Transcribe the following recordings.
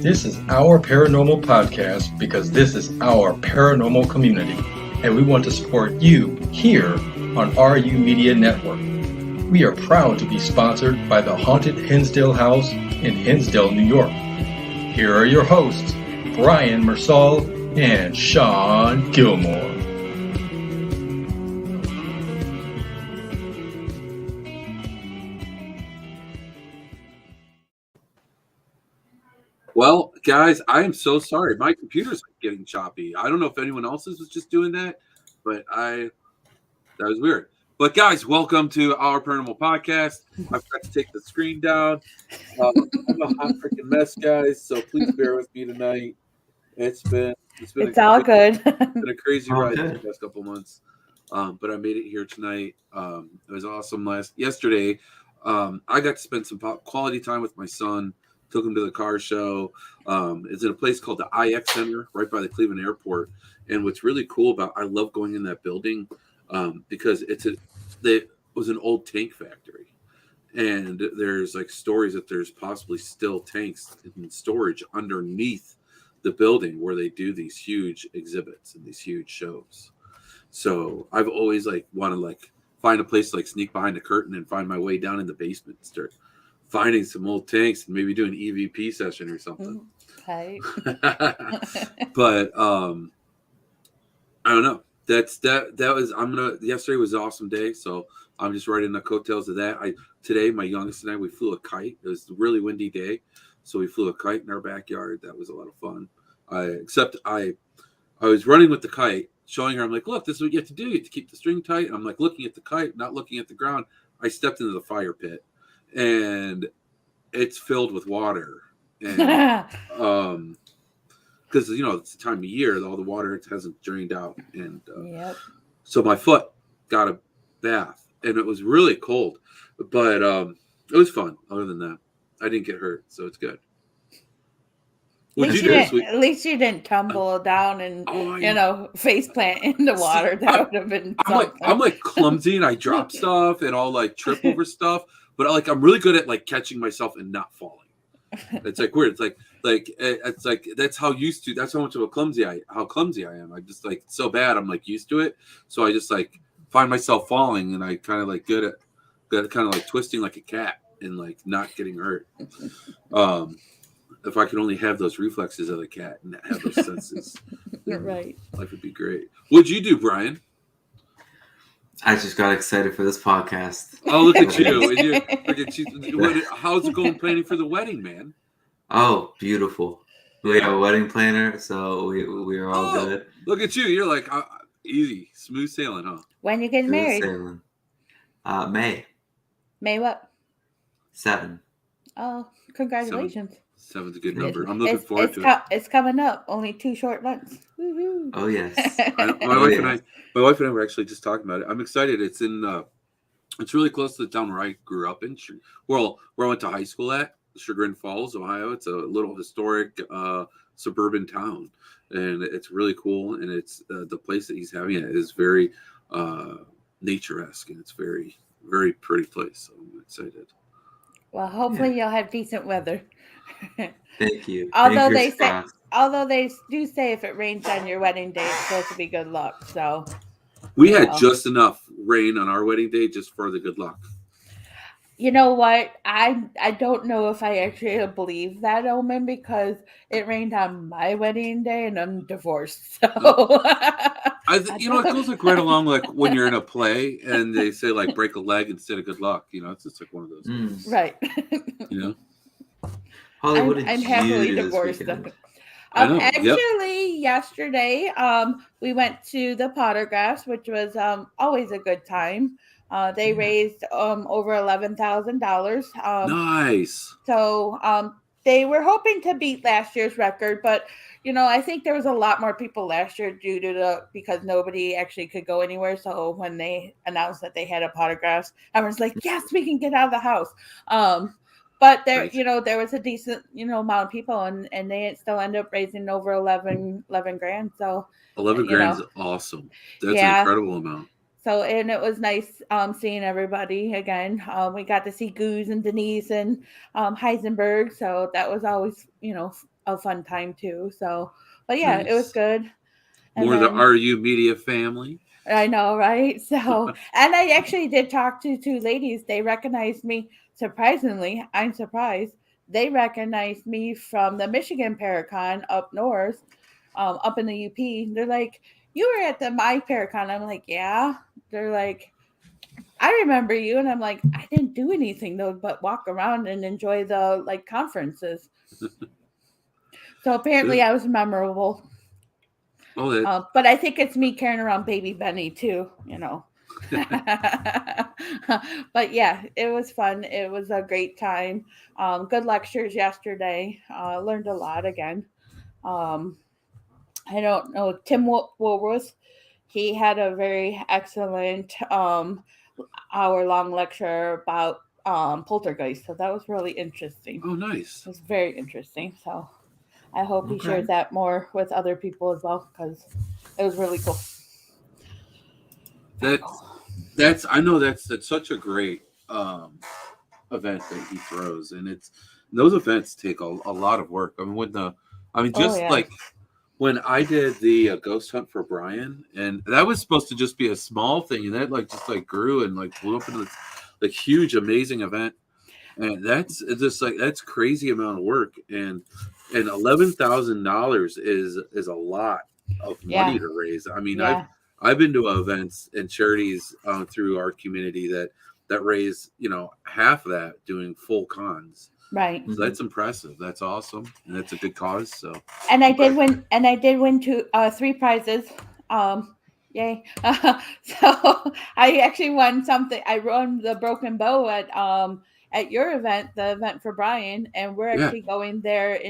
This is our paranormal podcast because this is our paranormal community, and we want to support you here on RU Media Network. We are proud to be sponsored by the Haunted Hinsdale House in Hinsdale, New York. Here are your hosts, Brian Mersall and Sean Gilmore. Well, guys, I am so sorry. My computer's getting choppy. I don't know if anyone else's was just doing that, but that was weird. But guys, welcome to our paranormal podcast. I forgot to take the screen down. I'm a hot freaking mess, guys. So please bear with me tonight. It's all good. It's been a crazy ride the past couple months, but I made it here tonight. It was awesome. Yesterday, I got to spend some quality time with my son. Took him to the car show. It's in a place called the IX Center, right by the Cleveland Airport. And what's really cool about, I love going in that building because it was an old tank factory, and there's like stories that there's possibly still tanks in storage underneath the building where they do these huge exhibits and these huge shows. So I've always want to find a place to sneak behind the curtain and find my way down in the basement and start finding some old tanks and maybe do an EVP session or something. Okay. But I don't know. Yesterday was an awesome day, so I'm just riding the coattails of that. Today my youngest and I, we flew a kite. It was a really windy day, so we flew a kite in our backyard. That was a lot of fun. I was running with the kite, showing her, I'm like, look, this is what you have to do. You have to keep the string tight. I'm like looking at the kite, not looking at the ground. I stepped into the fire pit, and it's filled with water. And because it's the time of year, all the water hasn't drained out, and so my foot got a bath, and it was really cold, but it was fun. Other than that, I didn't get hurt, so it's good. At least you didn't tumble down and face plant in the water. That would have been something. I'm clumsy, and I drop stuff, and I'll trip over stuff, but I'm really good at catching myself and not falling. It's weird. It's that's how much of how clumsy I am. I'm just so bad. I'm used to it, so I just find myself falling, and I kind of good at twisting like a cat and not getting hurt. If I could only have those reflexes of a cat and have those senses, right, life would be great. What'd you do, Brian? I just got excited for this podcast. Oh, look at you! How's it going planning for the wedding, man? Oh, beautiful. We have a wedding planner, so we're all good. Look at you! You're easy, smooth sailing, huh? When you getting married? Sailing. May. May what? 7. Oh, congratulations! 7's a good number. I'm looking forward to it. It's coming up. Only 2 short months. Woo-hoo. Oh yes. My wife and I were actually just talking about it. I'm excited. It's it's really close to the town where I grew up in. Where I went to high school at, Chagrin Falls, Ohio. It's a little historic suburban town, and it's really cool. And it's the place that he's having it is very nature-esque, and it's very, very pretty place. So I'm excited. Well, hopefully you'll have decent weather. Thank you. Although they do say if it rains on your wedding day, it's supposed to be good luck. So we had just enough rain on our wedding day just for the good luck. You know what? I don't know if I actually believe that omen because it rained on my wedding day and I'm divorced. So it goes right along when you're in a play and they say break a leg instead of good luck. It's just one of those. Right. Holly, what did I'm you happily do divorced. Actually, yesterday we went to the Pottergraphs, which was always a good time. They raised over $11,000. Nice. So they were hoping to beat last year's record, but I think there was a lot more people last year because nobody actually could go anywhere. So when they announced that they had a Pottergraphs, everyone's like, yes, we can get out of the house. But there, there was a decent, amount of people, and they still end up raising over 11 grand. So 11 grand is awesome. That's an incredible amount. So, and it was nice seeing everybody again. We got to see Goose and Denise and Heisenberg. So that was always, a fun time too. So, but yeah, it was Nice. good. And More the then, RU Media family. I know, right? So, and I actually did talk to two ladies. They recognized me. Surprisingly, I'm surprised. They recognized me from the Michigan Paracon up north, up in the UP. They're like, "You were at the my Paracon." I'm like, "Yeah." They're like, "I remember you," and I'm like, "I didn't do anything though, but walk around and enjoy the like conferences." So apparently, Good. I was memorable. Oh, that. But I think it's me carrying around baby Benny too, you know. But yeah, it was fun. It was a great time. Good lectures yesterday. Learned a lot again. Um, I don't know, Tim Woolworth. He had a very excellent hour-long lecture about poltergeist. So that was really interesting. Oh, nice. It was very interesting. So I hope he Okay. shares that more with other people as well because it was really cool. That's I know that's such a great event that he throws, and those events take a lot of work. I mean, just yeah. like when I did the ghost hunt for Brian, and that was supposed to just be a small thing, and that just grew and blew up into this huge, amazing event, and that's crazy amount of work, and $11,000 is a lot of money to raise. I mean, I've been to events and charities through our community that raise half of that doing full cons. Right. So that's impressive. That's awesome, and that's a good cause. So. And I did win. And I did win 3 prizes. Yay! So I actually won something. I won the broken bow at your event, the event for Brian, and we're actually going there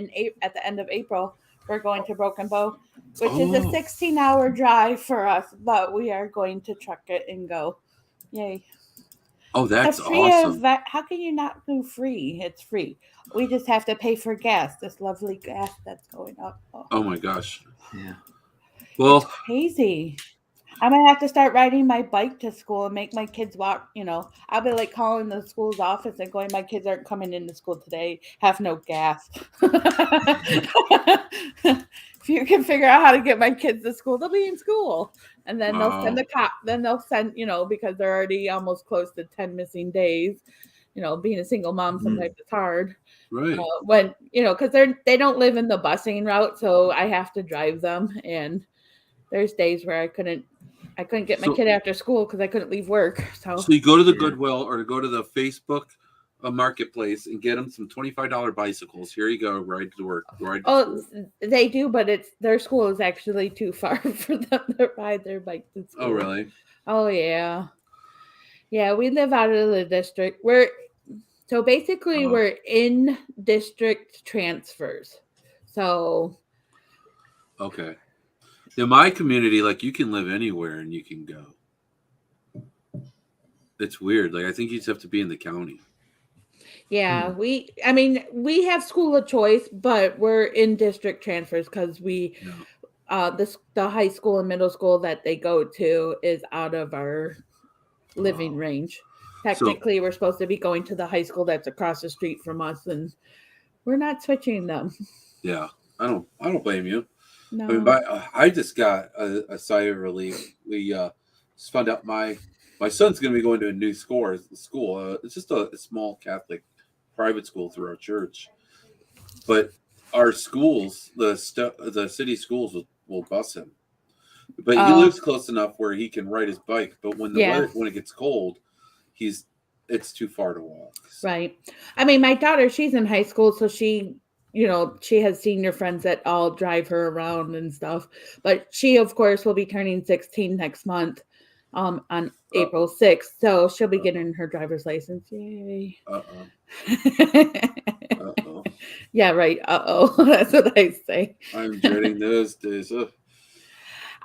at the end of April. We're going to Broken Bow, which is a 16-hour drive for us, but we are going to truck it and go. Yay! Oh, that's awesome. How can you not do free? It's free. We just have to pay for gas. This lovely gas that's going up. Oh my gosh. Yeah. Well, it's crazy. I'm going to have to start riding my bike to school and make my kids walk. I'll be calling the school's office and going, my kids aren't coming into school today. Have no gas. If you can figure out how to get my kids to school, they'll be in school. And then they'll send the cop. Then they'll send, because they're already almost close to 10 missing days. Being a single mom sometimes it's hard. Right. When, because they don't live in the busing route. So I have to drive them. And there's days where I couldn't get my kid after school because I couldn't leave work. So you go to the Goodwill or go to the Facebook marketplace and get them some $25 bicycles. Here you go, ride to work. School. They do, but their school is actually too far for them to ride their bike to school. Oh, really? Oh, yeah. Yeah, we live out of the district. We're in district transfers. So. Okay. In my community, you can live anywhere and you can go. It's weird. I think you just have to be in the county. Yeah, we have school of choice, but we're in district transfers because the high school and middle school that they go to is out of our living range. Technically, we're supposed to be going to the high school that's across the street from us, and we're not switching them. Yeah, I don't blame you. No. I mean, I just got a sigh of relief. We just found out my son's going to be going to a new school. It's just a small Catholic private school through our church. But our schools, the city schools will bus him. But he lives close enough where he can ride his bike. But when when it gets cold, it's too far to walk. So. Right. I mean, my daughter, she's in high school, so she has senior friends that all drive her around and stuff. But she, of course, will be turning 16 next month on April 6th. So she'll be getting her driver's license. Yay. Uh-oh. Yeah, right. That's what I say. I'm dreading those days.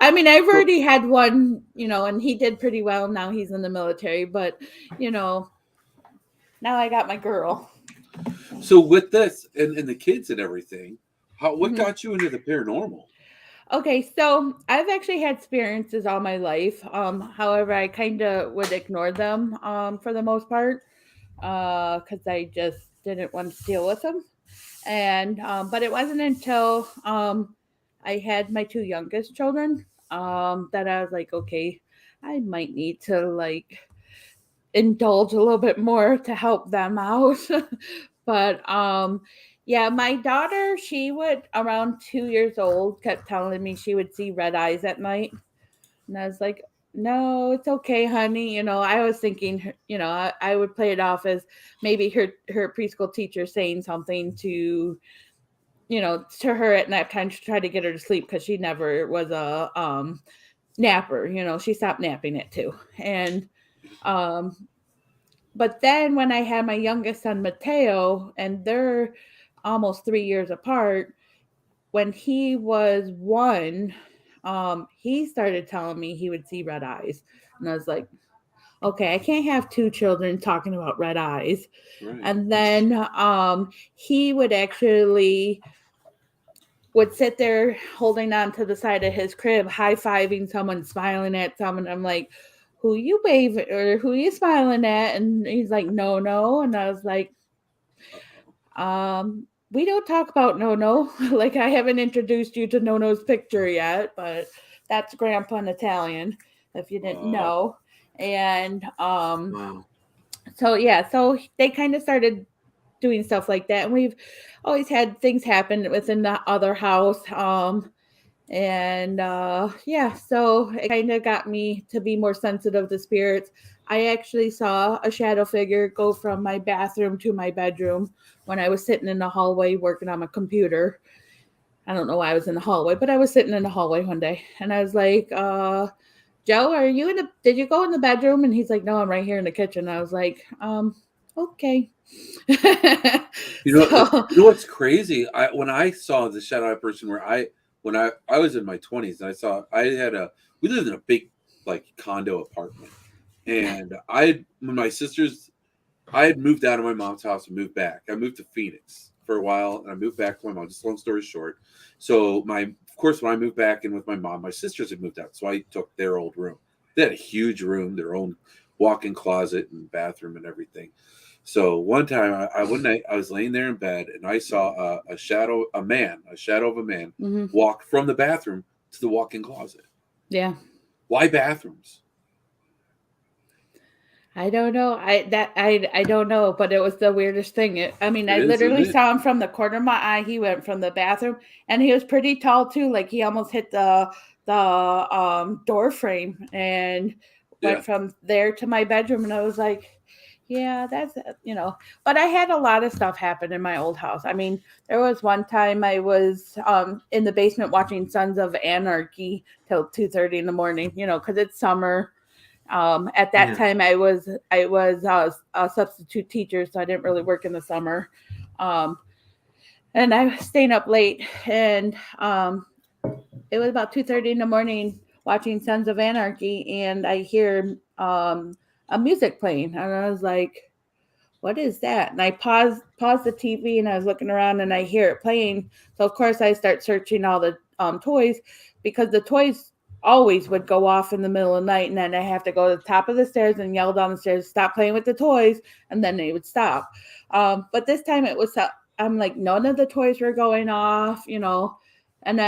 I mean, I've already had one, and he did pretty well. Now he's in the military. But, now I got my girl. So with this and the kids and everything, what got you into the paranormal? Okay, so I've actually had experiences all my life. However, I kind of would ignore them for the most part because I just didn't want to deal with them. And but it wasn't until I had my two youngest children that I was like, okay, I might need to like indulge a little bit more to help them out. But yeah, my daughter, she would around 2 years old, kept telling me she would see red eyes at night. And I was like, no, it's okay, honey. I was thinking, I would play it off as maybe her preschool teacher saying something to her at nap time to try to get her to sleep, because she never was a napper. She stopped napping at 2. And but then when I had my youngest son, Mateo, and they're almost 3 years apart, when he was 1, he started telling me he would see red eyes. And I was like, okay, I can't have 2 children talking about red eyes. Right. And then he would sit there holding on to the side of his crib, high-fiving someone, smiling at someone. I'm like, who you waving or who you smiling at? And he's like, no. And I was like, we don't talk about no. Like, I haven't introduced you to Nono's picture yet, but that's Grandpa in Italian, if you didn't know. And Wow. so yeah, so they kind of started doing stuff like that, and we've always had things happen within the other house. And yeah, so it kind of got me to be more sensitive to spirits. I actually saw a shadow figure go from my bathroom to my bedroom when I was sitting in the hallway working on my computer. I don't know why I was in the hallway, but I was sitting in the hallway one day, and I was like, Joe, did you go in the bedroom? And he's like, no, I'm right here in the kitchen. I was like, okay. You know what's crazy? When I saw the shadow person, when I was in my 20s, and we lived in a big like condo apartment, and I had moved out of my mom's house and moved back. I moved to Phoenix for a while, and I moved back to my mom. Just long story short, so of course, when I moved back in with my mom, my sisters had moved out, so I took their old room. They had a huge room, their own walk-in closet and bathroom and everything. So one time, one night, I was laying there in bed, and I saw a shadow of a man Mm-hmm. walk from the bathroom to the walk-in closet. Yeah. Why bathrooms? I don't know. I don't know, but it was the weirdest thing. I literally saw him from the corner of my eye. He went from the bathroom, and he was pretty tall too. Like, he almost hit the door frame and went from there to my bedroom. And I was like, yeah, that's But I had a lot of stuff happen in my old house. I mean, there was one time I was in the basement watching Sons of Anarchy till 2:30 in the morning. Because it's summer. At that time, I was a substitute teacher, so I didn't really work in the summer. And I was staying up late, and it was about 2:30 in the morning watching Sons of Anarchy, and I hear a music playing, and I was like, what is that? And I paused the TV, and I was looking around, and I hear it playing. So of course I start searching all the toys, because the toys always would go off in the middle of the night, and then I have to go to the top of the stairs and yell down the stairs, stop playing with the toys, and then they would stop. But this time it was, I'm like, none of the toys were going off, and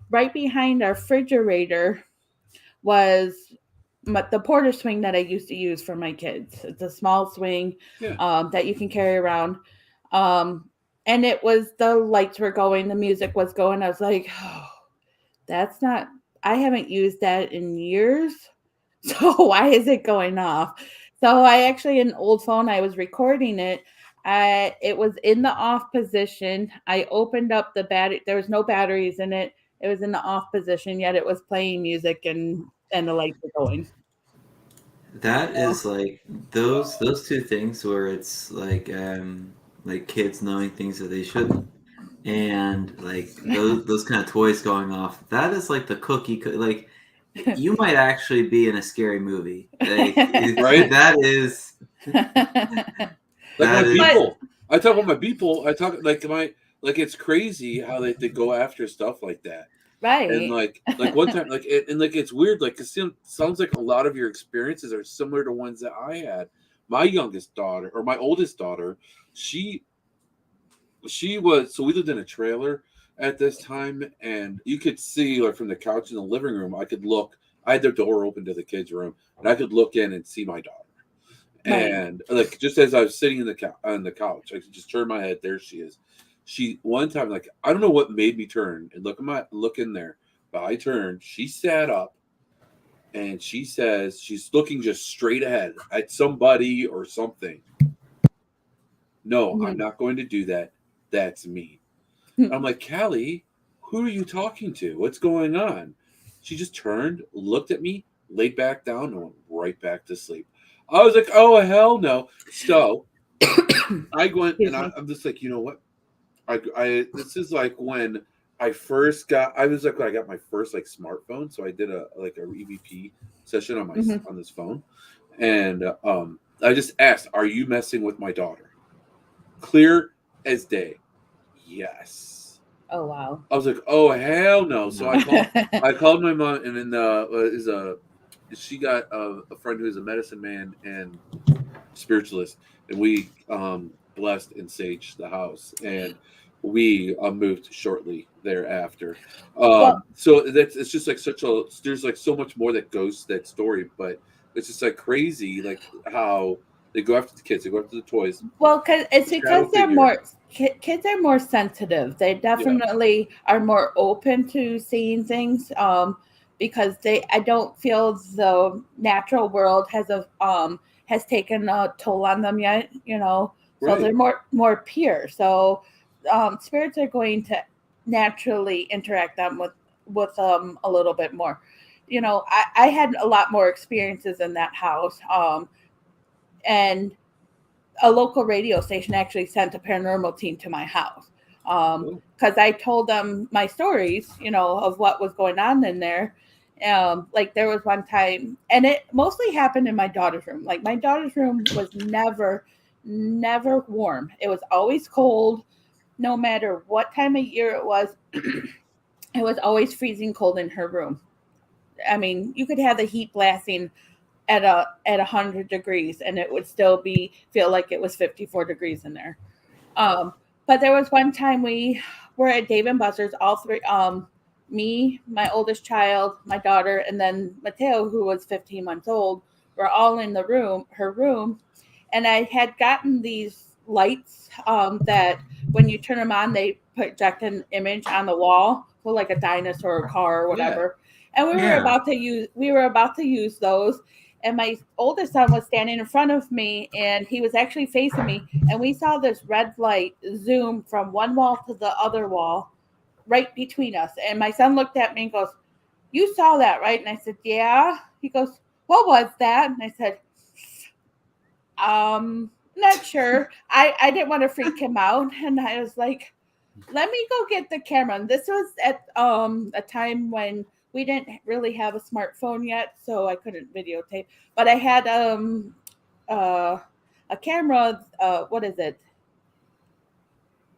right behind our refrigerator was the porter swing that I used to use for my kids. It's a small swing that you can carry around. And it was, the lights were going, the music was going. I was like, oh, I haven't used that in years. So why is it going off? So I actually, an old phone, I was recording it. It was in the off position. I opened up the battery. There was no batteries in it. It was in the off position, yet it was playing music and the lights were going. That is like those two things where it's like kids knowing things that they shouldn't, and like those kind of toys going off. That is like the like you might actually be in a scary movie. Like, right? That is like my people. I talk about my people. I talk like it's crazy how they go after stuff like that. Right. And like one time, it's weird. Like, it sounds like a lot of your experiences are similar to ones that I had. My oldest daughter, she she was, so we lived in a trailer at this time, and you could see, like, from the couch in the living room, I had the door open to the kids' room, and I could look in and see my daughter. Right. And like, just as I was sitting on the couch, I could just turn my head. There she is. She one time, like, I don't know what made me turn and look in there, but I turned. She sat up, and she says she's looking just straight ahead at somebody or something. No, I'm not going to do that. That's me. I'm like, Callie, who are you talking to? What's going on? She just turned, looked at me, laid back down, and went right back to sleep. I was like, oh, hell no. So I went, and I'm just like, you know what? This is like when I was like, when I got my first like smartphone. So I did a EVP session on on this phone. And I just asked, are you messing with my daughter? Clear as day. Yes. Oh wow. I was like, oh hell no. So I called my mom, and then she got a friend who is a medicine man and spiritualist, and we blessed and saged the house, and we moved shortly thereafter. So it's just like there's like so much more that goes to that story, but it's just like crazy, like how they go after the kids, they go after the toys. Well, it's because they're more kids are more sensitive. They definitely are more open to seeing things. Because I don't feel the natural world has taken a toll on them yet. So they're more pure. So spirits are going to naturally interact them with a little bit more. I had a lot more experiences in that house. And a local radio station actually sent a paranormal team to my house because I told them my stories, of what was going on in there. Like there was one time, and it mostly happened in my daughter's room. Like my daughter's room was never warm. It was always cold, no matter what time of year it was. It was always freezing cold in her room. I mean, you could have the heat blasting at 100 degrees and it would still feel like it was 54 degrees in there. But there was one time we were at Dave and Buster's, all three, me, my oldest child, my daughter, and then Mateo, who was 15 months old, were all in her room. And I had gotten these lights that when you turn them on, they project an image on the wall, so like a dinosaur or car or whatever. Yeah. And we were about to use those. And my oldest son was standing in front of me, and he was actually facing me. And we saw this red light zoom from one wall to the other wall, right between us. And my son looked at me and goes, "You saw that, right?" And I said, "Yeah." He goes, "What was that?" And I said, not sure. I didn't want to freak him out. And I was like, let me go get the camera. And this was at a time when we didn't really have a smartphone yet, so I couldn't videotape. But I had a camera. What is it?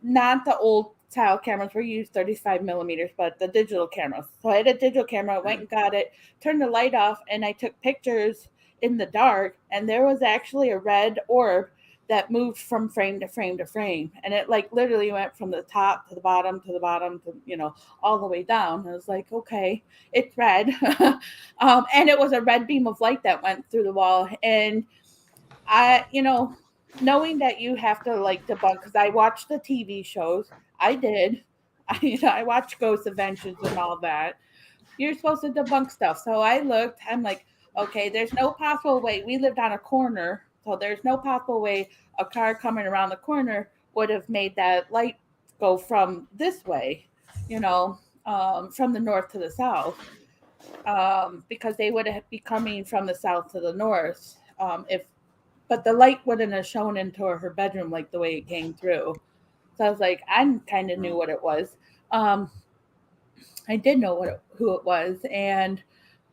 Not the old style cameras. We use 35 millimeters, but the digital cameras. So I had a digital camera. I went and got it, turned the light off, and I took pictures in the dark. And there was actually a red orb that moved from frame to frame to frame, and it like literally went from the top to the bottom to the bottom to all the way down. I was like, okay, it's red. And it was a red beam of light that went through the wall. And I knowing that you have to like debunk, because I watched the TV shows. I did. I watched Ghost Adventures and all that. You're supposed to debunk stuff. So I looked, I'm like, okay, there's no possible way. We lived on a corner, so there's no possible way a car coming around the corner would have made that light go from this way, from the north to the south, because they would have be coming from the south to the north. But the light wouldn't have shone into her bedroom like the way it came through. So I was like, I kind of knew what it was. I did know who it was, and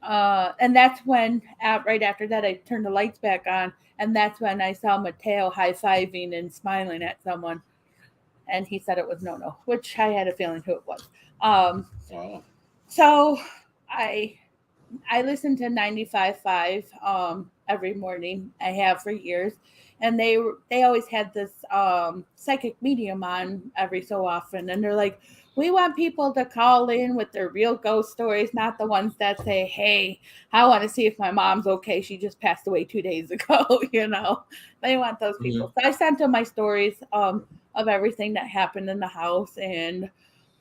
that's when, right after that, I turned the lights back on, and that's when I saw Mateo high-fiving and smiling at someone, and he said it was No, which I had a feeling who it was. So I listened to 95.5 every morning. I have for years. And they always had this psychic medium on every so often. And they're like, we want people to call in with their real ghost stories, not the ones that say, hey, I want to see if my mom's okay. She just passed away 2 days ago. They want those people. So I sent them my stories of everything that happened in the house. And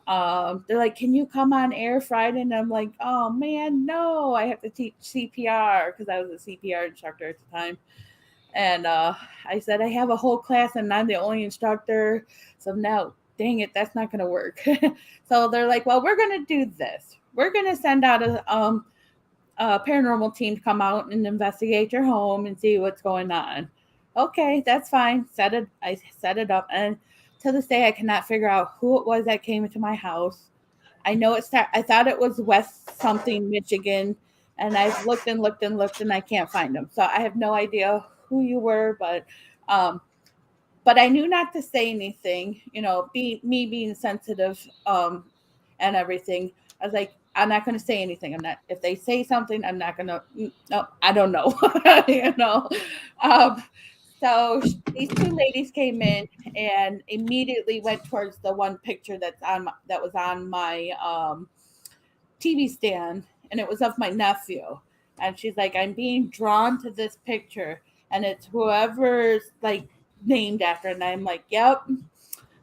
they're like, can you come on air Friday? And I'm like, oh man, no, I have to teach CPR because I was a CPR instructor at the time. And I said, I have a whole class and I'm the only instructor. So no, dang it, that's not going to work. So they're like, well, we're going to do this. We're going to send out a paranormal team to come out and investigate your home and see what's going on. Okay, that's fine. I set it up. And to this day, I cannot figure out who it was that came into my house. I know I thought it was West something, Michigan. And I've looked and looked and looked and I can't find them. So I have no idea who you were, but I knew not to say anything, me being sensitive and everything. I was like, I'm not going to say anything. I'm not, if they say something, I'm not going to, no, I don't know, So these two ladies came in and immediately went towards the one picture that was on my TV stand, and it was of my nephew. And she's like, I'm being drawn to this picture, and it's whoever's like named after. And I'm like, yep,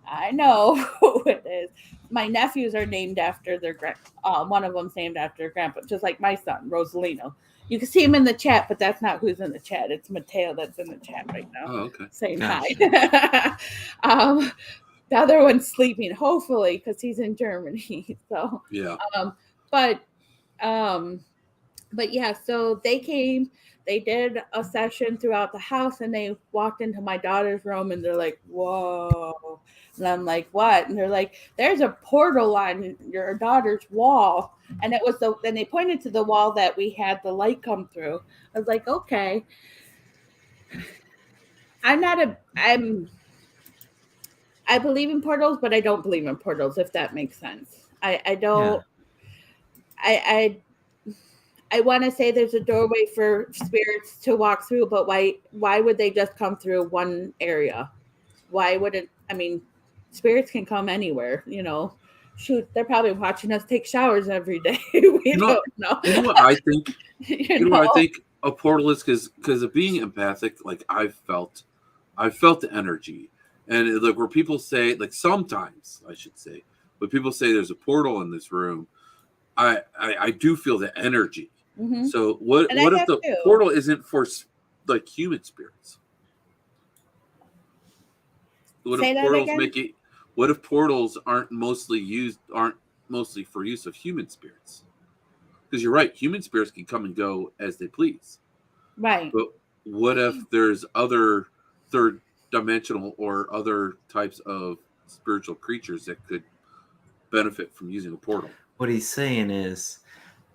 I know who it is. My nephews are named after their one of them's named after their grandpa, just like my son, Rosalino. You can see him in the chat, but that's not who's in the chat. It's Mateo that's in the chat right now. Oh, okay. Saying hi. The other one's sleeping, hopefully, because he's in Germany. So yeah. But yeah, so they came, they did a session throughout the house, and they walked into my daughter's room, and they're like, whoa. And I'm like, what? And they're like, there's a portal on your daughter's wall. And it was then they pointed to the wall that we had the light come through. I was like, okay. I believe in portals, but I don't believe in portals, if that makes sense. I don't. Yeah. I want to say there's a doorway for spirits to walk through, but why would they just come through one area? Why wouldn't, spirits can come anywhere, Shoot, they're probably watching us take showers every day. We don't know. You know what I think? What I think a portal is, because of being empathic, like I felt the energy. And like where people say, like sometimes I should say, but people say there's a portal in this room, I do feel the energy. Mm-hmm. So what if the portal isn't for like human spirits? What if portals aren't mostly for use of human spirits? Because you're right, human spirits can come and go as they please. Right. But what if there's other third dimensional or other types of spiritual creatures that could benefit from using a portal? What he's saying is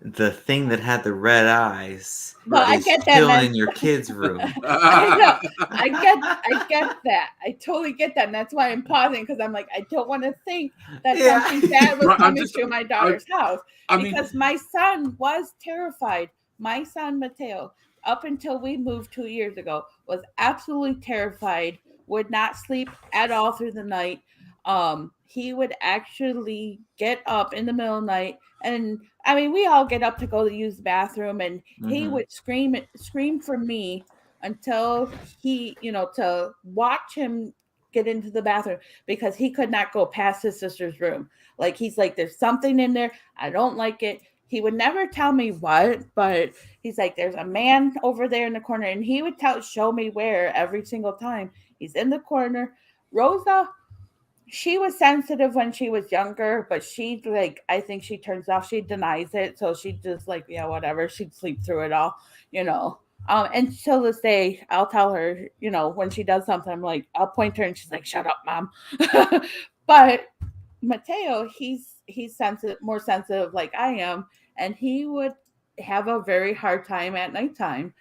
the thing that had the red eyes is chilling in your kid's room. I get that. I totally get that. And that's why I'm pausing, because I'm like, I don't want to think that something bad was coming to my daughter's house. Because my son was terrified. My son, Mateo, up until we moved 2 years ago, was absolutely terrified, would not sleep at all through the night. He would actually get up in the middle of the night, and we all get up to go to use the bathroom, and he would scream for me until he, to watch him get into the bathroom, because he could not go past his sister's room. Like, he's like, there's something in there. I don't like it. He would never tell me what, but he's like, there's a man over there in the corner, and he would show me where every single time. He's in the corner. Rosa, she was sensitive when she was younger, but she, like, I think she turns off. She denies it. So she just like, yeah, whatever. She'd sleep through it all, and till this day, I'll tell her, when she does something, I'm like, I'll point to her and she's like, shut up, Mom. But Mateo, he's sensitive, more sensitive like I am. And he would have a very hard time at nighttime,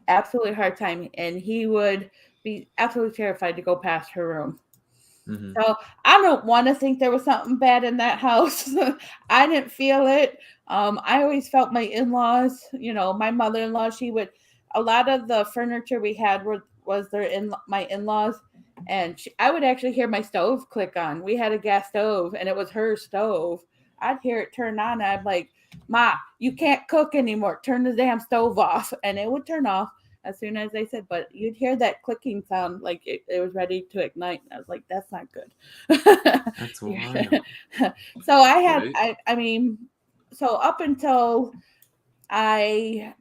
absolutely hard time. And he would be absolutely terrified to go past her room. Mm-hmm. So I don't want to think there was something bad in that house. I didn't feel it. I always felt my in-laws, my mother-in-law, she would a lot of the furniture we had was my in-laws, and I would actually hear my stove click on. We had a gas stove, and it was her stove. I'd hear it turn on, and I'd like, Ma, you can't cook anymore. Turn the damn stove off, and it would turn off as soon as I said. But you'd hear that clicking sound, like it was ready to ignite. I was like, that's not good. That's wild. So I had, Right. I mean, so up until I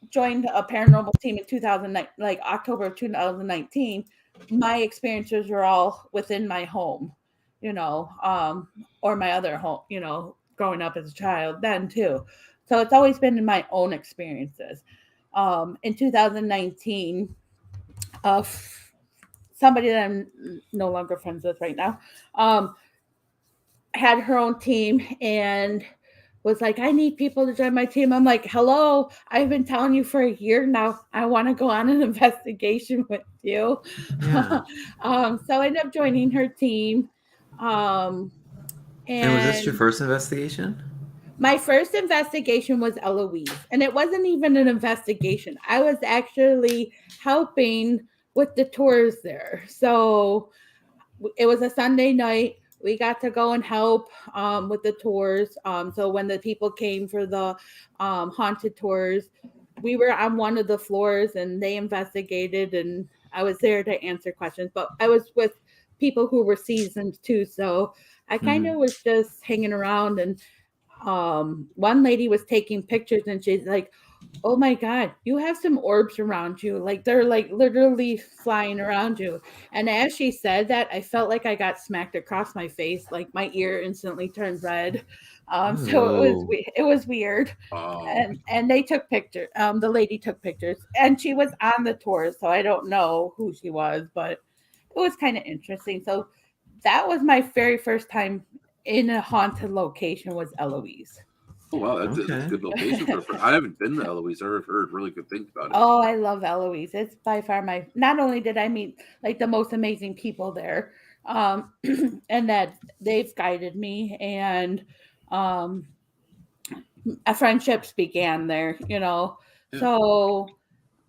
joined a paranormal team in 2009, like October of 2019, my experiences were all within my home, or my other home, growing up as a child then too. So it's always been in my own experiences. In 2019, somebody that I'm no longer friends with right now, had her own team and was like, I need people to join my team. I'm like, hello, I've been telling you for a year now. I want to go on an investigation with you. Yeah. So I ended up joining her team. And was this your first investigation? My first investigation was Eloise, and it wasn't even an investigation. I was actually helping with the tours there. So it was a Sunday night. We got to go and help with the tours. So when the people came for the haunted tours, we were on one of the floors and they investigated, and I was there to answer questions. But I was with people who were seasoned too, so I kind of was just hanging around. And one lady was taking pictures, and she's like, oh my God, you have some orbs around you. Like they're like literally flying around you. And as she said that, I felt like I got smacked across my face. Like my ear instantly turned red. So it was weird. And they took pictures. The lady took pictures, and she was on the tour. So I don't know who she was, but it was kind of interesting. So that was my very first time in a haunted location, was Eloise. Oh wow, that's a good location for. I haven't been to Eloise. I've heard really good things about it. Oh, I love Eloise. It's by far not only did I meet like the most amazing people there, and that they've guided me, and friendships began there, Yeah. So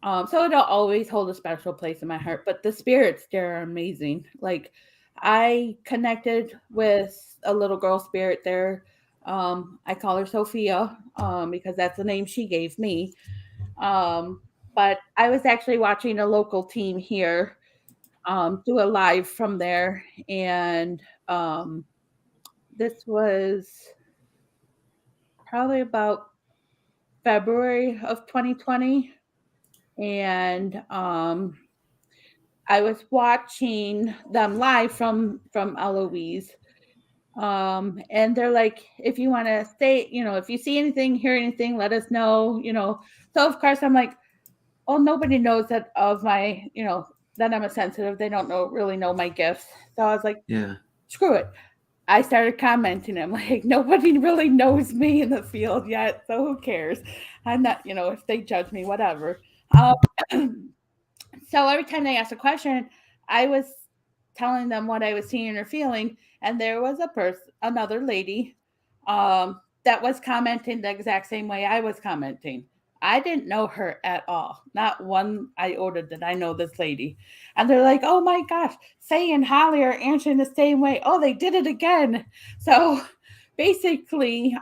it'll always hold a special place in my heart. But the spirits there are amazing. Like I connected with a little girl spirit there. I call her Sophia because that's the name she gave me. But I was actually watching a local team here do a live from there, and this was probably about February of 2020, and I was watching them live from Eloise. And they're like, if you want to stay, if you see anything, hear anything, let us know, So of course I'm like, oh, nobody knows that of my, that I'm a sensitive. They don't really know my gifts. So I was like, yeah, screw it. I started commenting. I'm like, nobody really knows me in the field yet, so who cares? I'm not, if they judge me, whatever. So every time they asked a question, I was telling them what I was seeing or feeling, and there was another lady, that was commenting the exact same way I was commenting. I didn't know her at all. Not one iota did I know this lady. And they're like, oh my gosh, Faye and Holly are answering the same way. Oh, they did it again. So basically,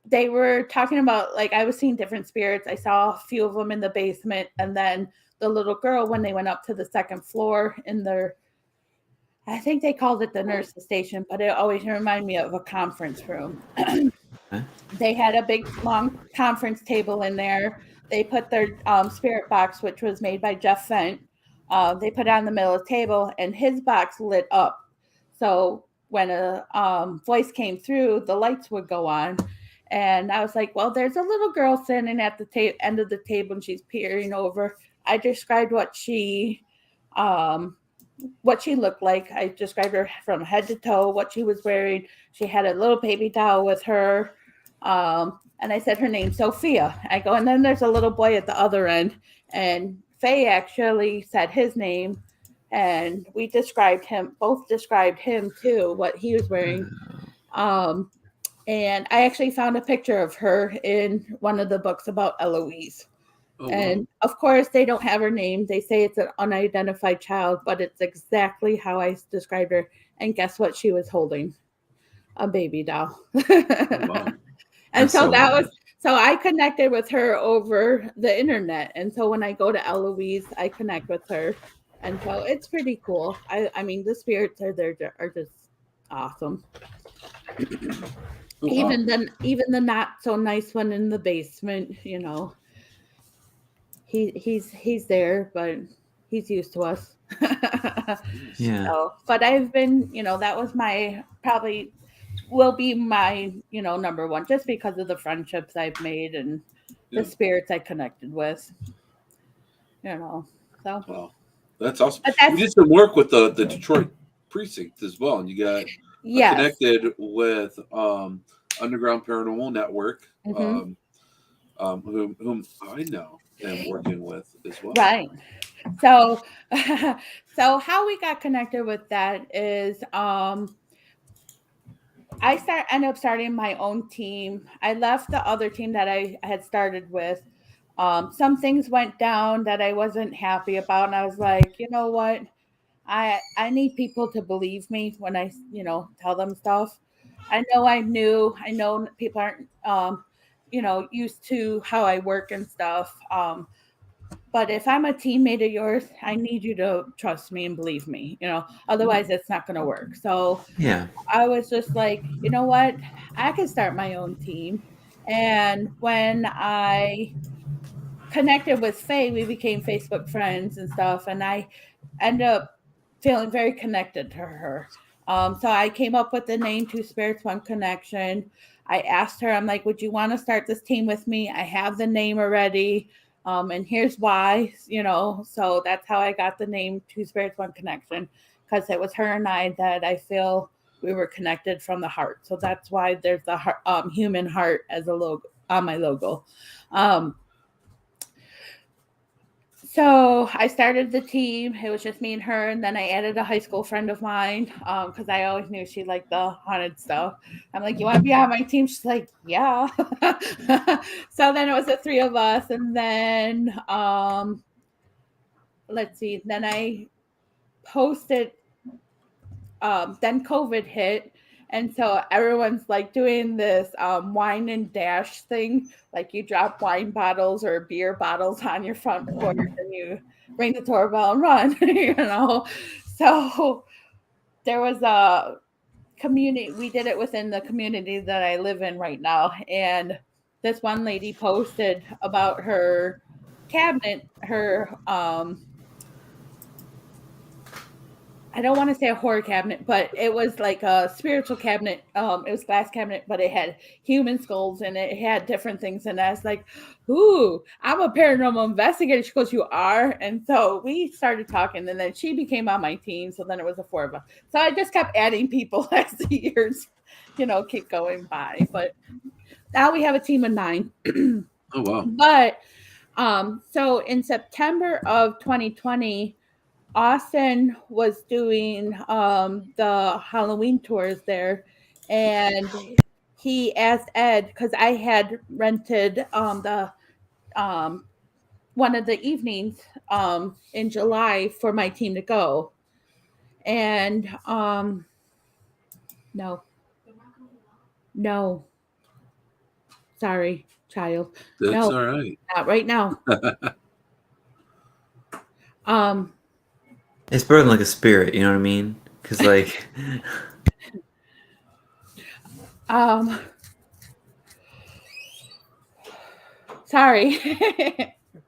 they were talking about, like, I was seeing different spirits. I saw a few of them in the basement, and then the little girl, when they went up to the second floor in their, I think they called it the nurse's station, but it always reminded me of a conference room. They had a big, long conference table in there. They put their spirit box, which was made by Jeff Fent. They put it on the middle of the table, and his box lit up. So when a voice came through, the lights would go on. And I was like, well, there's a little girl sitting at the end of the table, and she's peering over. I described what she looked like. I described her from head to toe, what she was wearing. She had a little baby doll with her. And I said her name, Sophia. I go, and then there's a little boy at the other end. And Faye actually said his name. And we both described him too, what he was wearing. And I actually found a picture of her in one of the books about Eloise. Oh, And wow. of course, they don't have her name. They say it's an unidentified child, but it's exactly how I described her. And guess what she was holding? A baby doll. Oh, wow. And That's so so that weird. was so I connected with her over the internet. And so when I go to Eloise, I connect with her. And so it's pretty cool. I mean the spirits are there are just awesome. Oh, wow. Even the not so nice one in the basement, he's there, but he's used to us. Nice. Yeah. So, but I've been, that was my probably will be my, number one, just because of the friendships I've made and the Yeah. spirits I connected with, you know. So, Wow. That's awesome. but You that's did some work with the Detroit precinct as well, and you got yes. connected with Underground Paranormal Network, Hmm. whom I know am working with as well. Right. So, so how we got connected with that is, ended up starting my own team. I left the other team that I had started with. Some things went down that I wasn't happy about, and I was like, you know what? I need people to believe me when I tell them stuff. I know I'm new. I know people aren't used to how I work and stuff. But if I'm a teammate of yours, I need you to trust me and believe me. Otherwise it's not going to work. So Yeah. I was just like, you know what? I can start my own team. And when I connected with Faye, we became Facebook friends and stuff. And I ended up feeling very connected to her. So I came up with the name Two Spirits, One Connection. I asked her, I'm like, would you want to start this team with me? I have the name already. And here's why, so that's how I got the name Two Spirits, One Connection, because it was her and I that I feel we were connected from the heart. So that's why there's the heart, human heart as a logo on my logo. So I started the team. It was just me and her, and then I added a high school friend of mine because I always knew she liked the haunted stuff. I'm like, "You want to be on my team?" She's like, "Yeah." So then it was the three of us, and then let's see. Then I posted. Then COVID hit, and so everyone's like doing this wine and dash thing. Like you drop wine bottles or beer bottles on your front porch, and you ring the doorbell and run. So there was a community. We did it within the community that I live in right now, and this one lady posted about her cabinet, her I don't want to say a horror cabinet, but it was like a spiritual cabinet. It was glass cabinet, but it had human skulls and it had different things. And I was like, "Ooh, I'm a paranormal investigator." She goes, "You are?" And so we started talking, and then she became on my team. So then it was the four of us. So I just kept adding people as the years, keep going by. But now we have a team of 9. Oh, wow. But so in September of 2020. Austin was doing the Halloween tours there, and he asked Ed because I had rented the um, one of the evenings in July for my team to go, and no, no, sorry, child, That's no, all right. not right now. Um, It's burning like a spirit, you know what I mean? Because, like, um, sorry.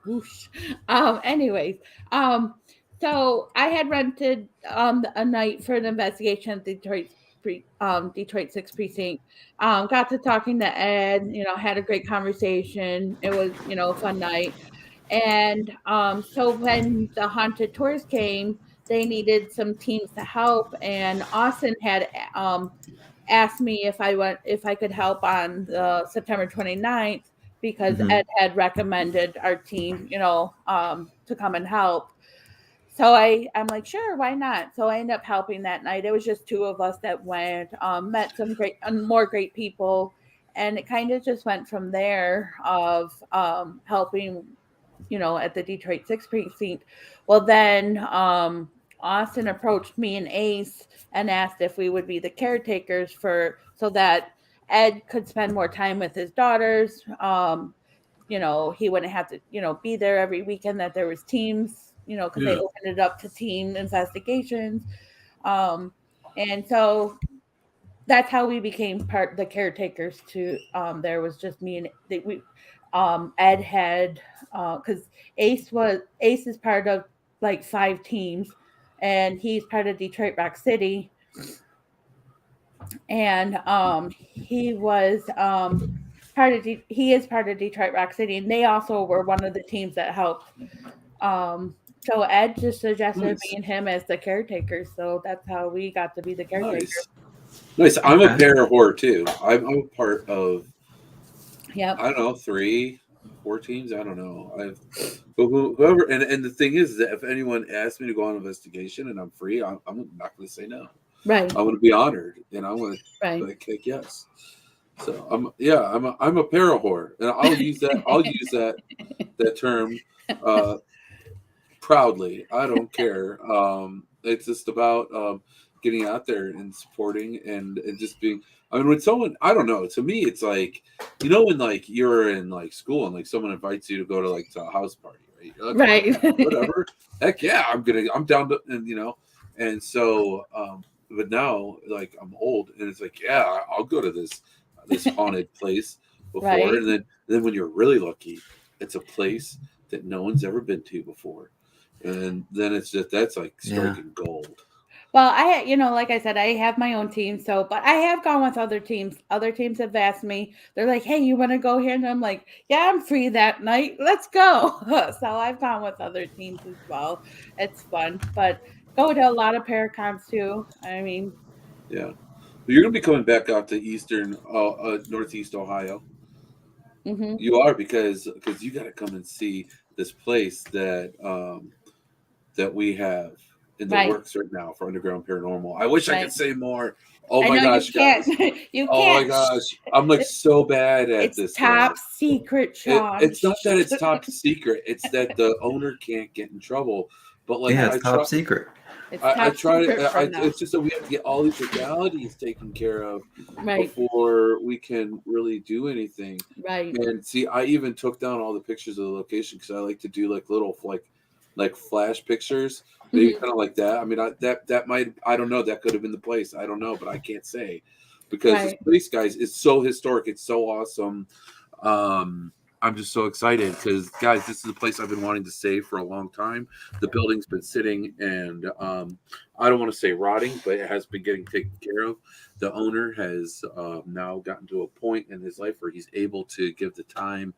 Whoosh. Anyways, um, so I had rented a night for an investigation at Detroit 6 precinct. Got to talking to Ed, had a great conversation. It was, a fun night. And so when the haunted tours came, they needed some teams to help, and Austin had asked me if I could help on the September 29th because mhm. Ed had recommended our team, to come and help. So I'm like, sure, why not? So I ended up helping that night. It was just two of us that went, met some more great people, and it kind of just went from there of helping at the Detroit 6th precinct. Well, then Austin approached me and Ace and asked if we would be the caretakers so that Ed could spend more time with his daughters. He wouldn't have to, be there every weekend that there was teams, because they opened it up to team investigations. And so that's how we became the caretakers too. There was just me and Ed had, because Ace is part of like 5 teams, and he's part of Detroit Rock City, and he was he is part of Detroit Rock City, and they also were one of the teams that helped. So Ed just suggested me and him as the caretakers, so that's how we got to be the caretakers. Nice. I'm a para-horror too. I'm a part of. Yep. I don't know, 3, 4 teams. I don't know. Whoever. And the thing is that if anyone asks me to go on an investigation and I'm free, I'm not going to say no. Right. I'm going to be honored, and I'm going to kick yes. So I'm a para-horror, and I'll use that term proudly. I don't care. It's just about getting out there and supporting and just being. I mean, when someone, I don't know, to me, it's like, when like you're in like school and like someone invites you to go to like to a house party, right? You're like, right. Whatever. Heck yeah, I'm down to, and so, but now like I'm old and it's like, yeah, I'll go to this haunted place before. Right. And then when you're really lucky, it's a place that no one's ever been to before. And then it's just, that's like striking gold. Well, like I said, I have my own team. But I have gone with other teams. Other teams have asked me. They're like, "Hey, you want to go here?" And I'm like, "Yeah, I'm free that night. Let's go." So I've gone with other teams as well. It's fun, but go to a lot of Paracons too. I mean, yeah, you're gonna be coming back out to Northeast Ohio. Mm-hmm. You are because you got to come and see this place that we have in the works right now for Underground Paranormal. I wish I could say more. Oh my gosh, guys! You can't. Oh my gosh, I'm like so bad at this. It's top secret, Shawn. It's not that it's top secret. It's that the owner can't get in trouble. But like, it's top secret. I try to. It's just that we have to get all these legalities taken care of before we can really do anything. Right. And see, I even took down all the pictures of the location because I like to do like little like flash pictures, maybe kind of like that. I mean, that might, I don't know, that could have been the place. I don't know, but I can't say because this place, guys, is so historic. It's so awesome. I'm just so excited because, guys, this is a place I've been wanting to save for a long time. The building's been sitting and I don't want to say rotting, but it has been getting taken care of. The owner has now gotten to a point in his life where he's able to give the time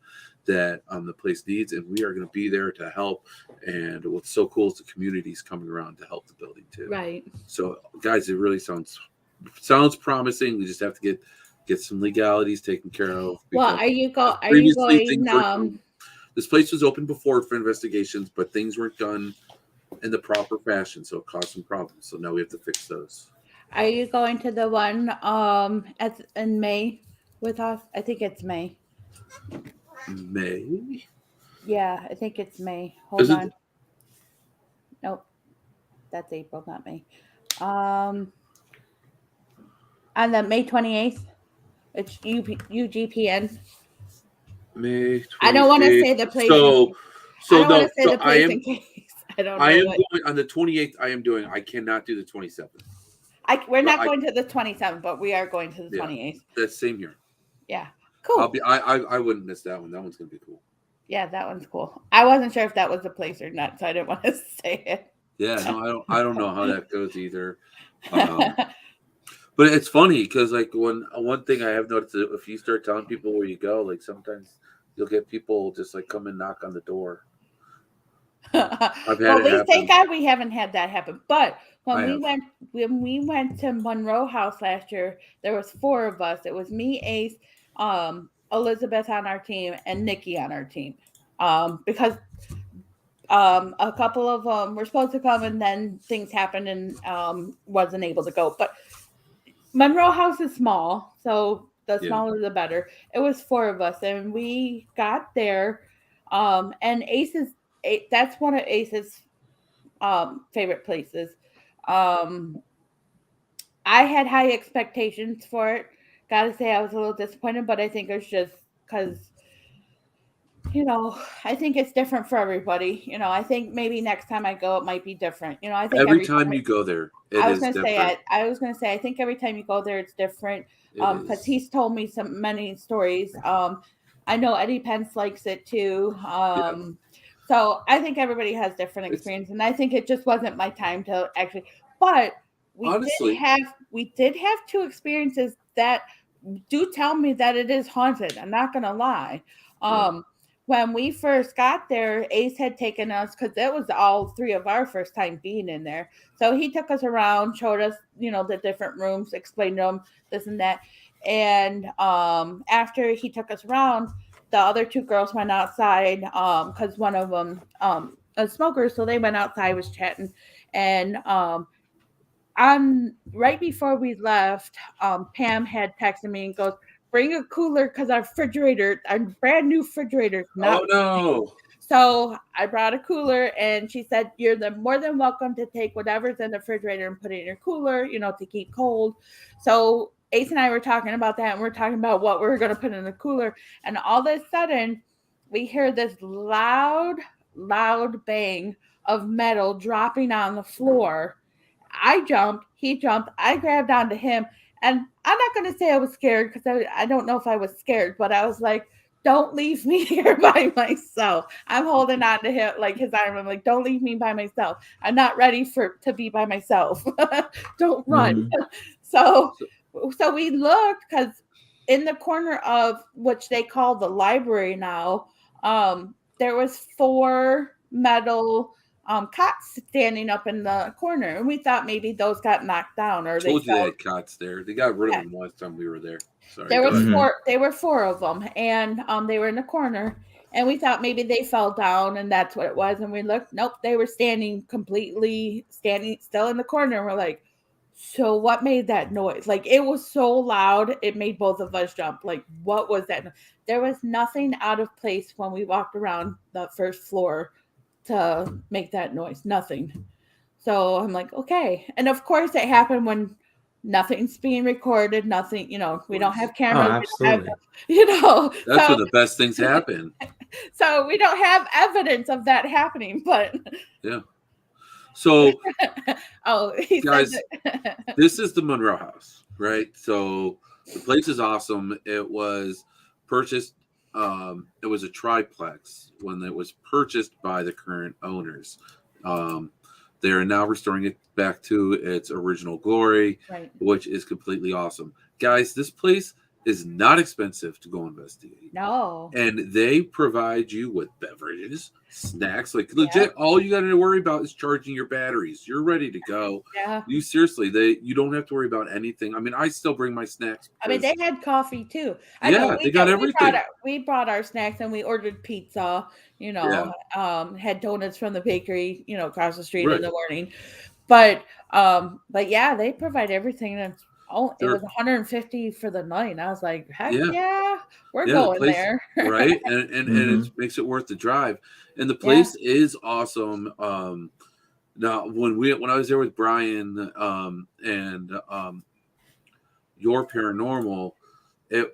that the place needs, and we are going to be there to help. And what's so cool is the community's coming around to help the building too. Right. So, guys, it really sounds promising. We just have to get some legalities taken care of. Well, are you going? This place was open before for investigations, but things weren't done in the proper fashion, so it caused some problems. So now we have to fix those. Are you going to the one in May with us? I think it's May. May? Yeah, I think it's May. Hold on. Nope. That's April, not May. On the May 28th, it's UGPN. May 28th. I don't want to say the place. I am going on the 28th. I cannot do the 27th. We're not going to the 27th, but we are going to the 28th. That's same here. Yeah. Cool. I wouldn't miss that one. That one's gonna be cool. Yeah, that one's cool. I wasn't sure if that was the place or not, so I didn't want to say it. Yeah, no, I don't know how that goes either. But it's funny because like one thing I have noticed, if you start telling people where you go, like sometimes you'll get people just like come and knock on the door. Thank God we haven't had that happen. But when we went to Monroe House last year, there was 4 of us. It was me, Ace, Elizabeth on our team, and Nikki on our team. Because a couple of them were supposed to come, and then things happened and wasn't able to go. But Monroe House is small, so the smaller the better. It was 4 of us, and we got there And that's one of Ace's favorite places. Um, I had high expectations for it. Gotta say, I was a little disappointed, but I think it's just because, I think it's different for everybody. I think maybe next time I go, it might be different. I think Every time you go there, it is different. I was gonna say, I think every time you go there, it's different. Because he's told me many stories. I know Eddie Pence likes it too. So I think everybody has different experience, and I think it just wasn't my time to actually. But honestly, we did have two experiences that do tell me that it is haunted. I'm not gonna lie. When we first got there, Ace had taken us, because it was all three of our first time being in there. So he took us around, showed us, the different rooms, explained to them this and that. And after he took us around, the other two girls went outside because one of them a smoker, so they went outside, was chatting, and on right before we left, Pam had texted me and goes, "Bring a cooler because our brand new refrigerator, not." Oh no! So I brought a cooler, and she said, "You're more than welcome to take whatever's in the refrigerator and put it in your cooler, to keep cold." So Ace and I were talking about that, and we're talking about what we were going to put in the cooler, and all of a sudden, we hear this loud bang of metal dropping on the floor. I jumped, he jumped, I grabbed onto him, and I'm not going to say I was scared because I don't know if I was scared, but I was like, don't leave me here by myself. I'm holding on to him, like his arm. I'm like, don't leave me by myself. I'm not ready to be by myself. Don't run. So we looked, because in the corner of which they call the library now, there was 4 metal cots standing up in the corner, and we thought maybe those got knocked down, or Told you they had cots there. They got rid of them last time we were there. Sorry, there was 4. They were 4 of them, and they were in the corner, and we thought maybe they fell down, and that's what it was. And we looked, nope, they were standing still in the corner. And we're like, so what made that noise? Like, it was so loud, it made both of us jump. Like, what was that? There was nothing out of place when we walked around the first floor to make that noise. Nothing. So I'm like, okay. And of course it happened when nothing's being recorded, nothing, we don't have cameras. Oh, absolutely. That's where the best things happen. So we don't have evidence of that happening, but yeah. So guys, this is the Monroe House, right? So the place is awesome. It was purchased, it was a triplex when it was purchased by the current owners. They are now restoring it back to its original glory, right, which is completely awesome. Guys, this place is not expensive to go investigate. No. And they provide you with beverages, snacks, like legit. All you got to worry about is charging your batteries. You're ready to go. Yeah. You don't have to worry about anything. I mean, I still bring my snacks. I mean, they had coffee too. They got everything. We brought our snacks, and we ordered pizza, had donuts from the bakery, across the street in the morning. But yeah, they provide everything. And it was $150 for the night. I was like, heck yeah, we're going there. Right. And it makes it worth the drive. And the place is awesome. Now when I was there with Brian and your paranormal, it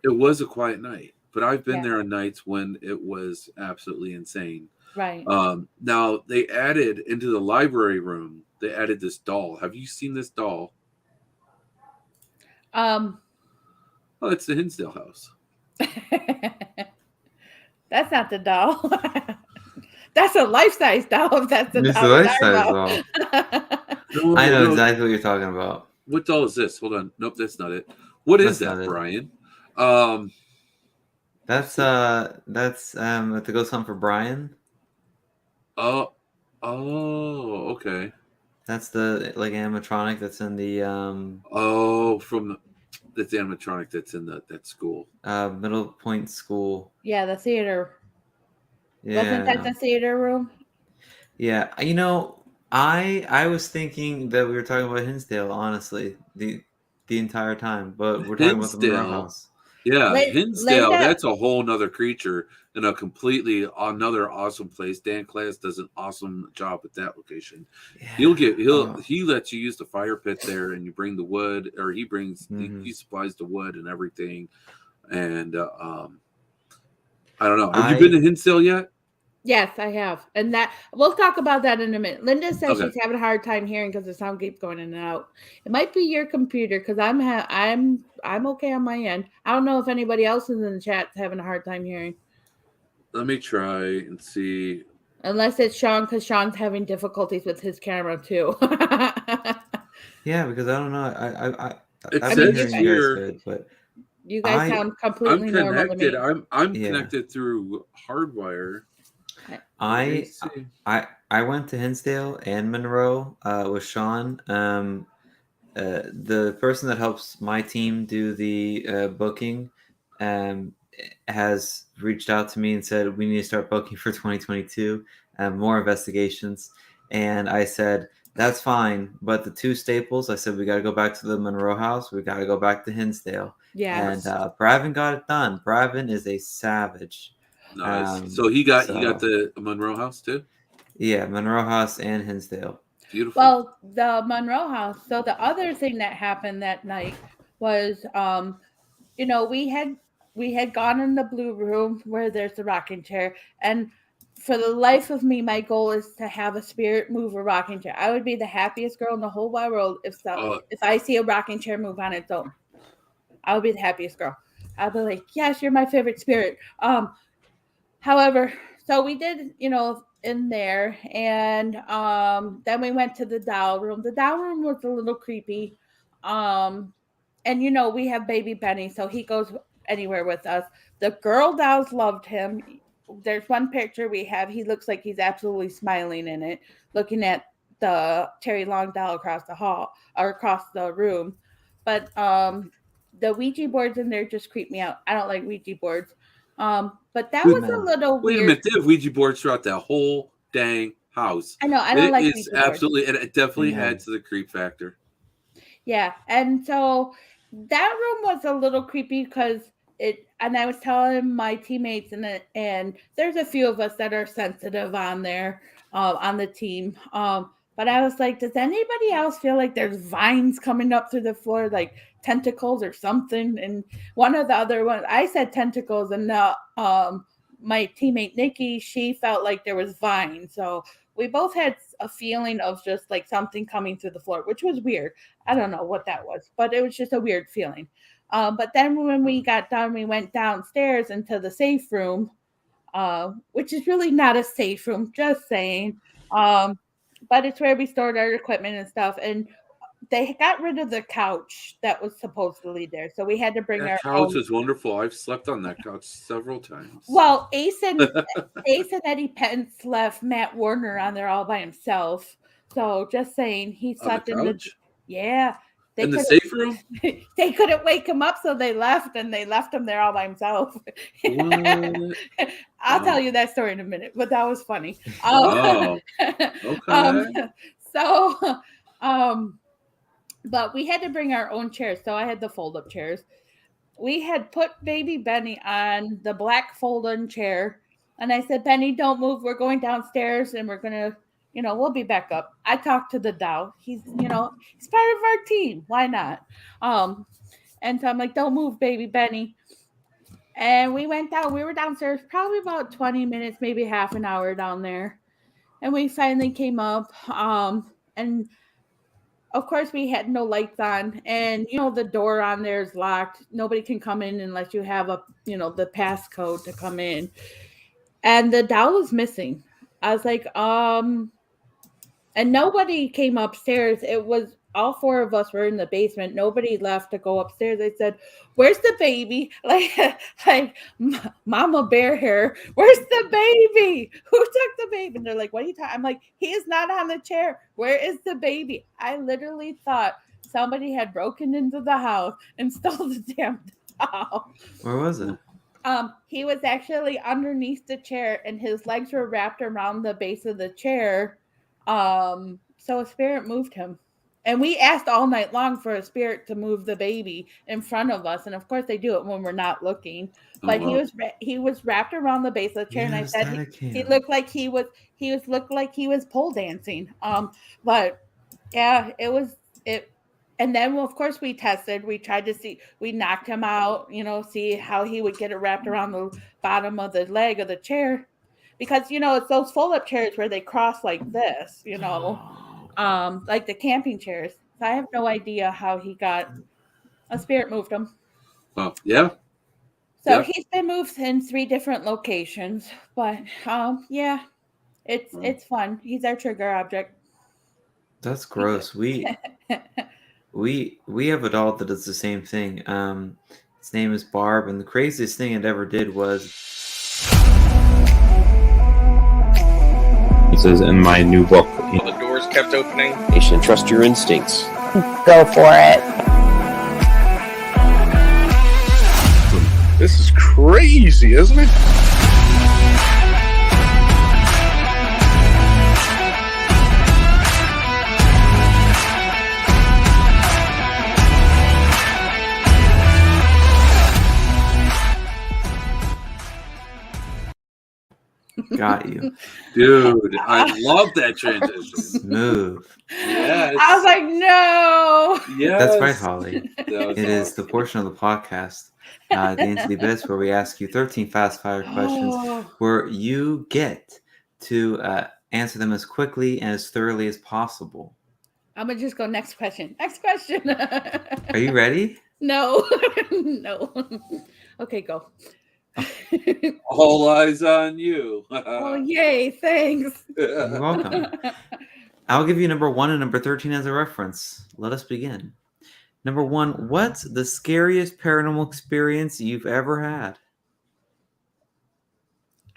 was a quiet night. But I've been there on nights when it was absolutely insane. Right. Now they added into the library room, they added this doll. Have you seen this doll? Oh, it's the Hinsdale house. That's not the doll. That's a life-size doll. That's the doll. It's a life-size doll. I know exactly what you're talking about. What doll is this? Hold on. Nope, that's not it. What is that, Brian? That's to go something for Brian. Oh, okay. That's the animatronic that's in the that's the animatronic that's in that school. Middle Point School. Yeah, the theater. Yeah. Wasn't that the theater room? Yeah. I was thinking that we were talking about Hinsdale, honestly, the entire time, but we're talking about the Monroe House. Yeah, Hinsdale, Linda, that's a whole nother creature and a completely another awesome place. Dan Class does an awesome job at that location. Yeah. He lets you use the fire pit there, and you bring the wood, or he Mhm. he supplies the wood and everything. And I don't know. Have you I been to Hinsdale yet? yes, I have, and that we'll talk about that in a minute. Linda says Okay. she's having a hard time hearing because the sound keeps going in and out. It might be your computer because I'm okay on my end. I don't know if anybody else is in the chat having a hard time hearing, Let me try and see. unless it's Shawn because Shawn's having difficulties with his camera too. yeah, because I don't know. It I've mean, been says hearing you guys here good, but You guys I sound I'm completely normal to connected. me. I'm Yeah. connected through hardwire. Let me I see. I went to Hinsdale and Monroe with Shawn. The person that helps my team do the booking um, has reached out to me and said we need to start booking for 2022, more investigations. And I said that's fine, but the two staples, I said we got to go back to the Monroe House, we got to go back to Hinsdale. Yeah. And Bravin got it done. Bravin is a savage. Nice. So he got So the Monroe House too. yeah, Monroe House and Hinsdale. Beautiful. Well, the Monroe House. So the other thing that happened that night was, we had gone in the blue room where there's the rocking chair, and for the life of me, my goal is to have a spirit move a rocking chair. I would be the happiest girl in the whole wide world if I see a rocking chair move on its own. I would be the happiest girl. I'd be like, yes, you're my favorite spirit. However, so we did, in there, and then we went to the doll room. The doll room was a little creepy. Um, and we have baby Benny, so he goes anywhere with us. The girl dolls loved him. There's one picture we have. He looks like he's absolutely smiling in it, looking at the Terry Long doll across the hall or across the room. But the Ouija boards in there just creep me out. I don't like Ouija boards. But that was a little Wait a weird. minute. They have Ouija boards throughout that whole dang house. I know I don't It like is Ouija boards. absolutely, and it definitely Amen. adds to the creep factor. Yeah, and so that room was a little creepy because and I was telling my teammates and there's a few of us that are sensitive on there, on the team. But I was like, does anybody else feel like there's vines coming up through the floor, like tentacles or something? And one of the other ones, I said tentacles, and my teammate Nikki, she felt like there was vines. So we both had a feeling of just like something coming through the floor, which was weird. I don't know what that was, but it was just a weird feeling. But then when we got done, we went downstairs into the safe room, which is really not a safe room, just saying. But it's where we stored our equipment and stuff. And they got rid of the couch that was supposedly there. So we had to bring That our couch own. is wonderful. I've slept on that couch several times. Well, Ace and Eddie Pence left Matt Warner on there all by himself. So just saying, he On the slept in the couch? yeah. In the safe room? They couldn't wake him up, so they left, and they left him there all by himself. What? I'll tell Wow. you that story in a minute, but that was funny. Oh, okay. So, but we had to bring our own chairs. So I had the fold-up chairs. We had put baby Benny on the black fold-on chair, and I said, Benny, don't move. We're going downstairs, and we're gonna, we'll be back up. I talked to the doll. He's part of our team. Why not? And so I'm like, don't move, baby Benny. And we went down. We were downstairs probably about 20 minutes, maybe half an hour down there. And we finally came up. And of course, we had no lights on. And, the door on there is locked. Nobody can come in unless you have the passcode to come in. And the doll was missing. I was like, and nobody came upstairs. It was all four of us were in the basement. Nobody left to go upstairs. They said, "Where's the baby?" Like Mama Bear hair. Where's the baby? Who took the baby? And they're like, "What are you talking?" I'm like, "He is not on the chair. Where is the baby?" I literally thought somebody had broken into the house and stole the damn doll. Where was it? He was actually underneath the chair, and his legs were wrapped around the base of the chair. So a spirit moved him. And we asked all night long for a spirit to move the baby in front of us, and of course they do it when we're not looking. But wow. he was wrapped around the base of the chair, and I Yes, said that I he can. looked like he looked like he was pole dancing. But yeah, it. And then of course we tested. We tried to see. We knocked him out. See how he would get it wrapped around the bottom of the leg of the chair, because it's those fold up chairs where they cross like this. Like the camping chairs. So I have no idea how he got a spirit moved him. Oh, yeah. So Yeah. he's been moved in 3 different locations, but yeah, it's fun. He's our trigger object. That's gross. We have a doll that does the same thing. Its name is Barb, and the craziest thing it ever did was. It says in my new book, The doors kept opening. you should trust your instincts. Go for it. This is crazy, isn't it? Got you. Dude, I love that transition. Smooth. Yes. I was like, no. Yes. That's right, Holly. That was It is awesome. the portion of the podcast, the Into Bits, where we ask you 13 fast fire questions Oh. where you get to answer them as quickly and as thoroughly as possible. I'm gonna just go next question. Next question. Are you ready? No. No. Okay, go. All eyes on you. Oh, yay, thanks. You're welcome. I'll give you number 1 and number 13 as a reference. Let us begin. Number 1, what's the scariest paranormal experience you've ever had?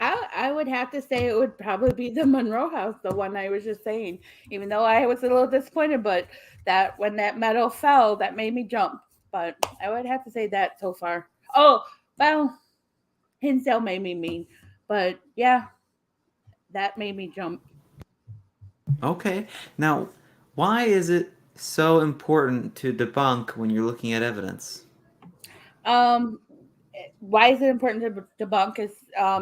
I would have to say it would probably be the Monroe House, the one I was just saying. Even though I was a little disappointed, but that when that metal fell, that made me jump. But I would have to say that so far. Oh, well, Hinsdale made me mean. But yeah, that made me jump. Okay. Now, why is it so important to debunk when you're looking at evidence? Why is it important to debunk is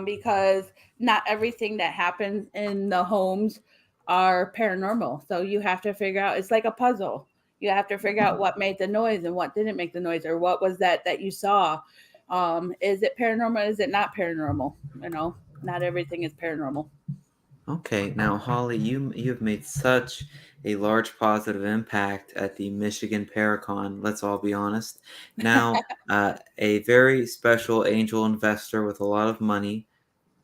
because not everything that happens in the homes are paranormal. So you have to figure out, it's like a puzzle. You have to figure out what made the noise and what didn't make the noise, or what was that you saw. Is it paranormal? Is it not paranormal? Not everything is paranormal. Okay, now Holly, you've made such a large positive impact at the Michigan Paracon. Let's all be honest. Now, a very special angel investor with a lot of money,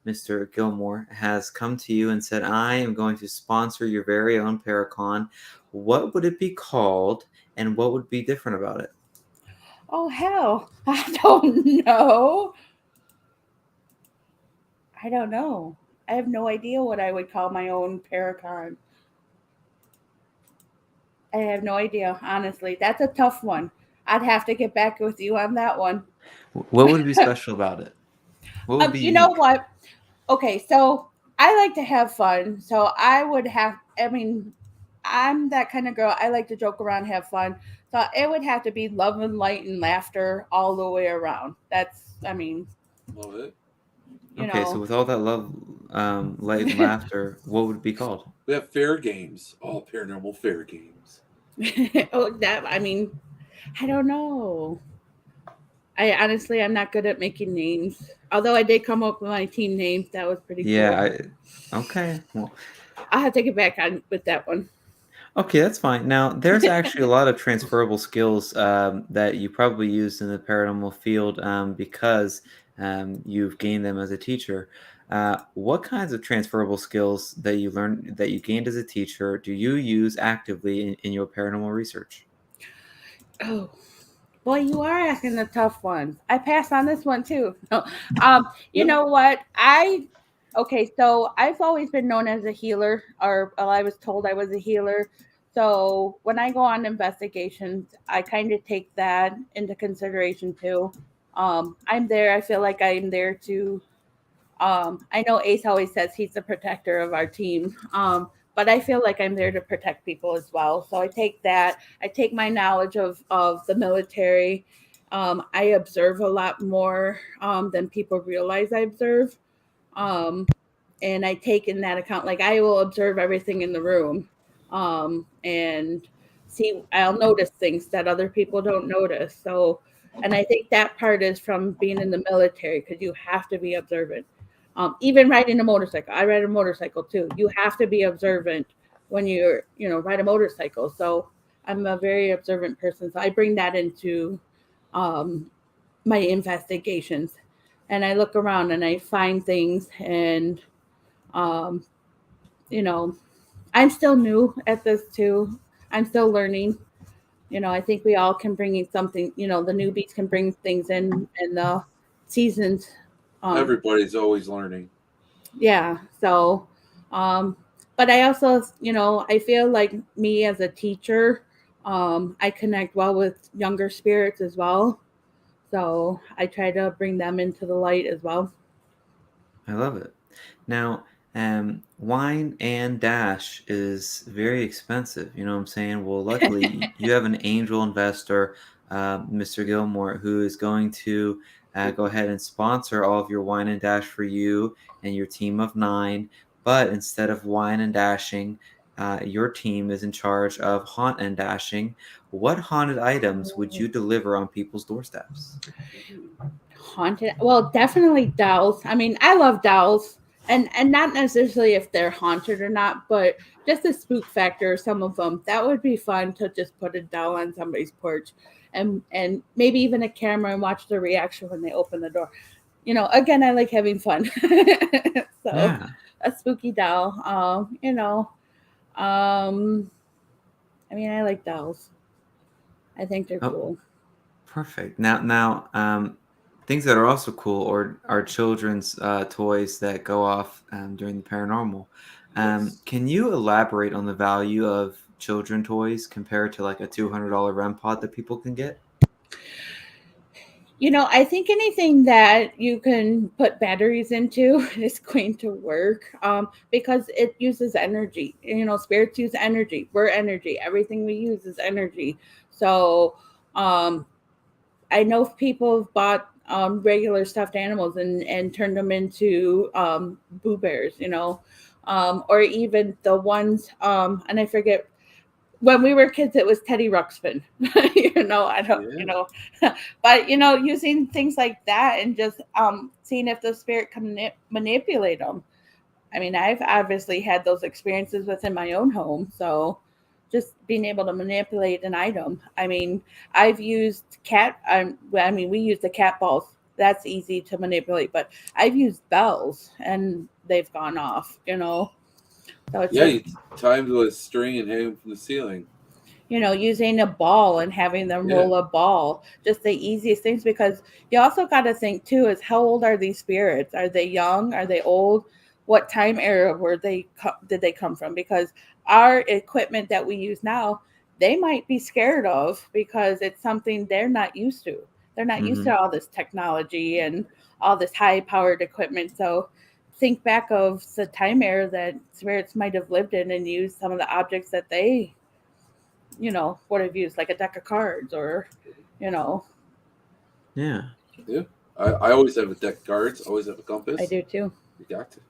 Mr. Gilmore, has come to you and said, "I am going to sponsor your very own Paracon. What would it be called, and what would be different about it?" Oh, hell. I don't know. I have no idea what I would call my own Paracon. I have no idea, honestly. That's a tough one. I'd have to get back with you on that one. What would be special about it? What would be You know unique? what? Okay, so I like to have fun. So I'm that kind of girl. I like to joke around, have fun. So it would have to be love and light and laughter all the way around. Love it. Okay, so with all that love, light, and laughter, what would it be called? We have fair games. All paranormal fair games. I don't know. I'm not good at making names. Although I did come up with my team name. That was pretty cool. Okay. Well, I'll have to get back on with that one. okay, that's fine. Now, there's actually a lot of transferable skills that you probably used in the paranormal field because you've gained them as a teacher. What kinds of transferable skills that you learned, that you gained as a teacher, do you use actively in your paranormal research? Oh, boy, you are asking the tough ones. I passed on this one too. No. You know what? So I've always been known as a healer, or I was told I was a healer. So when I go on investigations, I kind of take that into consideration too. I'm there. I feel like I'm there to. I know Ace always says he's the protector of our team. but I feel like I'm there to protect people as well. So I take that. I take my knowledge of the military. I observe a lot more than people realize I observe. And I take in that account. Like I will observe everything in the room, and see. I'll notice things that other people don't notice. So, and I think that part is from being in the military because you have to be observant. Even riding a motorcycle, I ride a motorcycle too. You have to be observant when ride a motorcycle. So I'm a very observant person. So I bring that into um, my investigations, and I look around and I find things and um, you know, I'm still new at this too. I'm still learning. I think we all can bring in something. The newbies can bring things in, and the seasons. Everybody's always learning. Yeah. So, but I also, I feel like me as a teacher, I connect well with younger spirits as well. So I try to bring them into the light as well. I love it. Now, wine and dash is very expensive. You know what I'm saying? Well, luckily, you have an angel investor, Mr. Gilmore, who is going to go ahead and sponsor all of your wine and dash for you and your team of 9. But instead of wine and dashing, your team is in charge of haunt and dashing. What haunted items would you deliver on people's doorsteps? Haunted, well, definitely dolls. I mean, I love dolls, and not necessarily if they're haunted or not, but just the spook factor. Some of them, that would be fun to just put a doll on somebody's porch, and maybe even a camera and watch their reaction when they open the door. Again, I like having fun. So Yeah. a spooky doll. I mean, I like dolls. I think they're Oh, cool. perfect. Now, things that are also cool are children's toys that go off during the paranormal. Yes. Can you elaborate on the value of children toys compared to like a $200 REM pod that people can get? I think anything that you can put batteries into is going to work because it uses energy. Spirits use energy. We're energy. Everything we use is energy. So um, I know people have bought regular stuffed animals and turned them into Boo Bears, or even the ones, and I forget when we were kids, it was Teddy Ruxpin. I don't, Yeah. but using things like that and just seeing if the spirit can manipulate them. I mean, I've obviously had those experiences within my own home, so just being able to manipulate an item. I mean, I've used cat. We use the cat balls. That's easy to manipulate, but I've used bells and they've gone off. So it's Yeah, just, you tie him to a string and hang him from the ceiling. using a ball and having them roll a ball, just the easiest things, because you also got to think too is how old are these spirits? Are they young? Are they old? What time era did they come from? Because our equipment that we use now, they might be scared of because it's something they're not used to. They're not used Mm-hmm. to all this technology and all this high powered equipment. So think back of the time era that spirits might have lived in and used some of the objects that they would have used, like a deck of cards or, you know, Yeah. Yeah. I always have a deck of cards, always have a compass. I do too. You got to.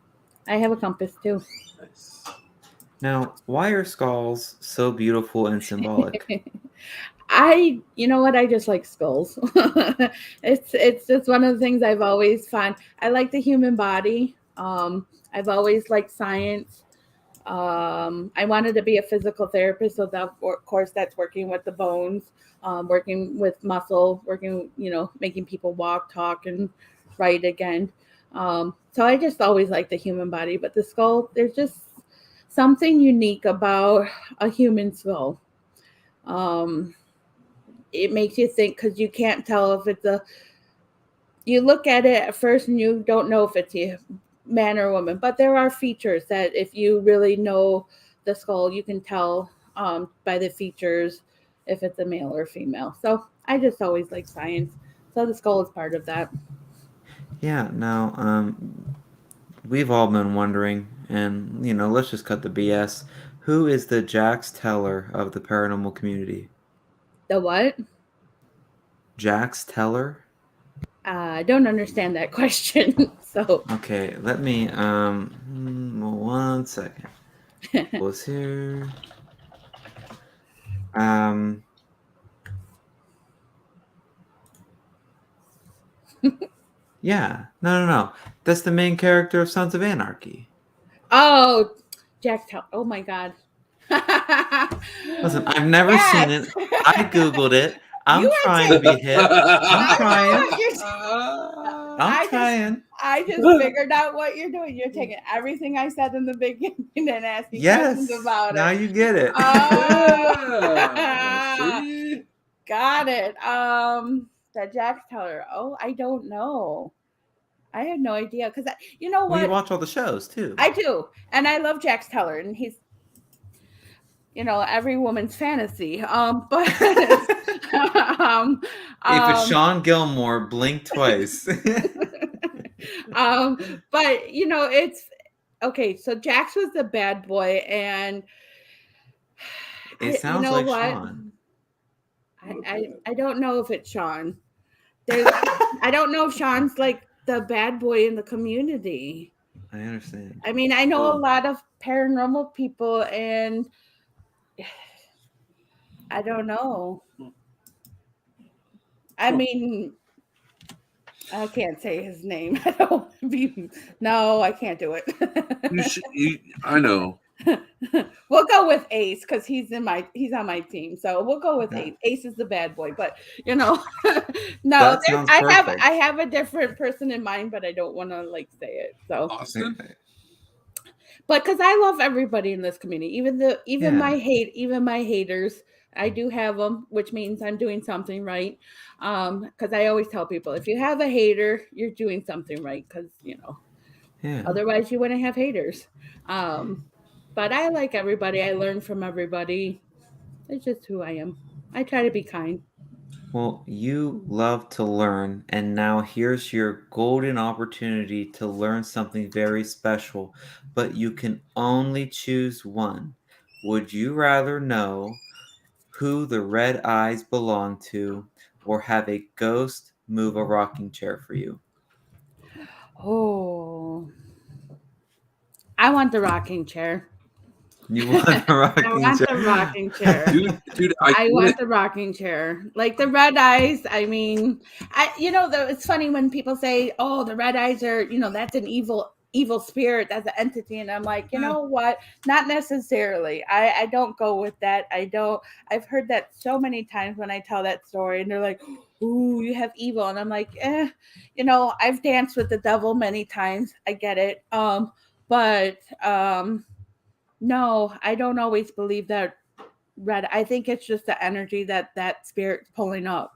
I have a compass too. Nice. Now, why are skulls so beautiful and symbolic? You know what? I just like skulls. It's just one of the things I've always found. I like the human body. I've always liked science. I wanted to be a physical therapist, so that, of course, that's working with the bones, working with muscle, working, making people walk, talk, and write again. So I just always like the human body, but the skull, there's just something unique about a human skull. Um, it makes you think because you can't tell if it's you look at it at first and you don't know if it's a man or woman, but there are features that if you really know the skull, you can tell by the features if it's a male or female. So I just always like science. So the skull is part of that. Yeah. Now, we've all been wondering, and let's just cut the BS. Who is the Jax Teller of the paranormal community? The what? Jax Teller? I don't understand that question. So Okay, let me 1 second. What's here? Yeah. No. That's the main character of Sons of Anarchy. oh, Jack. Oh my God. Listen, I've never seen it. I Googled it. I'm trying to be hip. I'm trying. I just figured out what you're doing. You're taking everything I said in the beginning and asking questions about Now it. you get it. See? Got it. The Jax Teller. Oh, I don't know. I had no idea because you know what? You watch all the shows too. I do, and I love Jax Teller, and he's every woman's fantasy. But if it's Sean Gilmore, blink twice. But it's okay. So Jax was the bad boy, and it sounds like what? Sean. I don't know if it's Sean. I don't know if Sean's like the bad boy in the community. I understand. I mean, I know a lot of paranormal people, and I don't know. I mean, I can't say his name. I don't No, I can't do it. I know. We'll go with Ace because he's on my team. So we'll go with Ace. Ace is the bad boy, but no, I have a different person in mind, but I don't want to say it. So Austin. But because I love everybody in this community, even my haters, I do have them, which means I'm doing something right. Because I always tell people, if you have a hater, you're doing something right. Because otherwise you wouldn't have haters. But I like everybody. I learn from everybody. It's just who I am. I try to be kind. Well, you love to learn, and now here's your golden opportunity to learn something very special, but you can only choose one. Would you rather know who the red eyes belong to, or have a ghost move a rocking chair for you? Oh, I want the rocking chair. You want the rocking chair? I want the rocking chair. Dude, I want the rocking chair. Like the red eyes, I mean, it's funny when people say, oh, the red eyes are, that's an evil spirit, that's an entity. And I'm like, you know what? Not necessarily. I don't go with that. I've heard that so many times when I tell that story and they're like, ooh, you have evil. And I'm like, I've danced with the devil many times. I get it. But no, I don't always believe that red. I think it's just the energy that spirit's pulling up.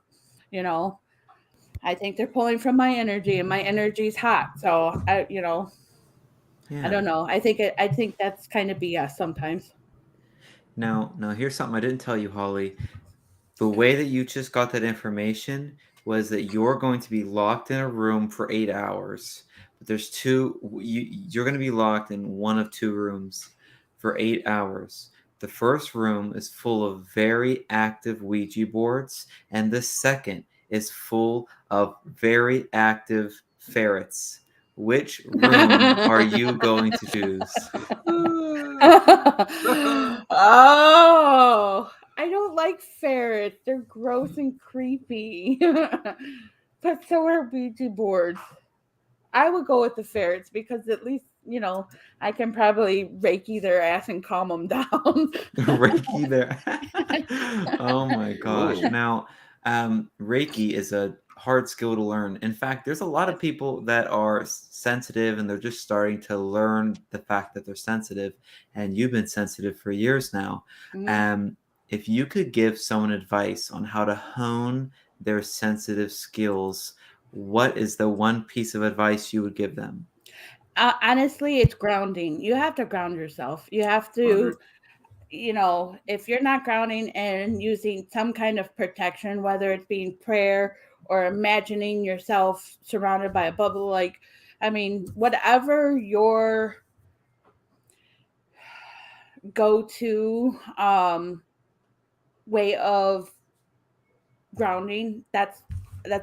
I think they're pulling from my energy, and my energy's hot. So I don't know. I think that's kind of BS sometimes. Now here's something I didn't tell you, Holly. The way that you just got that information was that you're going to be locked in a room for 8 hours. But there's you're going to be locked in one of two rooms for 8 hours. The first room is full of very active Ouija boards, and the second is full of very active ferrets. Which room are you going to choose? Oh, I don't like ferrets. They're gross and creepy. But so are Ouija boards. I would go with the ferrets because at least, I can probably Reiki their ass and calm them down. Reiki their Oh my gosh. Now, Reiki is a hard skill to learn. In fact, there's a lot of people that are sensitive and they're just starting to learn the fact that they're sensitive. And you've been sensitive for years now. Mm-hmm. If you could give someone advice on how to hone their sensitive skills, what is the one piece of advice you would give them? Honestly, it's grounding. You have to ground yourself. You have to, if you're not grounding and using some kind of protection, whether it's being prayer or imagining yourself surrounded by a bubble, whatever your go-to way of grounding. That's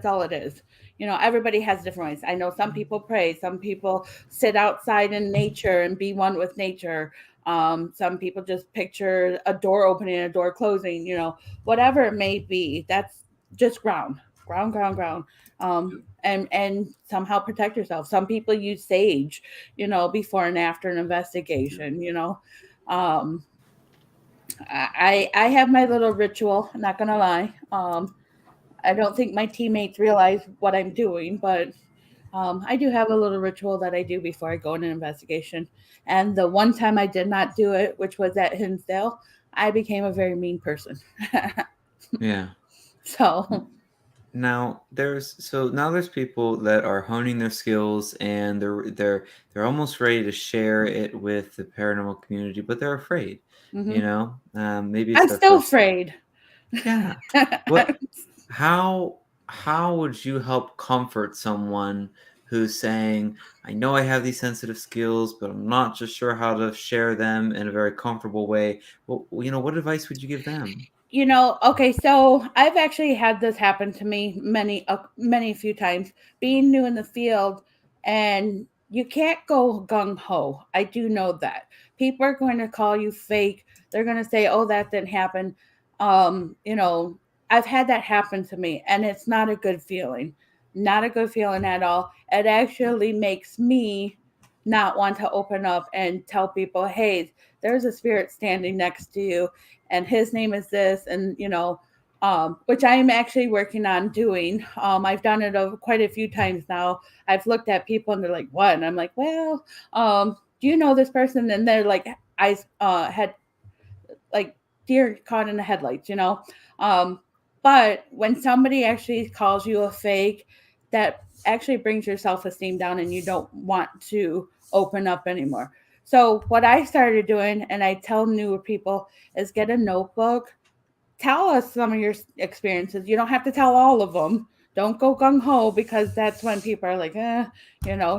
all it is. Everybody has different ways. I know some people pray, some people sit outside in nature and be one with nature. Some people just picture a door opening and a door closing, whatever it may be. That's just ground. And somehow protect yourself. Some people use sage, before and after an investigation. I have my little ritual. I'm not gonna lie. I don't think my teammates realize what I'm doing, but I do have a little ritual that I do before I go in an investigation. And the one time I did not do it, which was at Hinsdale, I became a very mean person. Yeah. So now there's people that are honing their skills, and they're almost ready to share it with the paranormal community, but they're afraid. Mm-hmm. Maybe I'm still afraid. Yeah. What? How would you help comfort someone who's saying, I know I have these sensitive skills, but I'm not just sure how to share them in a very comfortable way? Well, what advice would you give them? Okay, so I've actually had this happen to me many few times, being new in the field, and you can't go gung-ho. I do know that. People are going to call you fake. They're going to say, oh, that didn't happen. I've had that happen to me, and it's not a good feeling. Not a good feeling at all. It actually makes me not want to open up and tell people, hey, there's a spirit standing next to you, and his name is this, and which I'm actually working on doing. I've done it quite a few times now. I've looked at people and they're like, what? And I'm like, well, do you know this person? And they're like, eyes had like deer caught in the headlights, but when somebody actually calls you a fake, that actually brings your self-esteem down, and you don't want to open up anymore. So what I started doing, and I tell newer people, is get a notebook. Tell us some of your experiences. You don't have to tell all of them. Don't go gung-ho, because that's when people are like,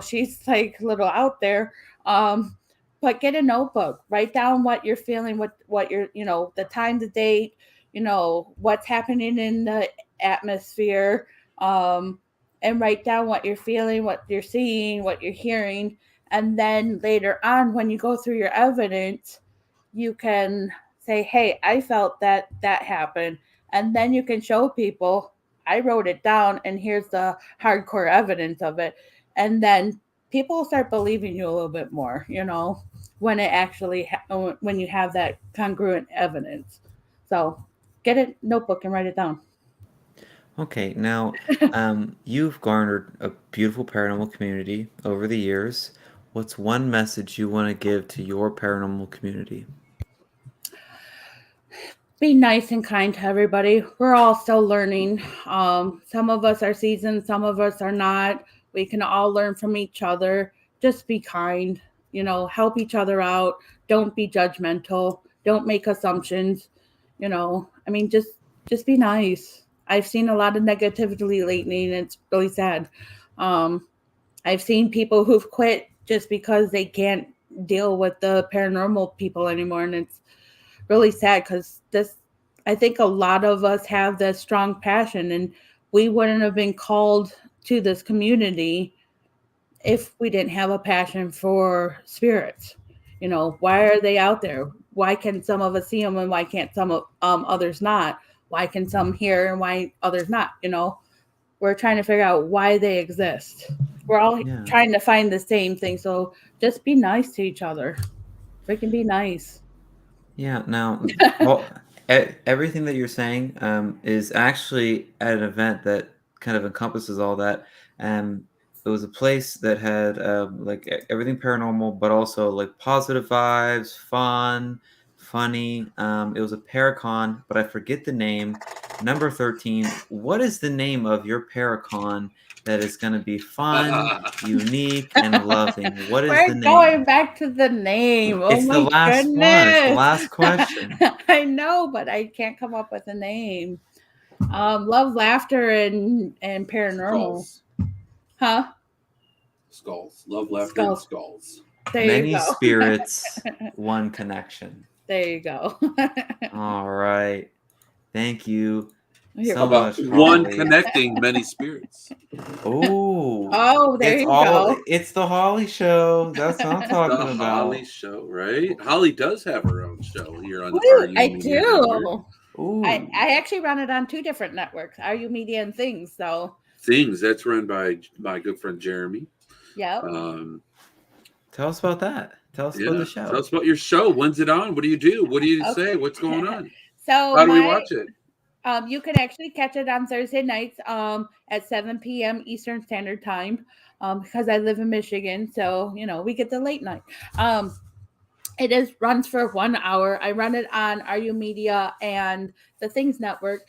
she's like a little out there. But get a notebook. Write down what you're feeling, what you're, the time, the date, what's happening in the atmosphere, and write down what you're feeling, what you're seeing, what you're hearing. And then later on, when you go through your evidence, you can say, hey, I felt that happened. And then you can show people, I wrote it down, and here's the hardcore evidence of it. And then people will start believing you a little bit more, when it actually, when you have that congruent evidence. So get a notebook and write it down. Okay, now you've garnered a beautiful paranormal community over the years. What's one message you want to give to your paranormal community? Be nice and kind to everybody. We're all still learning. Some of us are seasoned, some of us are not. We can all learn from each other. Just be kind, help each other out. Don't be judgmental. Don't make assumptions. Just be nice. I've seen a lot of negativity lately, and it's really sad. I've seen people who've quit just because they can't deal with the paranormal people anymore, and it's really sad, because I think a lot of us have this strong passion, and we wouldn't have been called to this community if we didn't have a passion for spirits. Why are they out there? Why can some of us see them, and why can't some of others not? Why can some hear and why others not? We're trying to figure out why they exist. We're all trying to find the same thing. So just be nice to each other. We can be nice. Yeah. Now, everything that you're saying is actually at an event that kind of encompasses all that. It was a place that had like everything paranormal, but also like positive vibes, fun, funny. It was a Paracon, but I forget the name. Number 13. What is the name of your Paracon that is going to be fun, unique, and loving? What is the name? We're going back to the name. It's the last one. It's the last question. I know, but I can't come up with a name. Love, laughter, and paranormal. Skulls. Huh? Skulls. Love, laughter, and skulls. There Many you go. spirits, one connection. There you go. All right. Thank you You're so About much, one Holly. connecting many spirits. Oh, there it's you all go. it's the Holly show. That's what I'm The talking Holly about. Show, right? Holly does have her own show here on the Woo, RU I Media Network. do. Ooh. I actually run it on 2 different networks, RU Media and Things. So, Things that's run by my good friend Jeremy. yeah. Tell us about that. Tell us about the show. Tell us about your show. When's it on? What do you do? What do you Okay. say? What's going on? So How do we watch it? You can actually catch it on Thursday nights at 7 p.m. Eastern Standard Time because I live in Michigan. So, we get the late night. It runs for 1 hour. I run it on RU Media and the Things Network.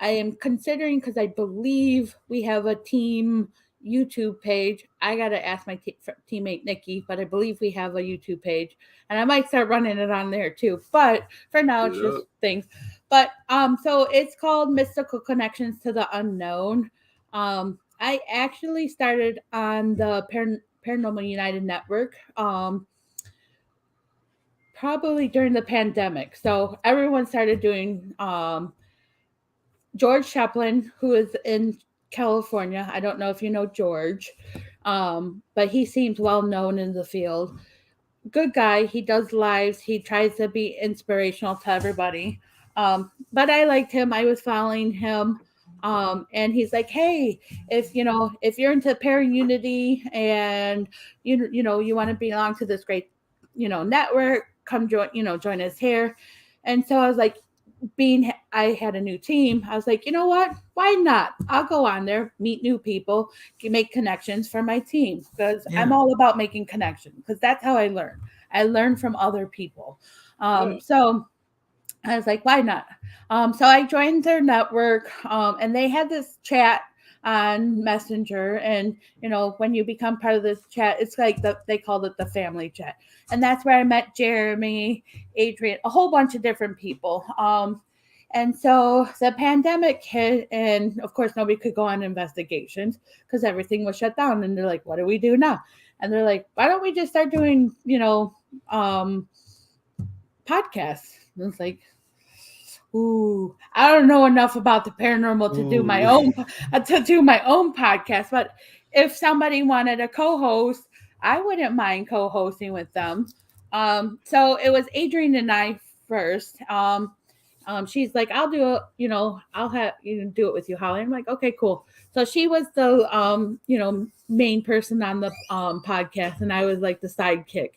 I am considering, because I believe we have a team YouTube page. I got to ask my teammate Nikki, but I believe we have a YouTube page. And I might start running it on there too. But for now, it's just Things. But so it's called Mystical Connections to the Unknown. I actually started on the Paranormal United Network probably during the pandemic. So everyone started doing George Chaplin, who is in California. I don't know if you know George, but he seems well known in the field. Good guy. He does lives. He tries to be inspirational to everybody. But I liked him. I was following him. And he's like, hey, if you're into para unity and you want to belong to this great network, come join us here. And so I was like, I had a new team, I was like, you know what? Why not? I'll go on there, meet new people, make connections for my team because I'm all about making connections because that's how I learn. I learn from other people. So I was like, why not? So I joined their network and they had this chat on Messenger. And, when you become part of this chat, it's like they called it the family chat. And that's where I met Jeremy, Adrian, a whole bunch of different people. And so the pandemic hit, and of course, nobody could go on investigations because everything was shut down. And they're like, what do we do now? And they're like, why don't we just start doing, podcasts? And it's like, ooh, I don't know enough about the paranormal to do my own podcast. But if somebody wanted a co-host, I wouldn't mind co-hosting with them. So it was Adrian and I first. She's like, I'll do it, I'll have you do it with you, Holly. I'm like, okay, cool. So she was the main person on the podcast, and I was like the sidekick.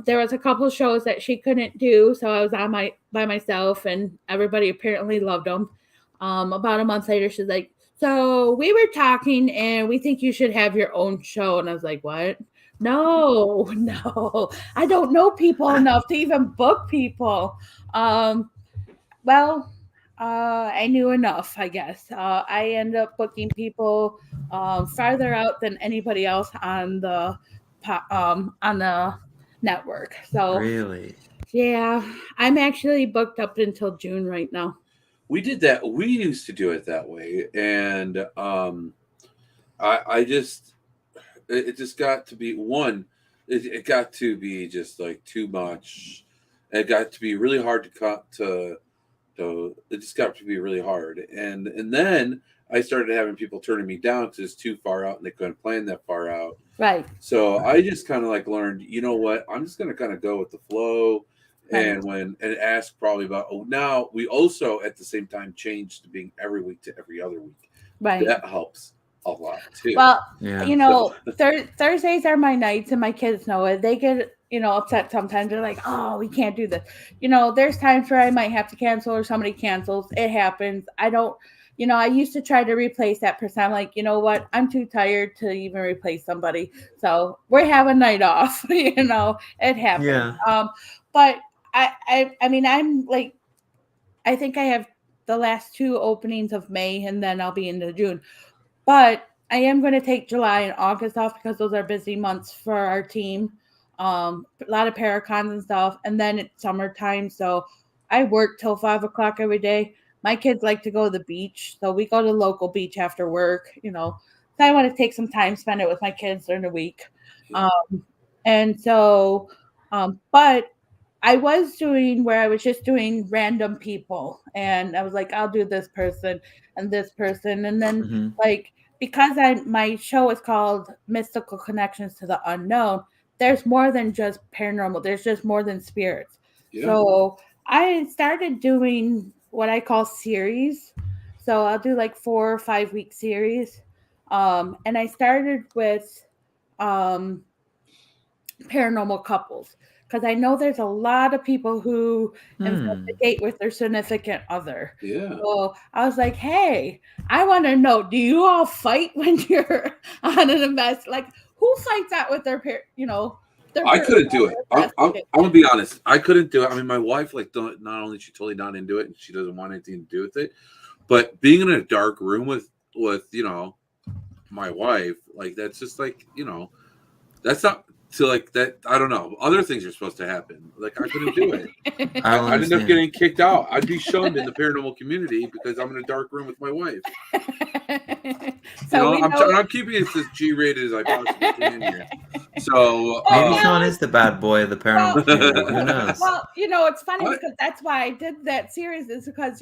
There was a couple of shows that she couldn't do, so I was by myself, and everybody apparently loved them. About a month later, she's like, so we were talking, and we think you should have your own show. And I was like, what? No, I don't know people enough to even book people. Well, I knew enough, I guess. I ended up booking people farther out than anybody else on the network. So really, yeah, I'm actually booked up until June right now. We did that. We used to do it that way, and it just got to be one. It got to be just like too much. It got to be really hard to cut to. It just got to be really hard, and then I started having people turning me down because it's too far out and they couldn't plan that far out. Right. So I just kind of like learned, you know what? I'm just going to kind of go with the flow. Right. And ask probably about. Oh, now we also at the same time changed to being every week to every other week. Right. That helps a lot too. Well, yeah. Thursdays are my nights, and my kids know it. They get upset sometimes. They're like, "Oh, we can't do this." There's times where I might have to cancel or somebody cancels. It happens. I don't. I used to try to replace that person. I'm like, you know what? I'm too tired to even replace somebody. So we're having night off. It happens. Yeah. But I mean, I'm like, I think I have the last 2 openings of May, and then I'll be into June. But I am going to take July and August off because those are busy months for our team. A lot of paracons and stuff. And then it's summertime. So I work till 5 o'clock every day. My kids like to go to the beach. So we go to the local beach after work, So I want to take some time, spend it with my kids during the week. Yeah. And so, but I was doing where I was just doing random people, and I was like, I'll do this person and this person, and then like because my show is called Mystical Connections to the Unknown. There's more than just paranormal. There's just more than spirits. Yeah. So I started doing what I call series. So I'll do like 4 or 5 week series. And I started with paranormal couples because I know there's a lot of people who investigate with their significant other. Yeah. So I was like, hey, I want to know, do you all fight when you're on an invest? Like, who fights out with their I couldn't do it. I'm gonna be honest. I couldn't do it. I mean, my wife, like, not only she's totally not into it, and she doesn't want anything to do with it, but being in a dark room with my wife, like, that's just like, that's not to like that. I don't know. Other things are supposed to happen. Like, I couldn't do it. I'd end up getting kicked out. I'd be shunned in the paranormal community because I'm in a dark room with my wife. I'm keeping it as G-rated as I possibly can here. So maybe Shawn is the bad boy of the paranormal community. Who knows? Well, it's funny because that's why I did that series, is because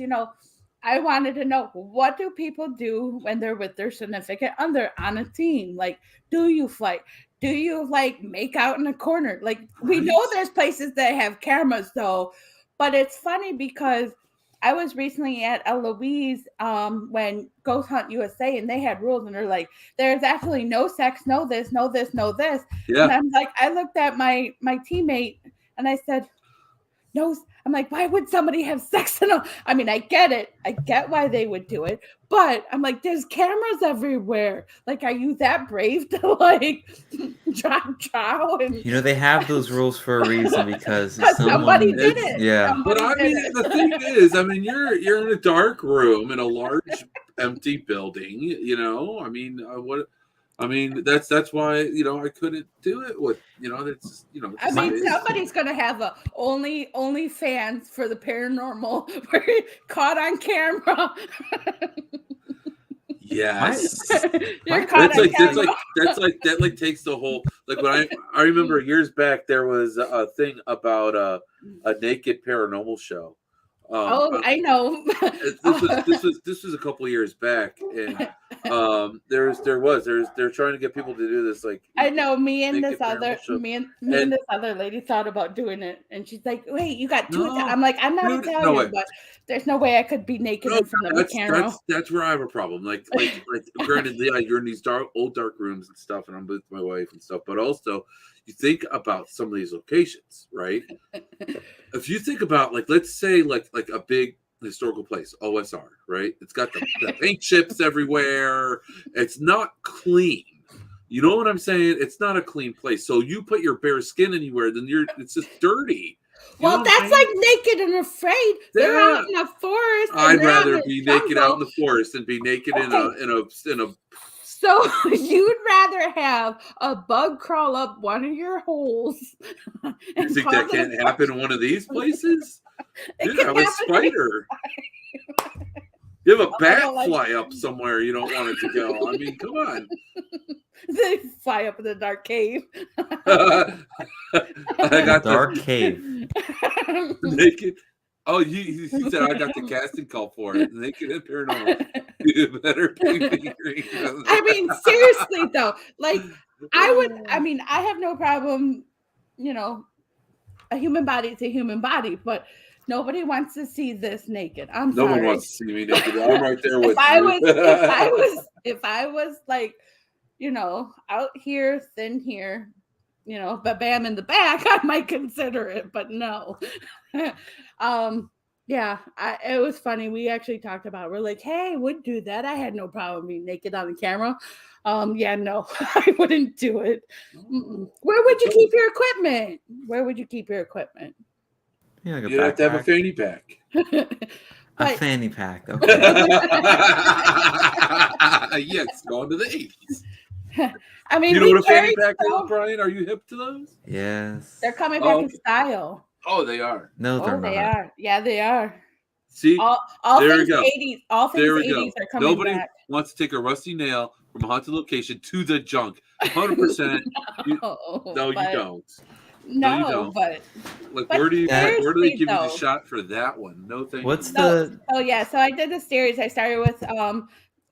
I wanted to know, what do people do when they're with their significant other on a team? Like, do you fight? Do you like make out in a corner? Like, we know there's places that have cameras though, but it's funny because I was recently at Eloise when Ghost Hunt USA, and they had rules, and they're like, there's absolutely no sex, no this, no this, no this. Yeah. And I'm like, I looked at my teammate and I said, no. I'm like, why would somebody have sex? I mean, I get it. I get why they would do it. But I'm like, there's cameras everywhere. Like, are you that brave to like drop chow? And they have those rules for a reason because somebody did it. Yeah. But I mean, the thing is, I mean, you're in a dark room in a large empty building. I mean, that's why I couldn't do it with it's just, I mean, somebody's gonna have a only fans for the paranormal where caught on camera. Yes. You're caught on camera. That takes the whole, like, when I remember years back there was a thing about a naked paranormal show. I know. This was a couple of years back, and they're trying to get people to do this, like, I know. Me and this other lady thought about doing it, and she's like, "Wait, you got two?" I'm like, "I'm not Italian, but there's no way I could be naked in front of a camera." That's where I have a problem. Like granted, you're in these old dark rooms and stuff, and I'm with my wife and stuff, but also you think about some of these locations, right? If you think about, like, let's say like a big historical place, OSR, right? It's got the paint chips everywhere. It's not clean. You know what I'm saying? It's not a clean place. So you put your bare skin anywhere, then it's just dirty. Well, that's like Naked and Afraid. They're out in the forest. I'd rather be naked out in the forest than be naked in a. So you'd rather have a bug crawl up one of your holes? You think that can't happen in one of these places? You have a spider. You have a bat fly up somewhere you don't want it to go. I mean, come on. They fly up in the dark cave. I got dark cave. Naked. Oh, he said I got the casting call for it. Naked and Paranormal. You better be figuring. I mean, seriously though, like I have no problem, a human body is a human body, but nobody wants to see this naked. No one wants to see me naked. I'm right there with if I was like, out here, thin here, but bam in the back, I might consider it, but no. Yeah, it was funny. We actually talked about it. We're like, hey, would do that. I had no problem being naked on the camera. Yeah, no, I wouldn't do it. Where would you keep your equipment? Yeah, like you have to have a fanny pack. A fanny pack. Okay. Yes, going to the 80s. I mean, you know what a fanny pack is, Brian? Are you hip to those? Yes. They're coming back in style. Oh, they are. No, they're not. They are. Yeah, they are. See, all there things we go. 80s, all things there we 80s go. are coming Nobody back. wants to take a rusty nail from a haunted location to the junk. 100%. No, you don't. No, you No, don't. but Like, but where do they seriously, give you the though. shot for that one? No, thank What's you. the Oh yeah, so I did the series. I started with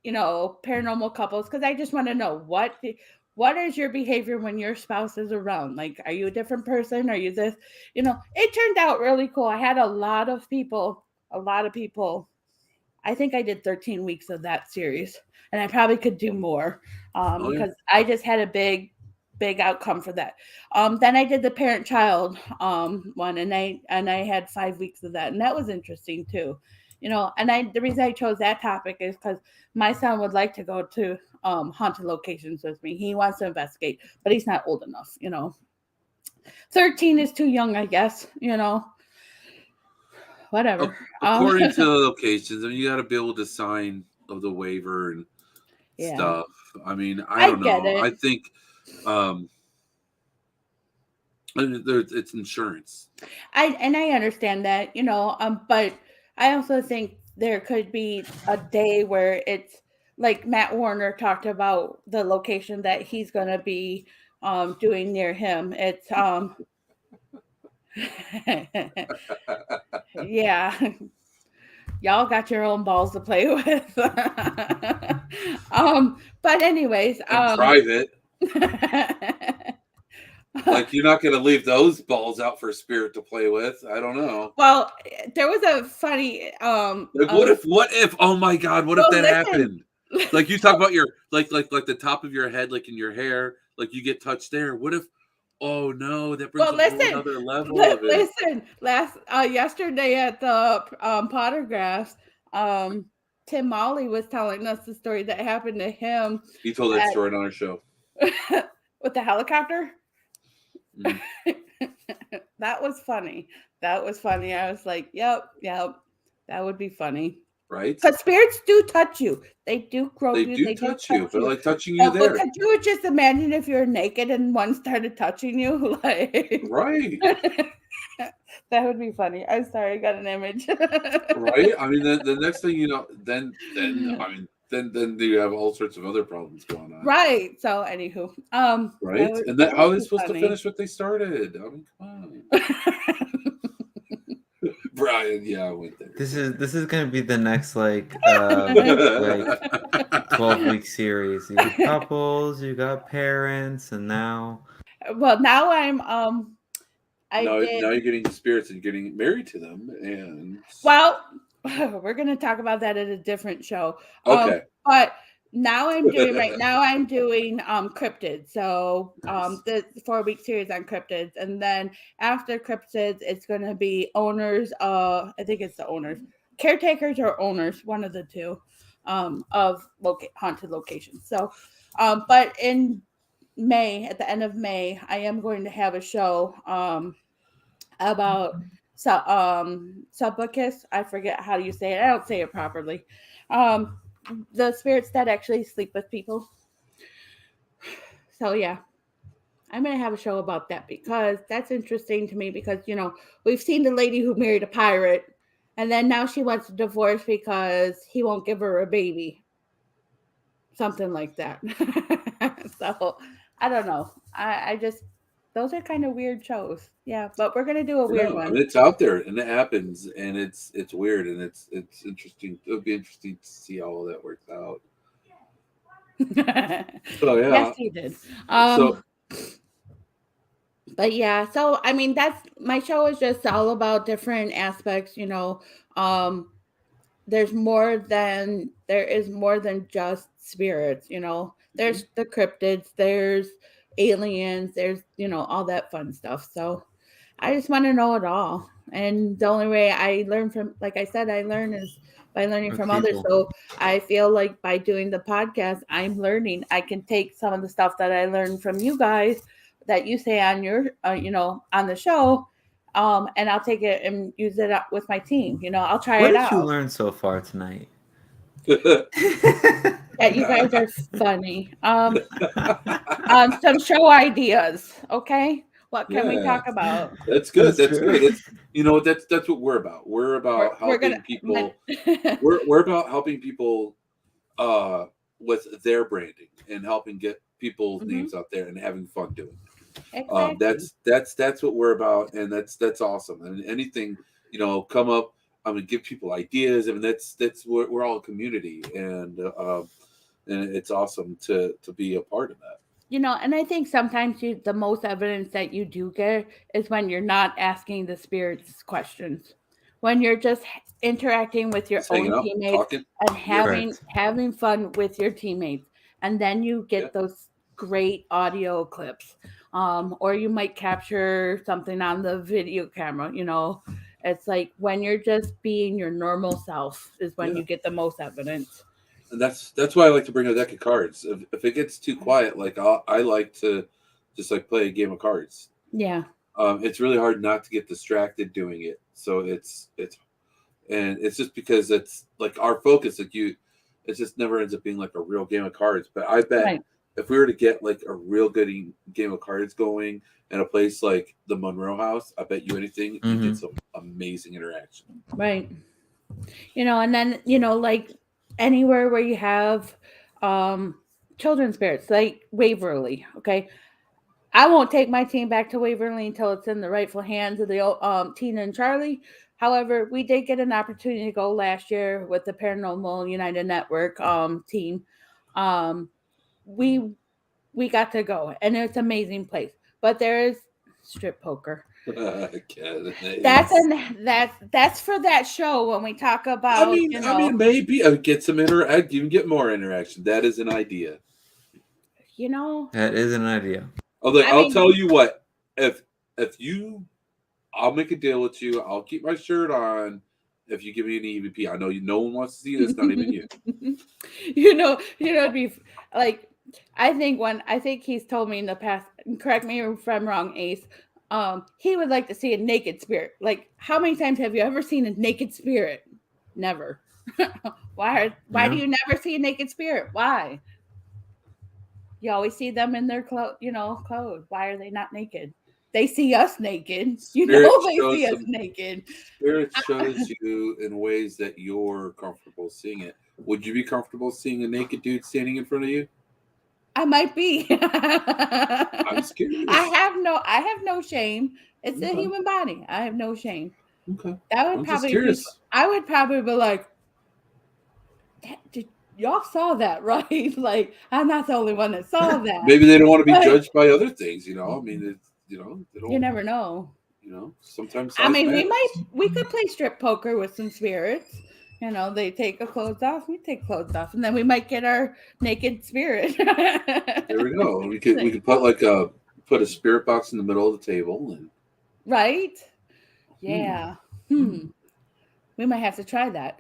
paranormal couples because I just want to know what is your behavior when your spouse is around? Like, are you a different person? Are you this? It turned out really cool. I had a lot of people. I think I did 13 weeks of that series, and I probably could do more Oh, yeah. because I just had a big outcome for that. Then I did the parent-child one, and I had 5 weeks of that, and that was interesting too. And the reason I chose that topic is because my son would like to go to haunted locations with me. He wants to investigate, but he's not old enough. 13 is too young, I guess. Whatever. According to the locations, I mean, you got to be able to sign of the waiver and stuff. I mean, I don't get know. it. I think it's insurance. I understand that, but I also think there could be a day where it's like Matt Warner talked about the location that he's going to be doing near him. It's yeah. Y'all got your own balls to play with. But anyways, And private. Like, you're not going to leave those balls out for Spirit to play with. I don't know. Well, there was a funny Like, what if? Oh my God! What if that happened? Like, you talk about your like the top of your head, like in your hair, like you get touched there. What if? Oh no, that brings a whole another level of it. Listen, yesterday at the Pottergraphs, Tim Molly was telling us the story that happened to him. He told that story on our show with the helicopter. Mm. That was funny. I was like, yep, that would be funny. Right? Because spirits do touch you. They do grow you. They do touch you. They're like touching you there. But could you just imagine if you're naked and one started touching you? Like, right. That would be funny. I'm sorry, I got an image. Right? I mean, the next thing you know, then you have all sorts of other problems going on. Right. So, anywho, right? And then how are they supposed to finish what they started? I mean, come on. Brian, yeah, I went there. This is gonna be the next like 12-week series. You got couples, you got parents, and now. Well, now I'm now you're getting spirits and getting married to them, and well, we're gonna talk about that at a different show. Okay. But now I'm doing cryptids. So the 4-week series on cryptids, and then after cryptids, it's gonna be owners. I think it's the owners, caretakers or owners, one of the two, of haunted locations. So, but in May, at the end of May, I am going to have a show about subblicus. I forget how you say it. I don't say it properly. The spirits that actually sleep with people. So yeah, I'm gonna have a show about that because that's interesting to me because we've seen the lady who married a pirate and then now she wants a divorce because he won't give her a baby. Something like that. So I don't know. I just those are kind of weird shows. Yeah, but we're gonna do a weird one. I mean, it's out there and it happens and it's weird and it's interesting. It'll be interesting to see how all that works out. So yeah. Yes, he did. But yeah, so I mean that's my show is just all about different aspects, there is more than just spirits, There's the cryptids, there's aliens, there's all that fun stuff. So I just want to know it all. And the only way I learn from, like I said, I learn is by learning from others. So I feel like by doing the podcast, I'm learning. I can take some of the stuff that I learned from you guys that you say on your, on the show, and I'll take it and use it up with my team. I'll try it out. What did you learn so far tonight? That you guys are funny. Some show ideas. Okay. What can we talk about? That's good. That's great. It's that's what we're about. We're about helping people. We're about helping people with their branding and helping get people's names out there and having fun doing it. Exactly. That's what we're about, and that's awesome. And anything, come up. I mean, give people ideas. I mean, that's we're all a community, and it's awesome to be a part of that. And I think sometimes the most evidence that you do get is when you're not asking the spirits questions, when you're just interacting with your Just hanging own out, teammates talking. and Correct. having fun with your teammates, and then you get those great audio clips, or you might capture something on the video camera. It's like when you're just being your normal self is when you get the most evidence. And that's why I like to bring a deck of cards. If it gets too quiet, like I like to just like play a game of cards. Yeah. It's really hard not to get distracted doing it. So it's just because it's like our focus, it just never ends up being like a real game of cards. But I bet if we were to get like a real good game of cards going in a place like the Monroe House, I bet you anything you get some amazing interaction. Right. And then, like anywhere where you have children's spirits, like Waverly, okay? I won't take my team back to Waverly until it's in the rightful hands of the Tina and Charlie. However, we did get an opportunity to go last year with the Paranormal United Network team. We got to go, and it's an amazing place. But there is strip poker. That's for that show when we talk about. I mean, maybe get some interact. You can get more interaction. That is an idea. That is an idea. I'll tell you what. If I'll make a deal with you. I'll keep my shirt on if you give me an EVP. I know no one wants to see this. Not even you. It'd be like I think he's told me in the past. Correct me if I'm wrong, Ace. He would like to see a naked spirit. Like, how many times have you ever seen a naked spirit? Never. Why do you never see a naked spirit? Why? You always see them in their clothes. Why are they not naked? They see us naked. They see us naked. Spirit shows you in ways that you're comfortable seeing it. Would you be comfortable seeing a naked dude standing in front of you? I might be. I'm scared. I have no shame. It's a human body. I have no shame. Okay. That would I would probably be like, y'all saw that, right? Like, I'm not the only one that saw that. Maybe they don't want to be judged by other things, I mean, they don't. You never know. Sometimes. I mean, we could play strip poker with some spirits. They take their clothes off, we take clothes off, and then we might get our naked spirit. There we go. We could put a spirit box in the middle of the table and. Right. Yeah. We might have to try that.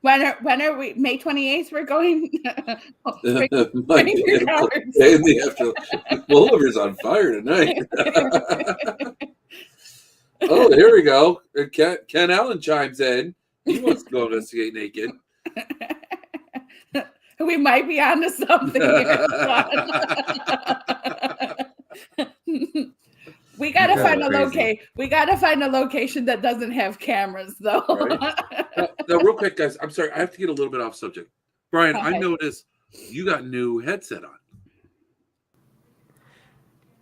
When are we? May 28th. We're going. Bring your cards. Oliver's on fire tonight. Oh, here we go. Ken Allen chimes in. He wants to go investigate naked. We might be onto something here. We gotta find a location. We gotta find a location that doesn't have cameras, though. Right. Now, real quick, guys. I'm sorry. I have to get a little bit off subject. Brian, I noticed you got a new headset on.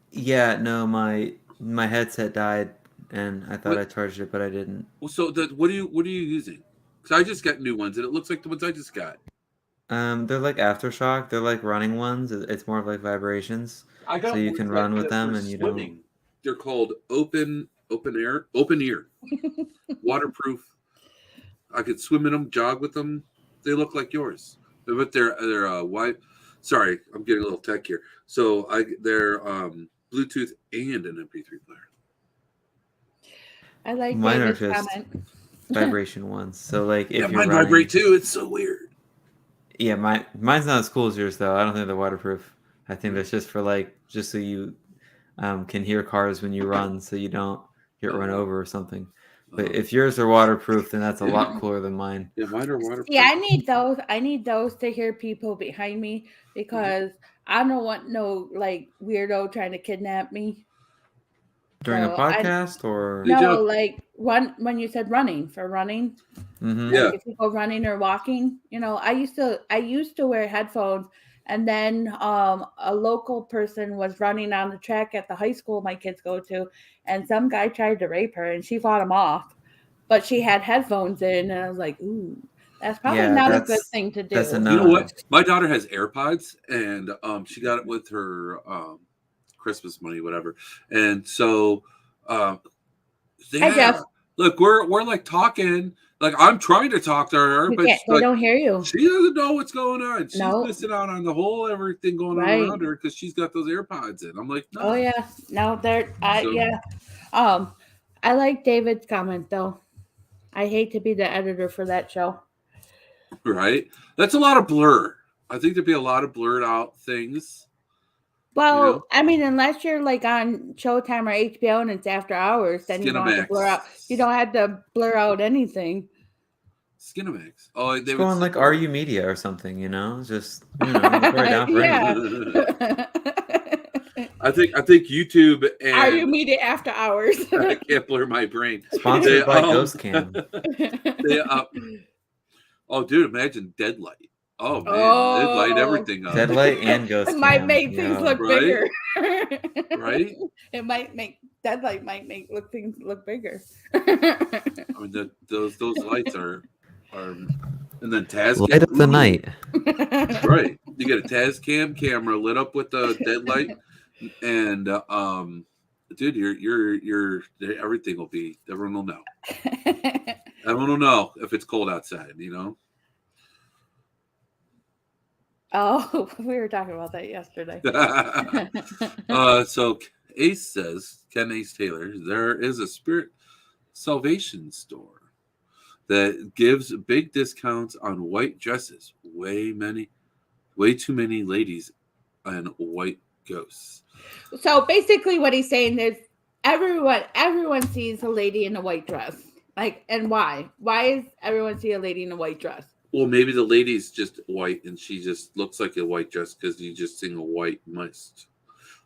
Yeah. No, my headset died, and I thought I charged it, but I didn't. So, what are you using? Because I just got new ones, and it looks like the ones I just got. They're like aftershock. They're like running ones. It's more of like vibrations. So you can run with them, and you don't. They're called open ear, waterproof. I could swim in them, jog with them. They look like yours, but they're wide. Sorry, I'm getting a little tech here. So they're Bluetooth and an MP3 player. I like mine David's are just comment. vibration ones. So like if you're mine running, vibrate too. It's so weird. Yeah, mine's not as cool as yours though. I don't think they're waterproof. I think that's just for just so you can hear cars when you run, so you don't get run over or something. But if yours are waterproof, then that's a lot cooler than mine. Yeah, mine are waterproof. Yeah, I need those. I need those to hear people behind me because I don't want no weirdo trying to kidnap me. During a podcast or no, when you said running. Mm-hmm. Yeah. If you go running or walking, I used to wear headphones And then a local person was running on the track at the high school my kids go to, and some guy tried to rape her, and she fought him off. But she had headphones in, and I was like, ooh, that's probably not a good thing to do. That's a You know no. what? My daughter has AirPods, and she got it with her Christmas money, whatever. And so, Hi, yeah, Jeff. look, we're like talking. Like I'm trying to talk to her, You but can't, they don't hear you. she doesn't know what's going on. She's Nope. missing out on the whole everything going on Right. around her because she's got those AirPods in. I'm like, no. Oh yeah, no, they're So- yeah. I like David's comment though. I hate to be the editor for that show. Right? That's a lot of blur. I think there'd be a lot of blurred out things. Well, You know? I mean, unless you're like on Showtime or HBO and it's after hours, then you don't have to blur out. You don't have to blur out anything. Skinamax. Oh, they Just would go on like RU Media or something, just right down for Yeah. I think YouTube and Are you media after hours? I can't blur my brain. Sponsored by Ghost Cam. Oh, dude, imagine Deadlight. Oh man, Oh. they'd light everything up. Deadlight and Ghost It Cam. might make things look Right? bigger. Right? It might make Deadlight might make things look bigger. I mean, those lights are, and then Tascam. Light up the night. Right. You get a Tascam camera lit up with the Deadlight, and dude, you're everything will be. Everyone will know. Everyone will know if it's cold outside. Oh, we were talking about that yesterday. So Ace says, Ken Ace Taylor, there is a Spirit Salvation store that gives big discounts on white dresses. Way too many ladies and white ghosts. So basically what he's saying is everyone sees a lady in a white dress. Like, and why? Why is everyone see a lady in a white dress? Well, maybe the lady's just white and she just looks like a white dress because you just sing a white mist.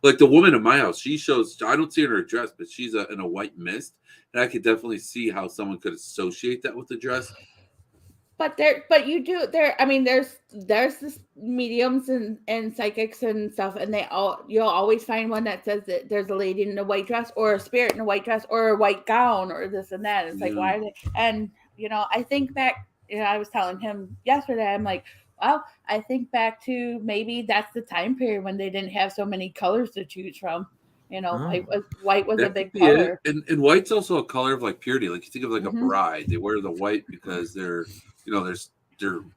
Like the woman in my house, I don't see her in her dress, but she's in a white mist. And I could definitely see how someone could associate that with the dress. But I mean, there's this mediums and psychics and stuff, and you'll always find one that says that there's a lady in a white dress or a spirit in a white dress or a white gown or this and that. It's like, why are they? And, I think back, I was telling him yesterday, I'm like, well, I think back to maybe that's the time period when they didn't have so many colors to choose from. White was a big color. And white's also a color of like purity. Like you think of like a bride, they wear the white because they're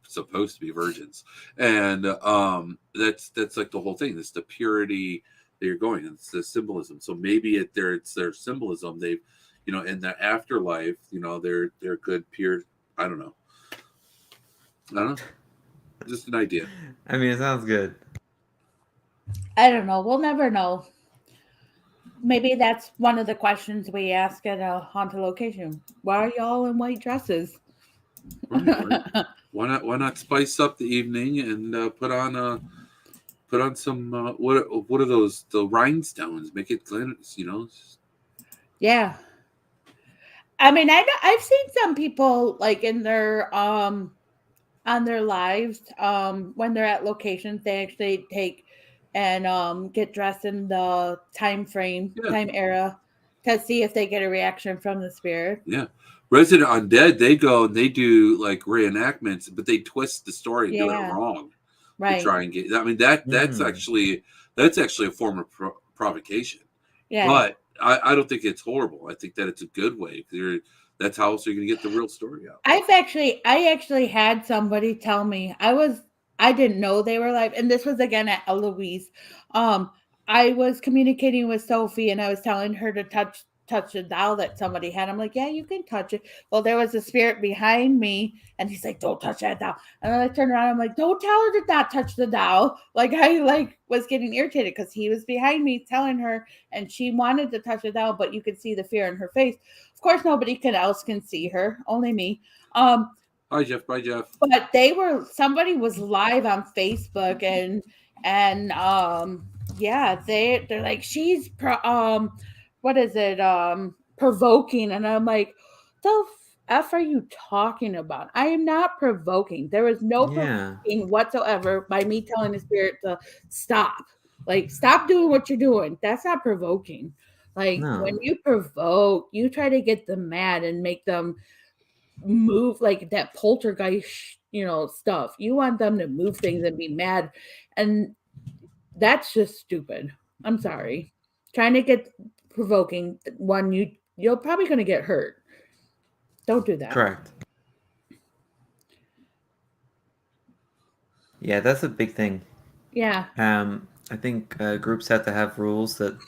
supposed to be virgins. And that's like the whole thing. It's the purity that you're going. It's the symbolism. So maybe it's their symbolism. They've, in the afterlife, they're good, pure. I don't know. Just an idea. I mean, it sounds good. I don't know. We'll never know. Maybe that's one of the questions we ask at a haunted location. Why are y'all in white dresses? Right. Why not spice up the evening and put on some what are those, the rhinestones? Make it glitter, Yeah. I mean, I've seen some people like in their on their lives when they're at locations, they actually take and get dressed in the time era to see if they get a reaction from the spirit. Yeah. Resident Undead, they go and they do like reenactments, but they twist the story and do it wrong. Right. To try and get, I mean, that's actually a form of provocation. Yeah. But I don't think it's horrible. I think that it's a good way. That's how else you're going to get the real story out. I actually had somebody tell me I didn't know they were live, and this was again at Eloise. I was communicating with Sophie, and I was telling her to touch the doll that somebody had. I'm like, yeah, you can touch it. Well, there was a spirit behind me, and he's like, don't touch that doll. And then I turned around, I'm like, don't tell her to not touch the doll. Like I was getting irritated because he was behind me telling her, and she wanted to touch the doll, but you could see the fear in her face. Of course, nobody else can see her, only me. Bye, Jeff. Bye, Jeff. But somebody was live on Facebook and yeah, they're like, she's what is it? Provoking. And I'm like, F are you talking about? I am not provoking. There was no provoking whatsoever by me telling the spirit to stop. Like, stop doing what you're doing. That's not provoking. Like, when you provoke, you try to get them mad and make them move, like that poltergeist, stuff. You want them to move things and be mad. And that's just stupid. I'm sorry. Trying to get provoking one, you're probably going to get hurt. Don't do that. Correct. Yeah, that's a big thing. Yeah. I think groups have to have rules that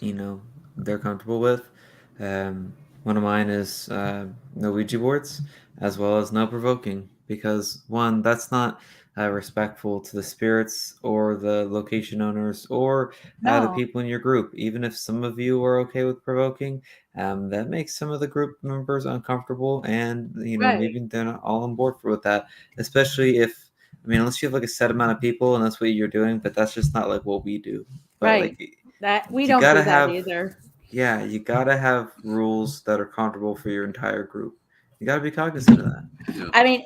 they're comfortable with. One of mine is no Ouija boards, as well as no provoking, because one, that's not respectful to the spirits or the location owners or the people in your group. Even if some of you are okay with provoking, that makes some of the group members uncomfortable, and maybe they're not all on board with that. Especially if, unless you have like a set amount of people and that's what you're doing, but that's just not like what we do. But right. That we don't do that either. Yeah, you gotta have rules that are comfortable for your entire group. You gotta be cognizant of that. Yeah.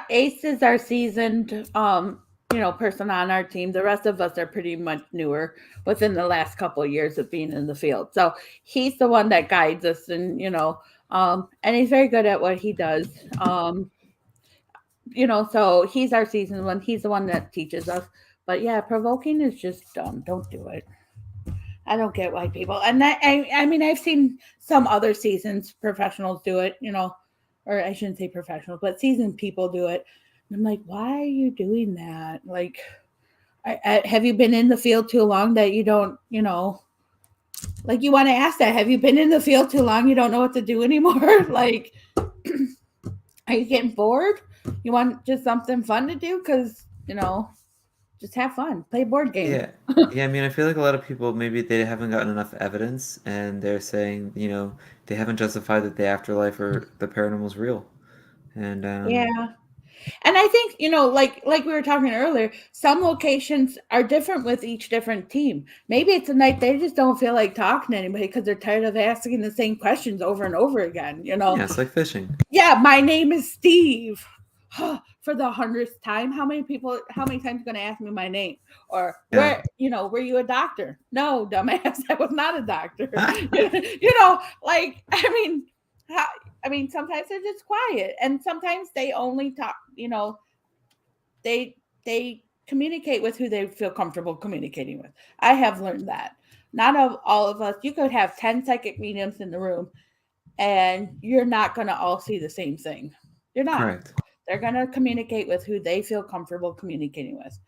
Ace is our seasoned person on our team. The rest of us are pretty much newer within the last couple of years of being in the field. So he's the one that guides us, and and he's very good at what he does. So he's our seasoned one. He's the one that teaches us. But yeah, provoking is just dumb. Don't do it. I don't get why people, and that, I've seen some other seasons professionals do it, or I shouldn't say professionals, but seasoned people do it. And I'm like, why are you doing that? Like, have you been in the field too long that you don't, like, you want to ask that? Have you been in the field too long? You don't know what to do anymore? Like, are you getting bored? You want just something fun to do? Because, just have fun, play a board game. Yeah. I feel like a lot of people, maybe they haven't gotten enough evidence, and they're saying, they haven't justified that the afterlife or the paranormal is real. And yeah. And I think, like we were talking earlier, some locations are different with each different team. Maybe it's a night they just don't feel like talking to anybody because they're tired of asking the same questions over and over again, Yeah, it's like fishing. Yeah, my name is Steve. For the 100th time, how many times are you going to ask me my name? Or were you a doctor? No, dumbass, I was not a doctor. Sometimes they're just quiet, and sometimes they only talk, they communicate with who they feel comfortable communicating with. I have learned that. Not of all of us. You could have 10 psychic mediums in the room, and you're not going to all see the same thing. You're not. Correct. They're going to communicate with who they feel comfortable communicating with.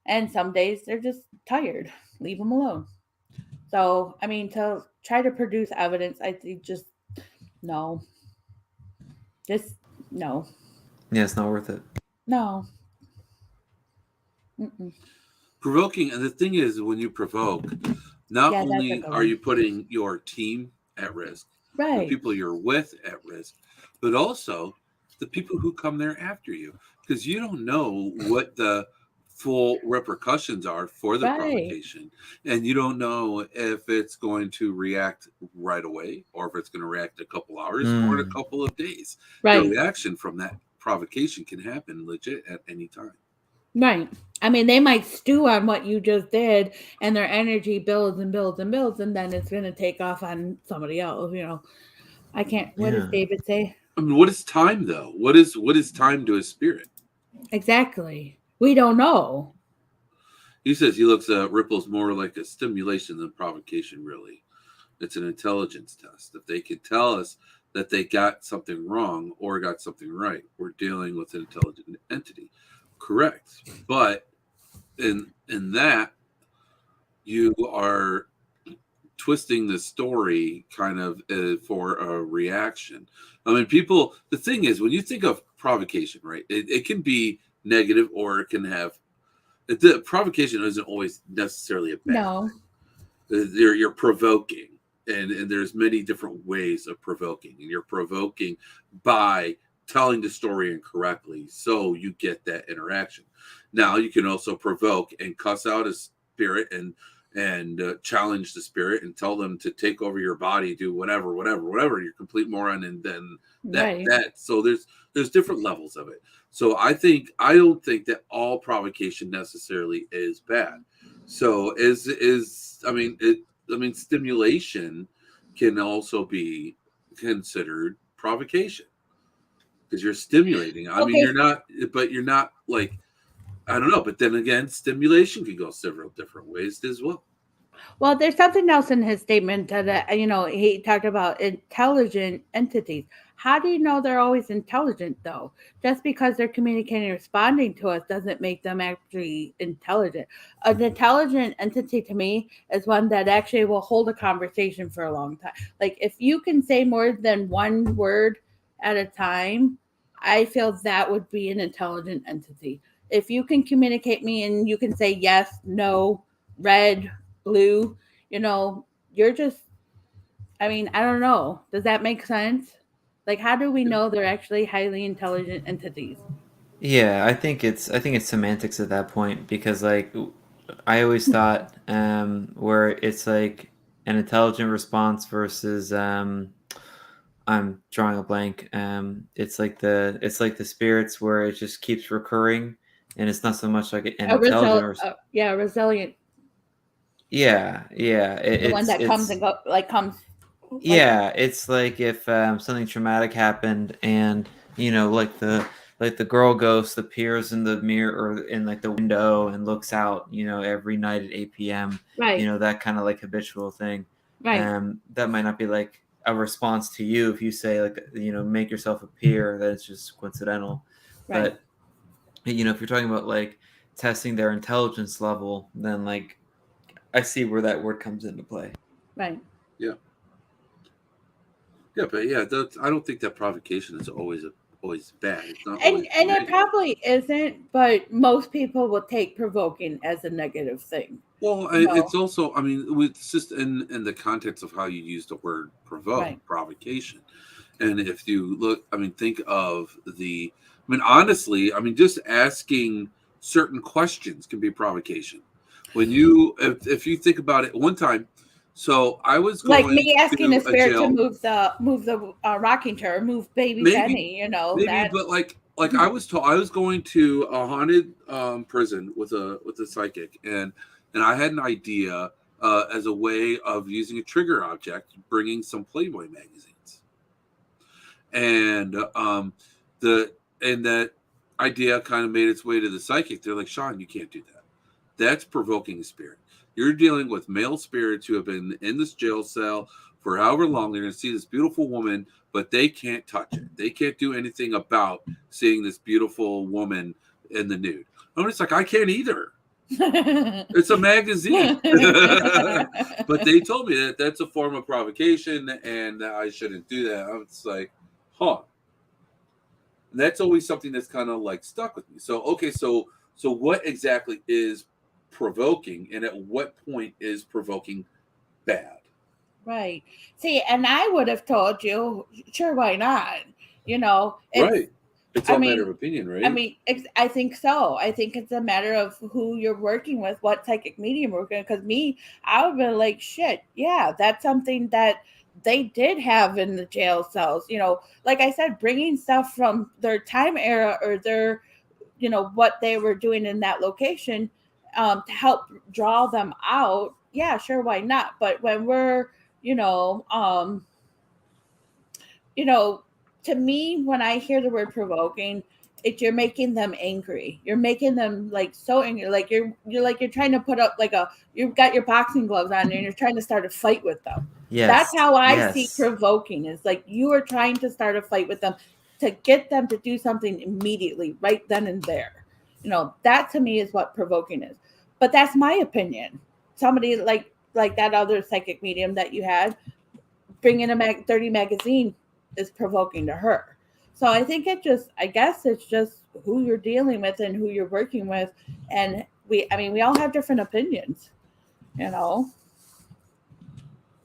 And some days they're just tired. Leave them alone. So, to try to produce evidence, I think just no. Just no. Yeah, it's not worth it. No. Mm-mm. Provoking, and the thing is, when you provoke, not only are you putting your team at risk, right, the people you're with at risk, but also the people who come there after you, because you don't know what the full repercussions are for the provocation, and you don't know if it's going to react right away or if it's going to react a couple hours or in a couple of days. The reaction from that provocation can happen legit at any time. Right. They might stew on what you just did, and their energy builds and builds and builds, and then it's going to take off on somebody else. I can't. What does David say? What is time, though? What is time to a spirit? Exactly. We don't know. He says he looks at ripples more like a stimulation than provocation, really. It's an intelligence test. If they can tell us that they got something wrong or got something right, we're dealing with an intelligent entity. Correct. But in that, you are twisting the story kind of for a reaction. People, the thing is, when you think of provocation, right, it can be negative or it can have, the provocation isn't always necessarily a bad. No. You're provoking, and there's many different ways of provoking, and you're provoking by telling the story incorrectly, so you get that interaction. Now you can also provoke and cuss out a spirit and and challenge the spirit and tell them to take over your body, do whatever, you're a complete moron, and then that. So there's different levels of it. So I don't think that all provocation necessarily is bad. So stimulation can also be considered provocation because you're stimulating. I mean, you're not like, I don't know, but then again, stimulation can go several different ways as well. Well, there's something else in his statement that, he talked about intelligent entities. How do you know they're always intelligent, though? Just because they're communicating and responding to us doesn't make them actually intelligent. An intelligent entity to me is one that actually will hold a conversation for a long time. Like, if you can say more than one word at a time, I feel that would be an intelligent entity. If you can communicate me and you can say yes, no, red, blue, you're just, I don't know. Does that make sense? Like, how do we know they're actually highly intelligent entities? Yeah, I think it's semantics at that point, because like I always thought where it's like an intelligent response versus I'm drawing a blank. It's like the spirits where it just keeps recurring, and it's not so much like an intelligent. Resilient. Yeah. The one that comes and go, comes. Yeah, it's like if something traumatic happened, and like the girl ghost appears in the mirror or in like the window and looks out, every night at 8 p.m. Right. That kind of like habitual thing. Right. That might not be like a response to you if you say like, make yourself appear, that it's just coincidental. Right. But if you're talking about like testing their intelligence level, then like I see where that word comes into play. Right. Yeah. Yeah, but I don't think that provocation is always bad. It's not and it probably isn't, but most people will take provoking as a negative thing. Well, it's also, it's just in the context of how you use the word provocation. And if you look, think of honestly, just asking certain questions can be provocation. When if you think about it, one time, so I was going like me asking to a spirit jail. to move the rocking chair, move baby Benny, but like I was told, I was going to a haunted prison with a psychic, and I had an idea as a way of using a trigger object, bringing some Playboy magazines, and that idea kind of made its way to the psychic. They're like, Shawn, you can't do that. That's provoking a spirit. You're dealing with male spirits who have been in this jail cell for however long. They're going to see this beautiful woman, but they can't touch it. They can't do anything about seeing this beautiful woman in the nude. It's like, I can't either. It's a magazine. But they told me that that's a form of provocation and that I shouldn't do that. I was like, huh. And that's always something that's kind of like stuck with me. So, okay, so what exactly is provoking, and at what point is provoking bad? Right. See, and I would have told you, sure, why not? Right. It's a matter of opinion, right? I think so. I think it's a matter of who you're working with, what psychic medium we're working with. Because I would be like, shit, yeah, that's something that they did have in the jail cells. Like I said, bringing stuff from their time era or their, what they were doing in that location to help draw them out. Yeah, sure, why not? But when we're, to me, when I hear the word provoking, you're making them angry. You're making them like so angry. Like you're trying to put up you've got your boxing gloves on and you're trying to start a fight with them. Yes. That's how I see provoking, is like you are trying to start a fight with them to get them to do something immediately, right then and there. That to me is what provoking is. But that's my opinion. Somebody like that other psychic medium that you had, bringing a 30 magazine is provoking to her. So I think I guess it's just who you're dealing with and who you're working with. And we all have different opinions,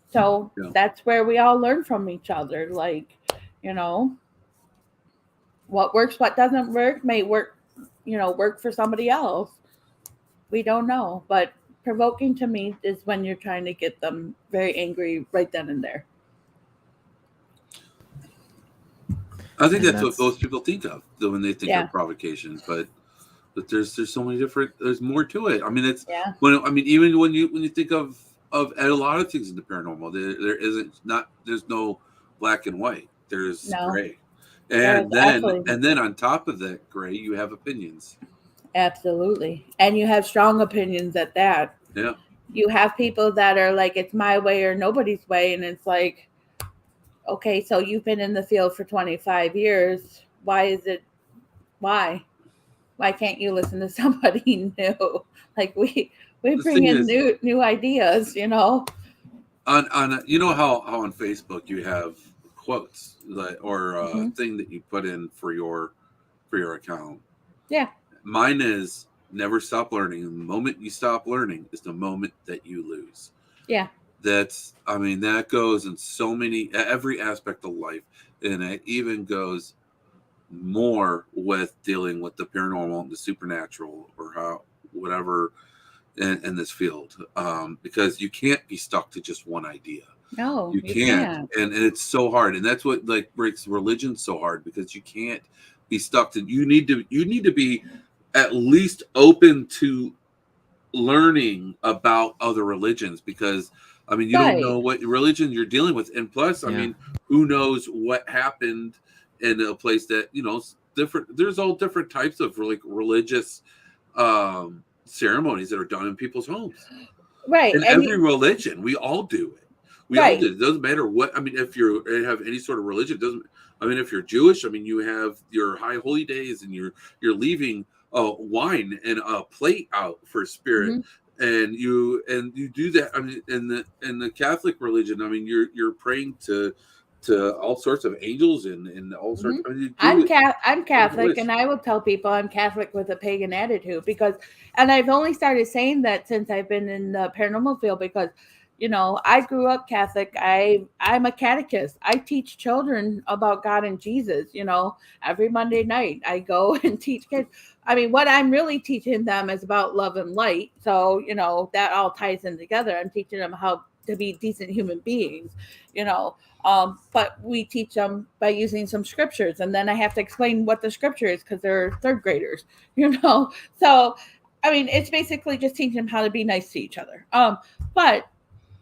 So that's where we all learn from each other. Like, what works, what doesn't work may work, work for somebody else. We don't know, but provoking to me is when you're trying to get them very angry right then and there. I think that's what most people think of when they think Yeah. of provocation, but there's so many different. There's more to it. I mean, it's Yeah. even when you think of a lot of things in the paranormal, there's no black and white. There's gray, and then on top of that gray, you have opinions. Absolutely, and you have strong opinions at that. Yeah. You have people that are like, it's my way or nobody's way, and it's like, okay, so you've been in the field for 25 years. Why can't you listen to somebody new? Like we bring in new ideas, you know. On you know how on Facebook you have quotes or thing that you put in for your account. Yeah. Mine is never stop learning. The moment you stop learning is the moment that you lose. Yeah. That goes in so many, every aspect of life. And it even goes more with dealing with the paranormal and the supernatural or whatever in this field. Because you can't be stuck to just one idea. No, you can't. And it's so hard. And that's what breaks religion so hard, because you can't be stuck to, you need to be at least open to learning about other religions, because you don't know what religion you're dealing with, and plus who knows what happened in a place that different. There's all different types of religious ceremonies that are done in people's homes, right? And every religion, we all do it. We all do it. It doesn't matter what. If you have any sort of religion, it doesn't. If you're Jewish, you have your high holy days, and you're leaving wine and a plate out for spirit. Mm-hmm. And you do that. In the Catholic religion, you're praying to all sorts of angels and all sorts. Mm-hmm. I'm Catholic, and I will tell people I'm Catholic with a pagan attitude, and I've only started saying that since I've been in the paranormal field, because I grew up Catholic. I'm a catechist. I teach children about God and Jesus. Every Monday night I go and teach kids. What I'm really teaching them is about love and light. So, that all ties in together. I'm teaching them how to be decent human beings, but we teach them by using some scriptures. And then I have to explain what the scripture is, because they're third graders, So, it's basically just teaching them how to be nice to each other. But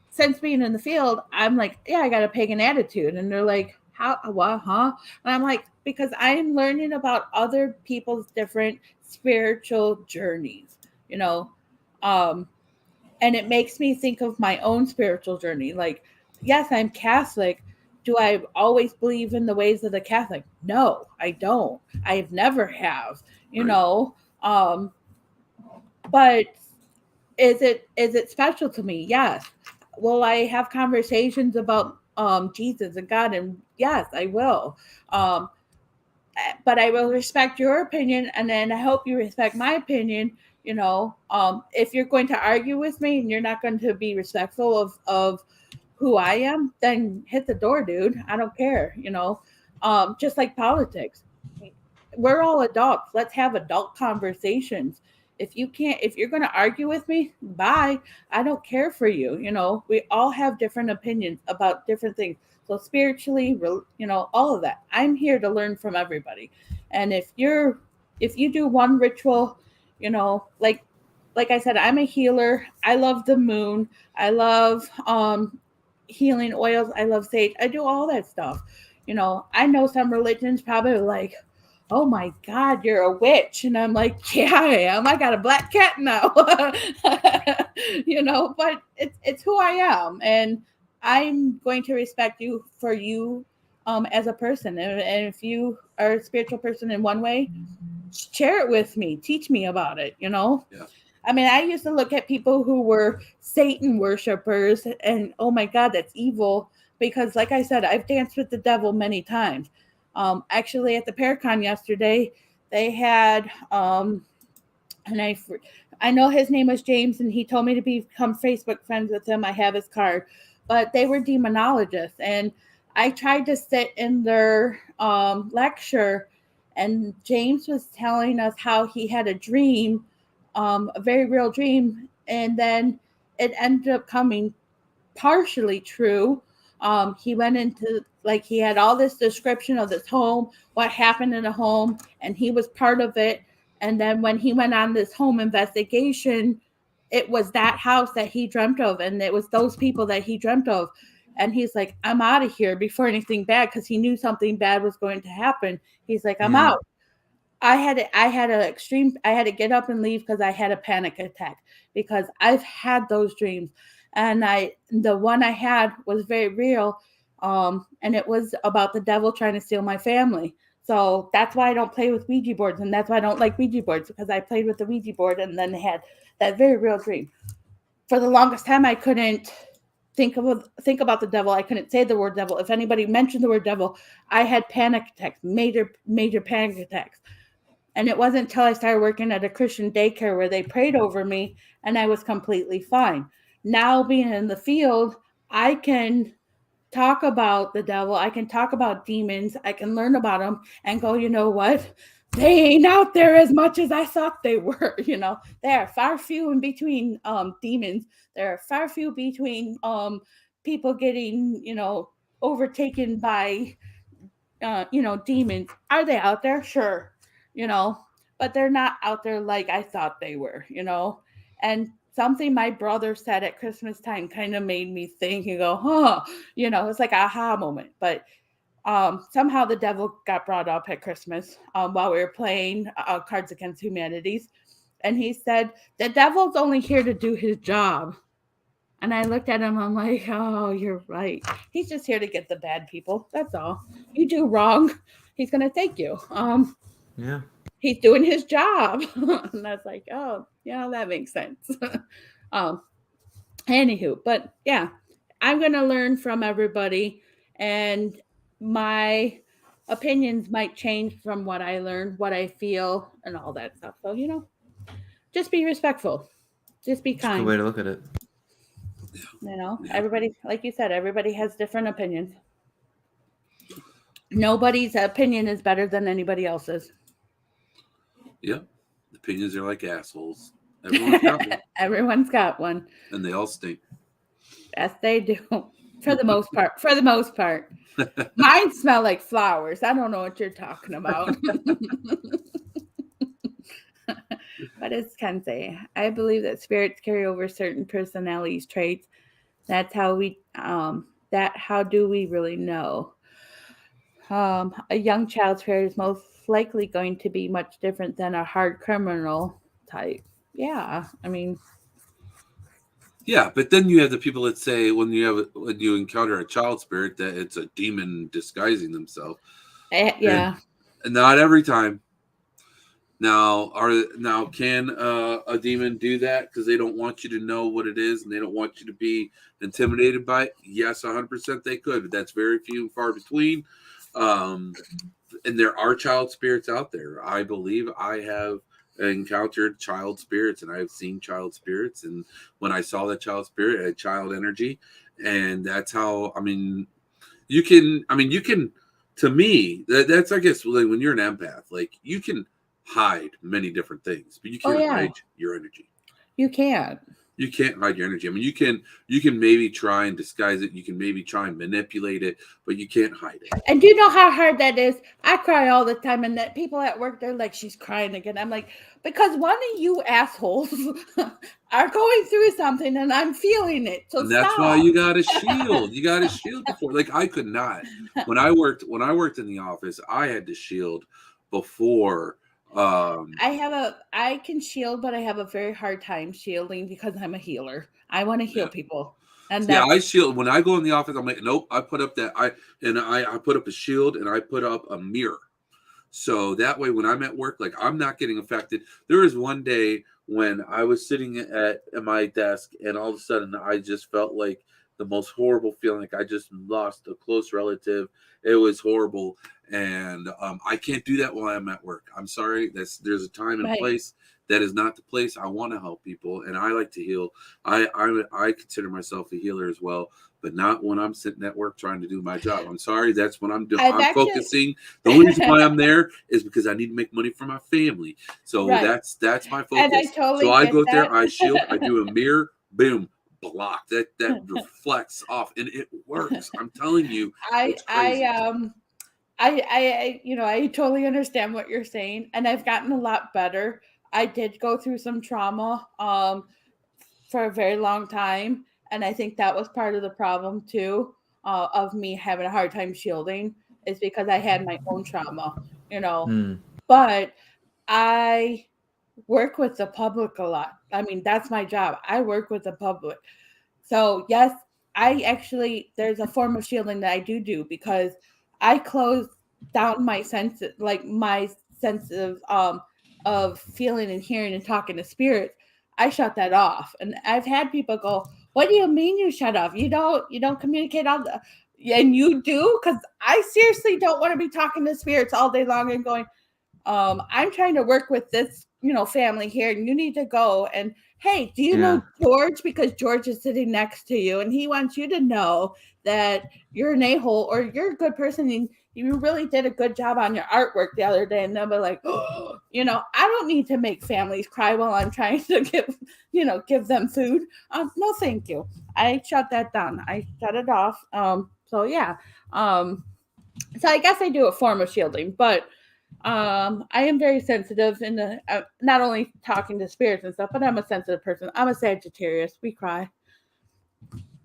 since being in the field, I'm like, yeah, I got a pagan attitude. And they're like, how, what, huh? And I'm like, because I'm learning about other people's different spiritual journeys, and it makes me think of my own spiritual journey. Like, yes, I'm Catholic. Do I always believe in the ways of the Catholic? No, I don't. I never have, but is it special to me? Yes. Will I have conversations about Jesus and God? And yes, I will. But I will respect your opinion, and then I hope you respect my opinion. If you're going to argue with me and you're not going to be respectful of who I am, then hit the door, dude. I don't care. Just like politics, we're all adults. Let's have adult conversations. If you're going to argue with me, bye. I don't care for you. We all have different opinions about different things. So spiritually, all of that. I'm here to learn from everybody. And if you do one ritual, like I said, I'm a healer. I love the moon. I love healing oils. I love sage. I do all that stuff. I know some religions probably like, oh my God, you're a witch. And I'm like, yeah, I am. I got a black cat now. But it's who I am. And I'm going to respect you for you as a person. And if you are a spiritual person in one way, share it with me. Teach me about it, Yeah. I used to look at people who were Satan worshipers and, oh my God, that's evil. Because like I said, I've danced with the devil many times. Actually, at the Paracon yesterday, they had, and I know his name was James, and he told me to become Facebook friends with him. I have his card, but they were demonologists, and I tried to sit in their lecture, and James was telling us how he had a dream, a very real dream, And then it ended up coming partially true. He went into, like, he had all this description of this home, what happened in the home, and he was part of it. And then when he went on this home investigation, it was that house that he dreamt of, and it was those people that he dreamt of. And he's like, I'm out of here before anything bad, because he knew something bad was going to happen. He's like, I'm out. I had to get up and leave because I had a panic attack, because I've had those dreams. And the one I had was very real. And it was about the devil trying to steal my family. So that's why I don't play with Ouija boards. And that's why I don't like Ouija boards, because I played with the Ouija board and then had that very real dream. For the longest time, I couldn't think about the devil. I couldn't say the word devil. If anybody mentioned the word devil, I had panic attacks, major panic attacks. And it wasn't until I started working at a Christian daycare where they prayed over me and I was completely fine. Now, being in the field, I can talk about the devil. I can talk about demons. I can learn about them and go, you know what? They ain't out there as much as I thought they were. You know, there are far few in between demons. There are far few between people getting, overtaken by, demons. Are they out there? Sure. But they're not out there like I thought they were, and something my brother said at Christmas time kind of made me think and go, it's like an aha moment. But somehow the devil got brought up at Christmas while we were playing Cards Against Humanities. And he said, the devil's only here to do his job. And I looked at him, I'm like, oh, you're right. He's just here to get the bad people. That's all. You do wrong, he's going to take you. Yeah. He's doing his job. And I was like, oh, yeah, that makes sense. Anywho, but yeah, I'm going to learn from everybody, and my opinions might change from what I learned, what I feel, and all that stuff. So, just be respectful. Just be kind. That's a good way to look at it. Everybody, like you said, everybody has different opinions. Nobody's opinion is better than anybody else's. Yep. Opinions are like assholes. Everyone's got one. Everyone's got one. And they all stink. Yes, they do. For the most part. Mine smell like flowers. I don't know what you're talking about. But as Ken say, I believe that spirits carry over certain personalities traits. That's how we how do we really know? A young child's spirit is most likely going to be much different than a hard criminal type. Yeah, I mean. Yeah, but then you have the people that say when you encounter a child spirit that it's a demon disguising themselves. Yeah. And not every time. Now can a demon do that because they don't want you to know what it is and they don't want you to be intimidated by it? Yes, 100% they could, but that's very few and far between. And there are child spirits out there. I believe I have encountered child spirits and I've seen child spirits, and when I saw that child spirit, it had child energy, and that's how you can to me that's I guess like when you're an empath, like you can hide many different things, but you can't hide your energy. You can't hide your energy. I mean, you can maybe try and disguise it. You can maybe try and manipulate it, but you can't hide it. And do you know how hard that is? I cry all the time, and that people at work, they're like, she's crying again. I'm like, because one of you assholes are going through something, and I'm feeling it. So and that's why you got to shield. You got to shield before. Like I could not. When I worked in the office, I had to shield before. I can shield, but I have a very hard time shielding because I'm a healer. I want to heal people. And I shield when I go in the office. I'm like, nope. I put up I put up a shield and I put up a mirror. So that way when I'm at work, like I'm not getting affected. There was one day when I was sitting at my desk and all of a sudden I just felt like the most horrible feeling. Like I just lost a close relative. It was horrible. And I can't do that while I'm at work. I'm sorry. There's a time and place. That is not the place. I want to help people, and I like to heal. I consider myself a healer as well. but not when I'm sitting at work trying to do my job. I'm sorry. That's what I'm doing. I've I'm actually- focusing. The only reason why I'm there is because I need to make money for my family. So Right. that's my focus. And I totally so I get go there, that. I shield, I do a mirror, boom, block. That reflects off, and it works. I'm telling you, it's crazy. I totally understand what you're saying, and I've gotten a lot better. I did go through some trauma for a very long time, and I think that was part of the problem too, of me having a hard time shielding, is because I had my own trauma, But I work with the public a lot. I mean, that's my job. I work with the public. So yes, there's a form of shielding that I do because I close down my sense of feeling and hearing and talking to spirits. I shut that off. And I've had people go, "What do you mean you shut off? You don't communicate all the," and you do? Because I seriously don't want to be talking to spirits all day long and going, I'm trying to work with this, family here, and you need to go. And hey, do you know George? Because George is sitting next to you, and he wants you to know that you're an a-hole, or you're a good person, and you really did a good job on your artwork the other day. And they'll be like, oh, I don't need to make families cry while I'm trying to give them food. No, thank you. I shut that down. I shut it off. So yeah. So I guess I do a form of shielding, but I am very sensitive in the not only talking to spirits and stuff, but I'm a sensitive person. I'm a Sagittarius. We cry.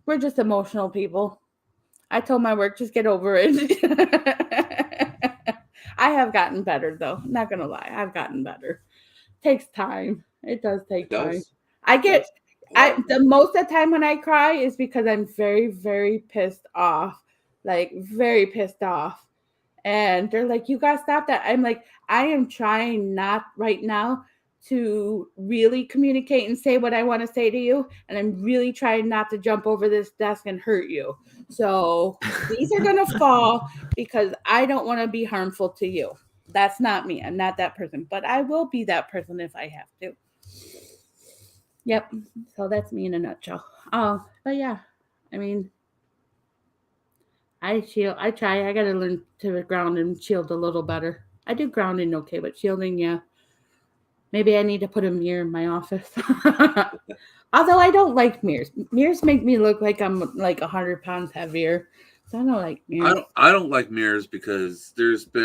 We're just emotional people. I told my work, just get over it. I have gotten better though. Not gonna lie, I've gotten better. Takes time. It does take time. The most of the time when I cry is because I'm very, very pissed off. Like very pissed off. And they're like, you gotta stop that. I'm like, I am trying not right now to really communicate and say what I want to say to you. And I'm really trying not to jump over this desk and hurt you. So these are going to fall because I don't want to be harmful to you. That's not me. I'm not that person, but I will be that person if I have to. Yep. So that's me in a nutshell. But yeah, I mean, I shield. I try. I got to learn to ground and shield a little better. I do grounding okay, but shielding, yeah. Maybe I need to put a mirror in my office. Although I don't like mirrors. Mirrors make me look like I'm like 100 pounds heavier. So I don't like mirrors. I don't like mirrors because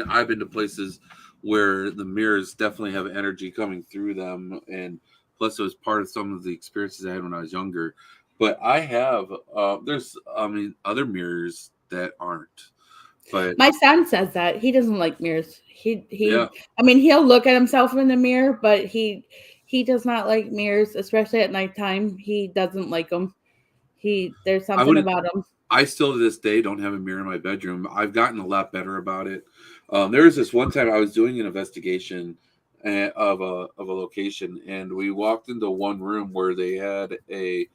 I've been to places where the mirrors definitely have energy coming through them, and plus it was part of some of the experiences I had when I was younger. But I have other mirrors that aren't. But my son says that he doesn't like mirrors. I mean, he'll look at himself in the mirror, but he does not like mirrors, especially at nighttime. He doesn't like them. There's something about them. I still to this day don't have a mirror in my bedroom. I've gotten a lot better about it. There was this one time I was doing an investigation of a location, and we walked into one room where they had it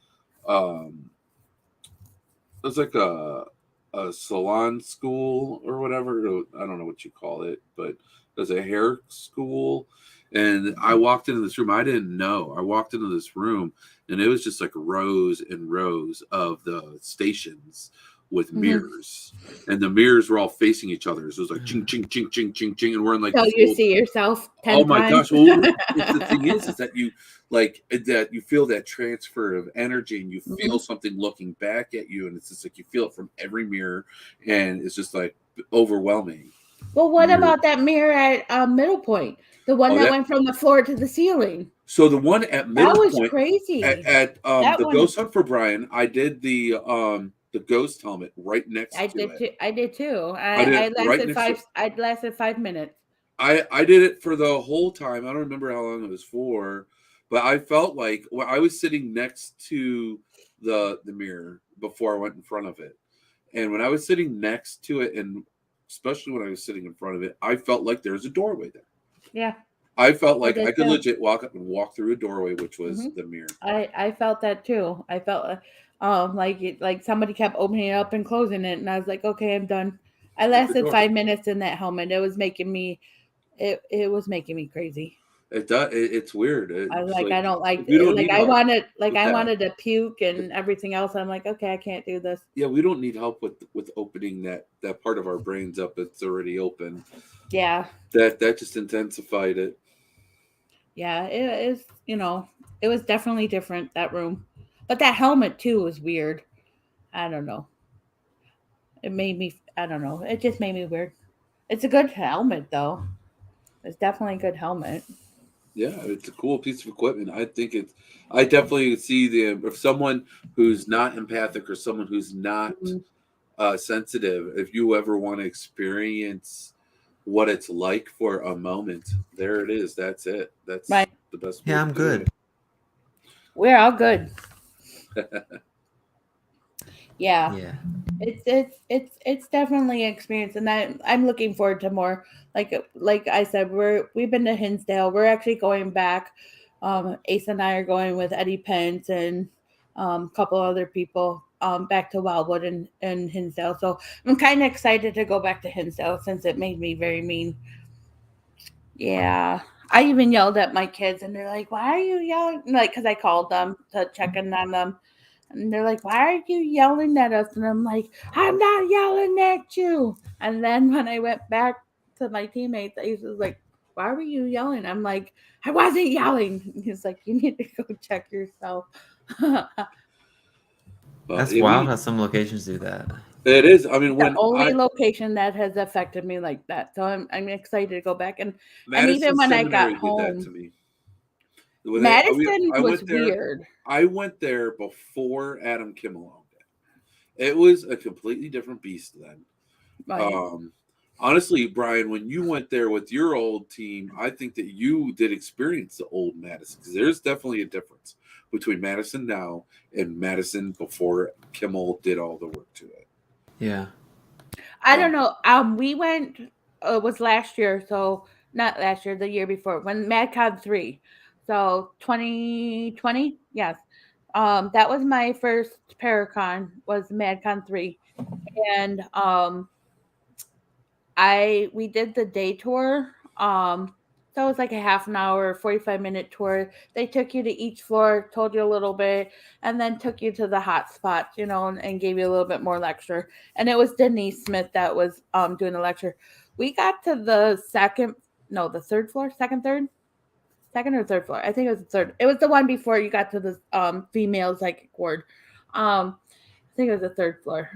was like a salon school or whatever. I don't know what you call it, but there's a hair school. And I walked into this room. I didn't know. I walked into this room, and it was just like rows and rows of the stations with mirrors, and the mirrors were all facing each other. So it was like ching, ching, ching, ching, ching, ching, and we're in like. So you see yourself 10 Oh my times. gosh! Well, the thing is that you feel that transfer of energy, and you feel something looking back at you, and it's just like you feel it from every mirror, and it's just like overwhelming. Well, what about that mirror at Middle Point? The one that went from the floor to the ceiling. So the one at Middle Point, that was crazy. At the Ghost Hunt for Brian, I did the ghost helmet right next to it. I did too. I lasted 5 minutes. I did it for the whole time. I don't remember how long it was for, but I felt like I was sitting next to the mirror before I went in front of it, and when I was sitting next to it, and especially when I was sitting in front of it, I felt like there was a doorway there. Yeah. I felt like I could legit walk up and walk through a doorway, which was the mirror. I felt that too. I felt like somebody kept opening it up and closing it, and I was like, okay, I'm done. I lasted 5 minutes in that helmet. It was making me, it was making me crazy. It does. It's weird. I was It's like, I don't like we don't like need I help wanted like with I that. wanted to puke and everything else. I'm like, okay, I can't do this. Yeah, we don't need help with opening that part of our brains up that's already open. Yeah. That just intensified it. Yeah, it is, it was definitely different, that room. But that helmet too was weird. I don't know. I don't know. It just made me weird. It's a good helmet though. It's definitely a good helmet. Yeah, it's a cool piece of equipment. I definitely see if someone who's not empathic or someone who's not sensitive, if you ever want to experience what it's like for a moment, there it is. That's it. That's Right. the best way Yeah, to I'm do good. We're all good. Yeah. Yeah. It's definitely an experience, and I'm looking forward to more. Like I said, we've been to Hinsdale. We're actually going back. Ace and I are going with Eddie Pence and a couple other people back to Wildwood and Hinsdale. So I'm kind of excited to go back to Hinsdale since it made me very mean. Yeah. I even yelled at my kids, and they're like, "Why are you yelling?" Like, because I called them to check in on them. And they're like, "Why are you yelling at us?" And I'm like, "I'm not yelling at you." And then when I went back to my teammates, I was like, "Why were you yelling?" I'm like, "I wasn't yelling." He's like, "You need to go check yourself." That's wild how some locations do that. It is. I mean, The only location that has affected me like that. So I'm excited to go back. And even when I got home, did that to me. Madison I was went there. weird. I went there before Adam Kimmel owned it. It was a completely different beast then. Right. Honestly, Brian, when you went there with your old team, I think that you did experience the old Madison, because there's definitely a difference between Madison now and Madison before Kimmel did all the work to it. Yeah. I don't know. We went. It was last year, so not last year, the year before, when MadCon 3. So 2020, yes. That was my first Paracon, was MadCon 3, and we did the day tour. So it was like a half an hour, 45-minute tour. They took you to each floor, told you a little bit, and then took you to the hot spots, and gave you a little bit more lecture. And it was Denise Smith that was doing the lecture. We got to the third floor, second or third floor. I think it was the third. It was the one before you got to the female psychic ward. I think it was the third floor.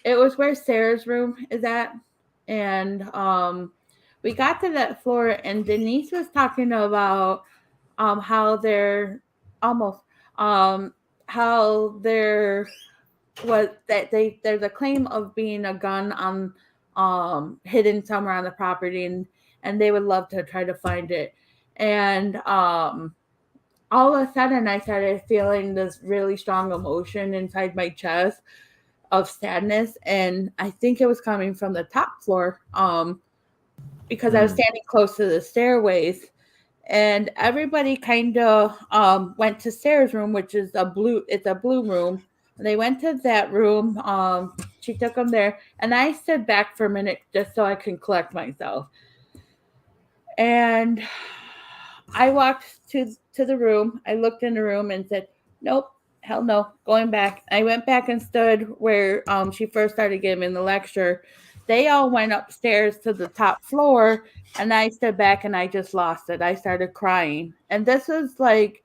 It was where Sarah's room is at. And we got to that floor, and Denise was talking about how there almost how there was that there's a claim of being a gun on hidden somewhere on the property, and they would love to try to find it. And all of a sudden I started feeling this really strong emotion inside my chest of sadness, and I think it was coming from the top floor because I was standing close to the stairways, and everybody kind of went to Sarah's room, which is a blue room. They went to that room. She took them there, and I stood back for a minute just so I can collect myself. And I walked to the room. I looked in the room and said, "Nope, hell no, going back." I went back and stood where she first started giving the lecture. They all went upstairs to the top floor, and I stood back and I just lost it. I started crying. And this was like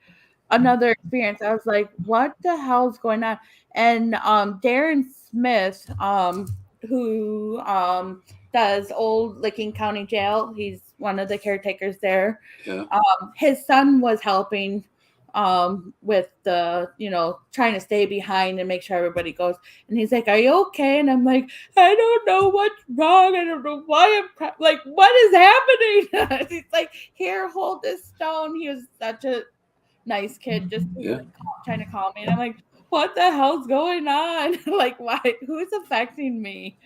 another experience. I was like, what the hell's going on? And Darren Smith, who does Old Licking County Jail, he's one of the caretakers there. Yeah. His son was helping with the, trying to stay behind and make sure everybody goes. And he's like, "Are you okay?" And I'm like, "I don't know what's wrong. I don't know why I'm crying. Like, what is happening?" He's like, "Here, hold this stone." He was such a nice kid, just trying to calm me. And I'm like, what the hell's going on? Like, why? Who's affecting me?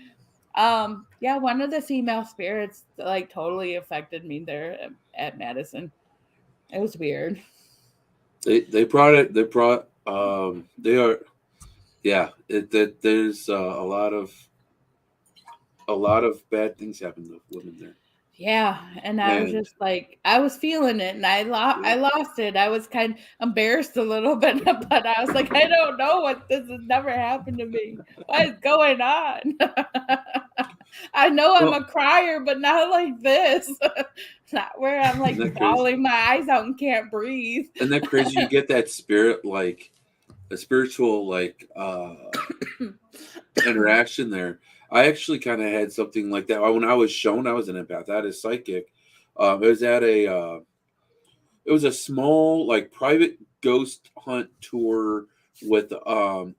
Yeah, one of the female spirits like totally affected me there at Madison. It was weird. They brought it. They brought. They are. Yeah. There's a lot of bad things happen to women there. Yeah, and I was just like, I was feeling it, and I lost it. I was kind of embarrassed a little bit, but I was like, I don't know what this has never happened to me. What is going on? I know I'm a crier, but not like this. Not where I'm like bawling my eyes out and can't breathe. Isn't that crazy? You get that spirit, like a spiritual, like interaction there. I actually kind of had something like that when I was shown I was an empath. I had a psychic. It was at it was a small like private ghost hunt tour with it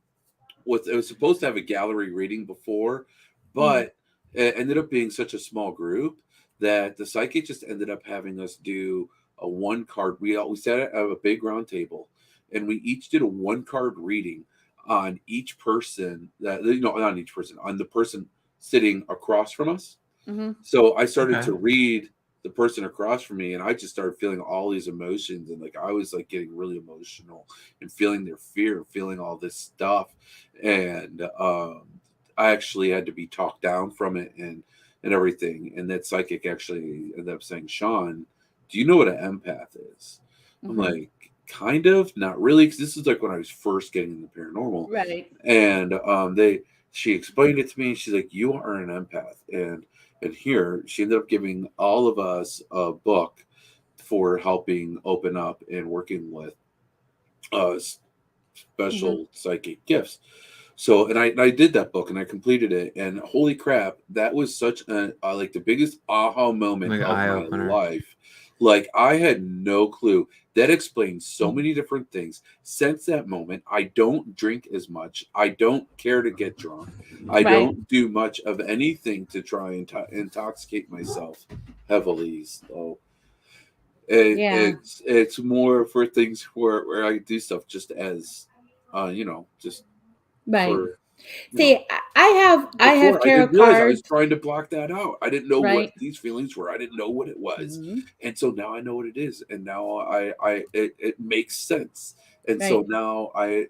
was supposed to have a gallery reading before, but it ended up being such a small group that the psychic just ended up having us do a one card. We sat at a big round table, and we each did a one card reading on each person not on each person, on the person sitting across from us. So I started to read the person across from me, and I just started feeling all these emotions, and like I was like getting really emotional and feeling their fear, feeling all this stuff, and I actually had to be talked down from it and everything. And that psychic actually ended up saying, "Shawn, do you know what an empath is?" I'm like, kind of, not really, because this is like when I was first getting into paranormal, right? And she explained it to me. She's like, "You are an empath," and here she ended up giving all of us a book for helping open up and working with special psychic gifts. So, and I did that book and I completed it, and holy crap, that was such a like the biggest aha moment Like of eye-opener. my life. Like I had no clue. That explains so many different things. Since that moment, I don't drink as much. I don't care to get drunk. I don't do much of anything to try and intoxicate myself heavily. So it's more for things where I do stuff just as just for. See, I have tarot I didn't realize I was cards. trying to block that out. I didn't know what Right. these feelings were. I didn't know what it was, and so now I know what it is, and now it makes sense, and so now I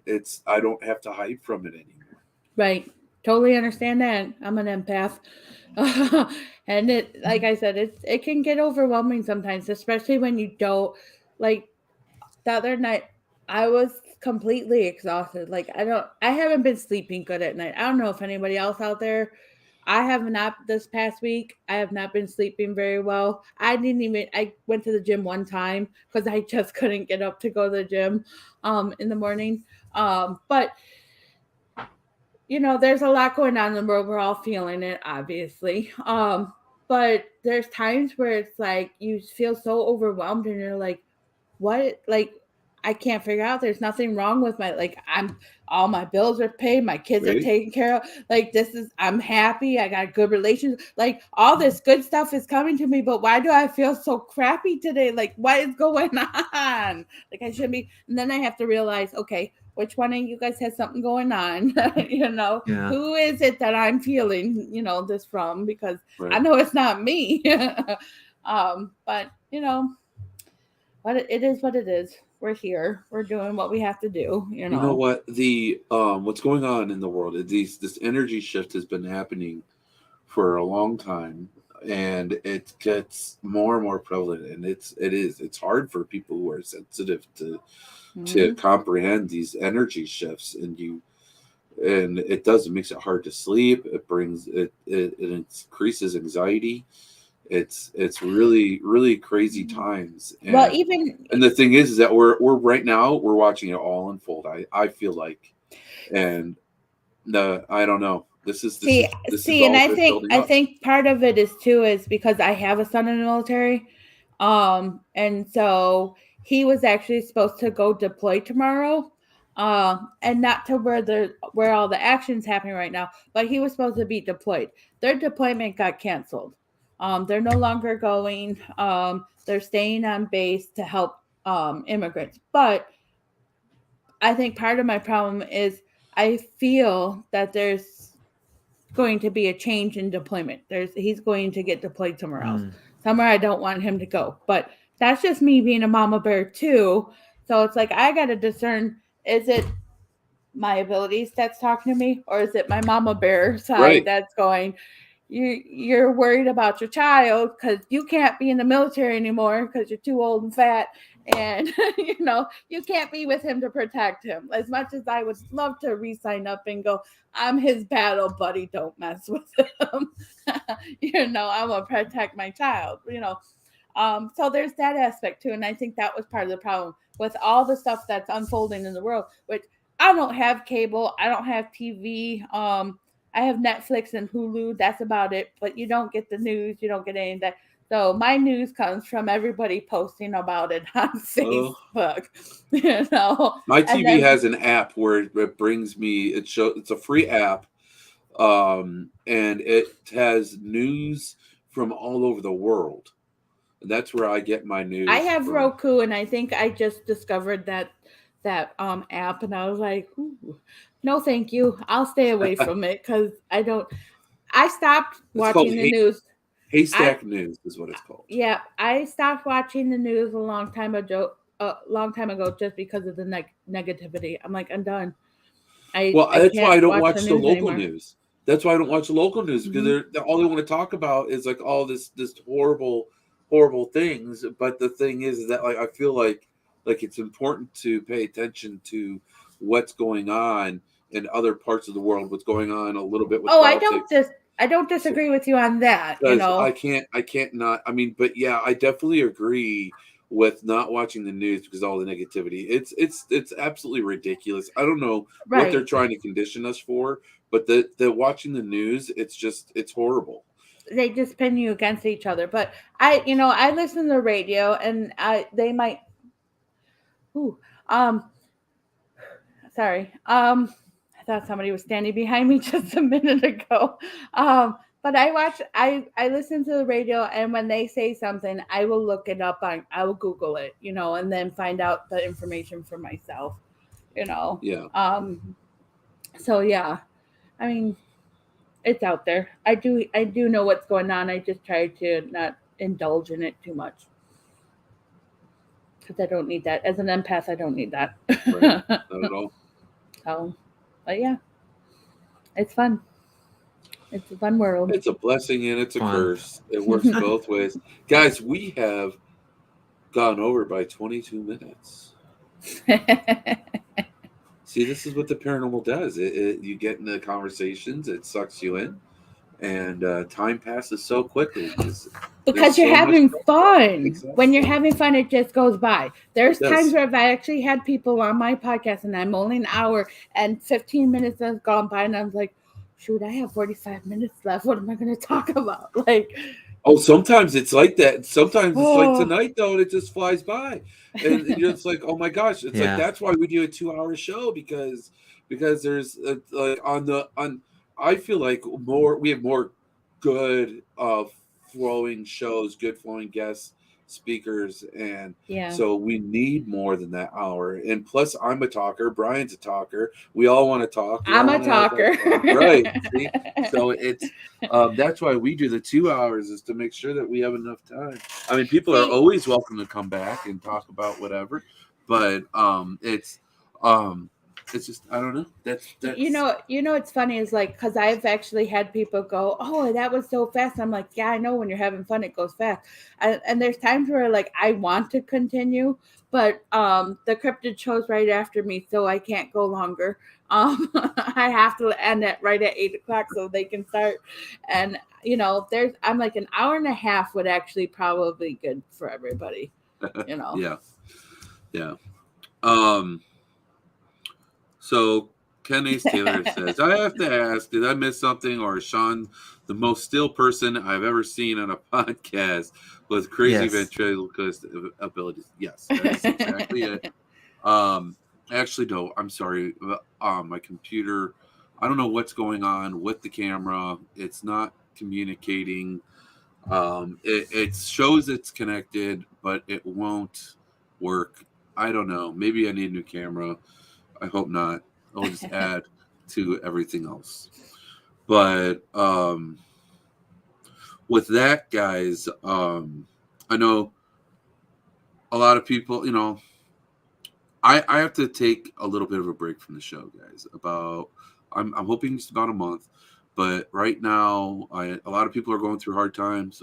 don't have to hide from it anymore. Right. Totally understand that. I'm an empath. And it, like I said, it can get overwhelming sometimes, especially when you don't, like the other night I was completely exhausted. Like I haven't been sleeping good at night. I don't know if anybody else out there. I have not this past week. I have not been sleeping very well. I went to the gym one time because I just couldn't get up to go to the gym in the morning. But there's a lot going on in the world. We're all feeling it, obviously. But there's times where it's like you feel so overwhelmed and you're like, what? Like, I can't figure out. There's nothing wrong with all my bills are paid. My kids are taken care of. Like, I'm happy. I got good relations. Like, all this good stuff is coming to me, but why do I feel so crappy today? Like, what is going on? Like, I shouldn't be. And then I have to realize, okay, which one of you guys has something going on? Who is it that I'm feeling, this from? Because I know it's not me. But what it is what it is. We're here. We're doing what we have to do. You know what, the what's going on in the world? This energy shift has been happening for a long time, and it gets more and more prevalent. And it's hard for people who are sensitive to comprehend these energy shifts. And it makes it hard to sleep. It increases anxiety. It's really, really crazy times. And, and the thing is that we're right now we're watching it all unfold. I feel like, and I don't know. And I think part of it is because I have a son in the military, and so he was actually supposed to go deploy tomorrow, and not to where all the action's happening right now, but he was supposed to be deployed. Their deployment got canceled. They're no longer going. They're staying on base to help immigrants. But I think part of my problem is I feel that there's going to be a change in deployment. He's going to get deployed somewhere else. Somewhere I don't want him to go. But that's just me being a mama bear too. So it's like I got to discern, is it my abilities that's talking to me, or is it my mama bear side that's going, you're worried about your child because you can't be in the military anymore because you're too old and fat, and you can't be with him to protect him. As much as I would love to re-sign up and go, I'm his battle buddy, don't mess with him. I'm gonna protect my child. So there's that aspect too, and I think that was part of the problem with all the stuff that's unfolding in the world. Which I don't have cable, I don't have TV. I have Netflix and Hulu. That's about it. But you don't get the news. You don't get any of that. So my news comes from everybody posting about it on Facebook. My TV has an app where it brings me. It's a free app, and it has news from all over the world. And that's where I get my news. I have Roku, and I think I just discovered that app, and I was like, ooh, no, thank you. I'll stay away from it because I stopped watching the news. Haystack News is what it's called. Yeah, I stopped watching the news a long time ago, just because of the negativity. I'm like, I'm done. That's why I don't watch the local news. That's why I don't watch the local news because all they want to talk about is like all this horrible things. But the thing is that I feel like it's important to pay attention to what's going on in other parts of the world, what's going on a little bit with politics. I don't disagree with you on that. I can't not. I mean, but yeah, I definitely agree with not watching the news because of all the negativity. It's absolutely ridiculous. I don't know what they're trying to condition us for, but the watching the news, it's horrible. They just pin you against each other. But I listen to the radio, and they might. Sorry. I thought somebody was standing behind me just a minute ago. But I listen to the radio, and when they say something, I will look it up I will Google it, and then find out the information for myself, Yeah. So yeah, I mean, it's out there. I do know what's going on. I just try to not indulge in it too much. Because I don't need that. As an empath, I don't need that. Right. Not at all. So, but yeah, it's fun. It's a fun world. It's a blessing and it's a curse. It works both ways. Guys, we have gone over by 22 minutes. See, this is what the paranormal does. You get into conversations, it sucks you in, and time passes so quickly. Because you're having fun. Exactly. When you're having fun, it just goes by. There's times where I've actually had people on my podcast, and I'm only an hour, and 15 minutes has gone by, and I'm like, shoot, I have 45 minutes left. What am I going to talk about? Sometimes it's like that. Sometimes it's like tonight, though, and it just flies by. And you're just like, oh my gosh. It's like, that's why we do a 2-hour show because there's I feel like we have more good flowing shows, good flowing guests, speakers, and so we need more than that hour. And plus, I'm a talker, Brian's a talker, we all want to talk. I'm a talker. Right. See? So it's that's why we do the 2 hours, is to make sure that we have enough time. I mean, people are always welcome to come back and talk about whatever, but it's just, I don't know. That's it's funny is because I've actually had people go, oh, that was so fast. I'm like, yeah, I know, when you're having fun, it goes fast. And there's times where I want to continue, but the cryptid show's right after me, so I can't go longer. I have to end it right at 8:00 so they can start. And I'm like, an hour and a half would actually probably be good for everybody. Yeah. So Ken Ace Taylor says, I have to ask, did I miss something, or is Shawn the most still person I've ever seen on a podcast with crazy ventriloquist abilities? Yes, that's exactly it. Actually, no, I'm sorry. My computer, I don't know what's going on with the camera. It's not communicating. It shows it's connected, but it won't work. I don't know. Maybe I need a new camera. I hope not. I'll just add to everything else. But with that, guys, I know a lot of people, I have to take a little bit of a break from the show, guys. I'm hoping it's about a month. But right now, a lot of people are going through hard times.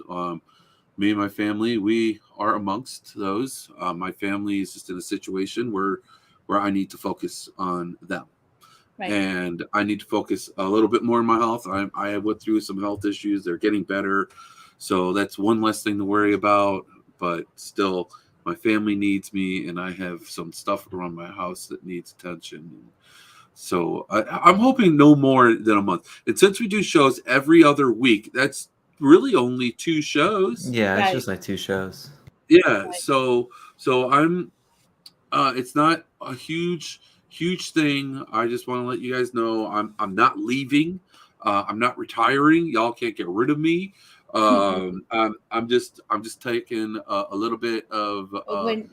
Me and my family, we are amongst those. My family is just in a situation where I need to focus on them. Right. And I need to focus a little bit more on my health. I went through some health issues. They're getting better. So that's one less thing to worry about. But still, my family needs me, and I have some stuff around my house that needs attention. So I'm hoping no more than a month. And since we do shows every other week, that's really only 2 shows. Yeah, it's just like 2 shows. Yeah, so I'm it's not a huge thing. I just want to let you guys know I'm not leaving. I'm not retiring. Y'all can't get rid of me. I'm just taking a little bit of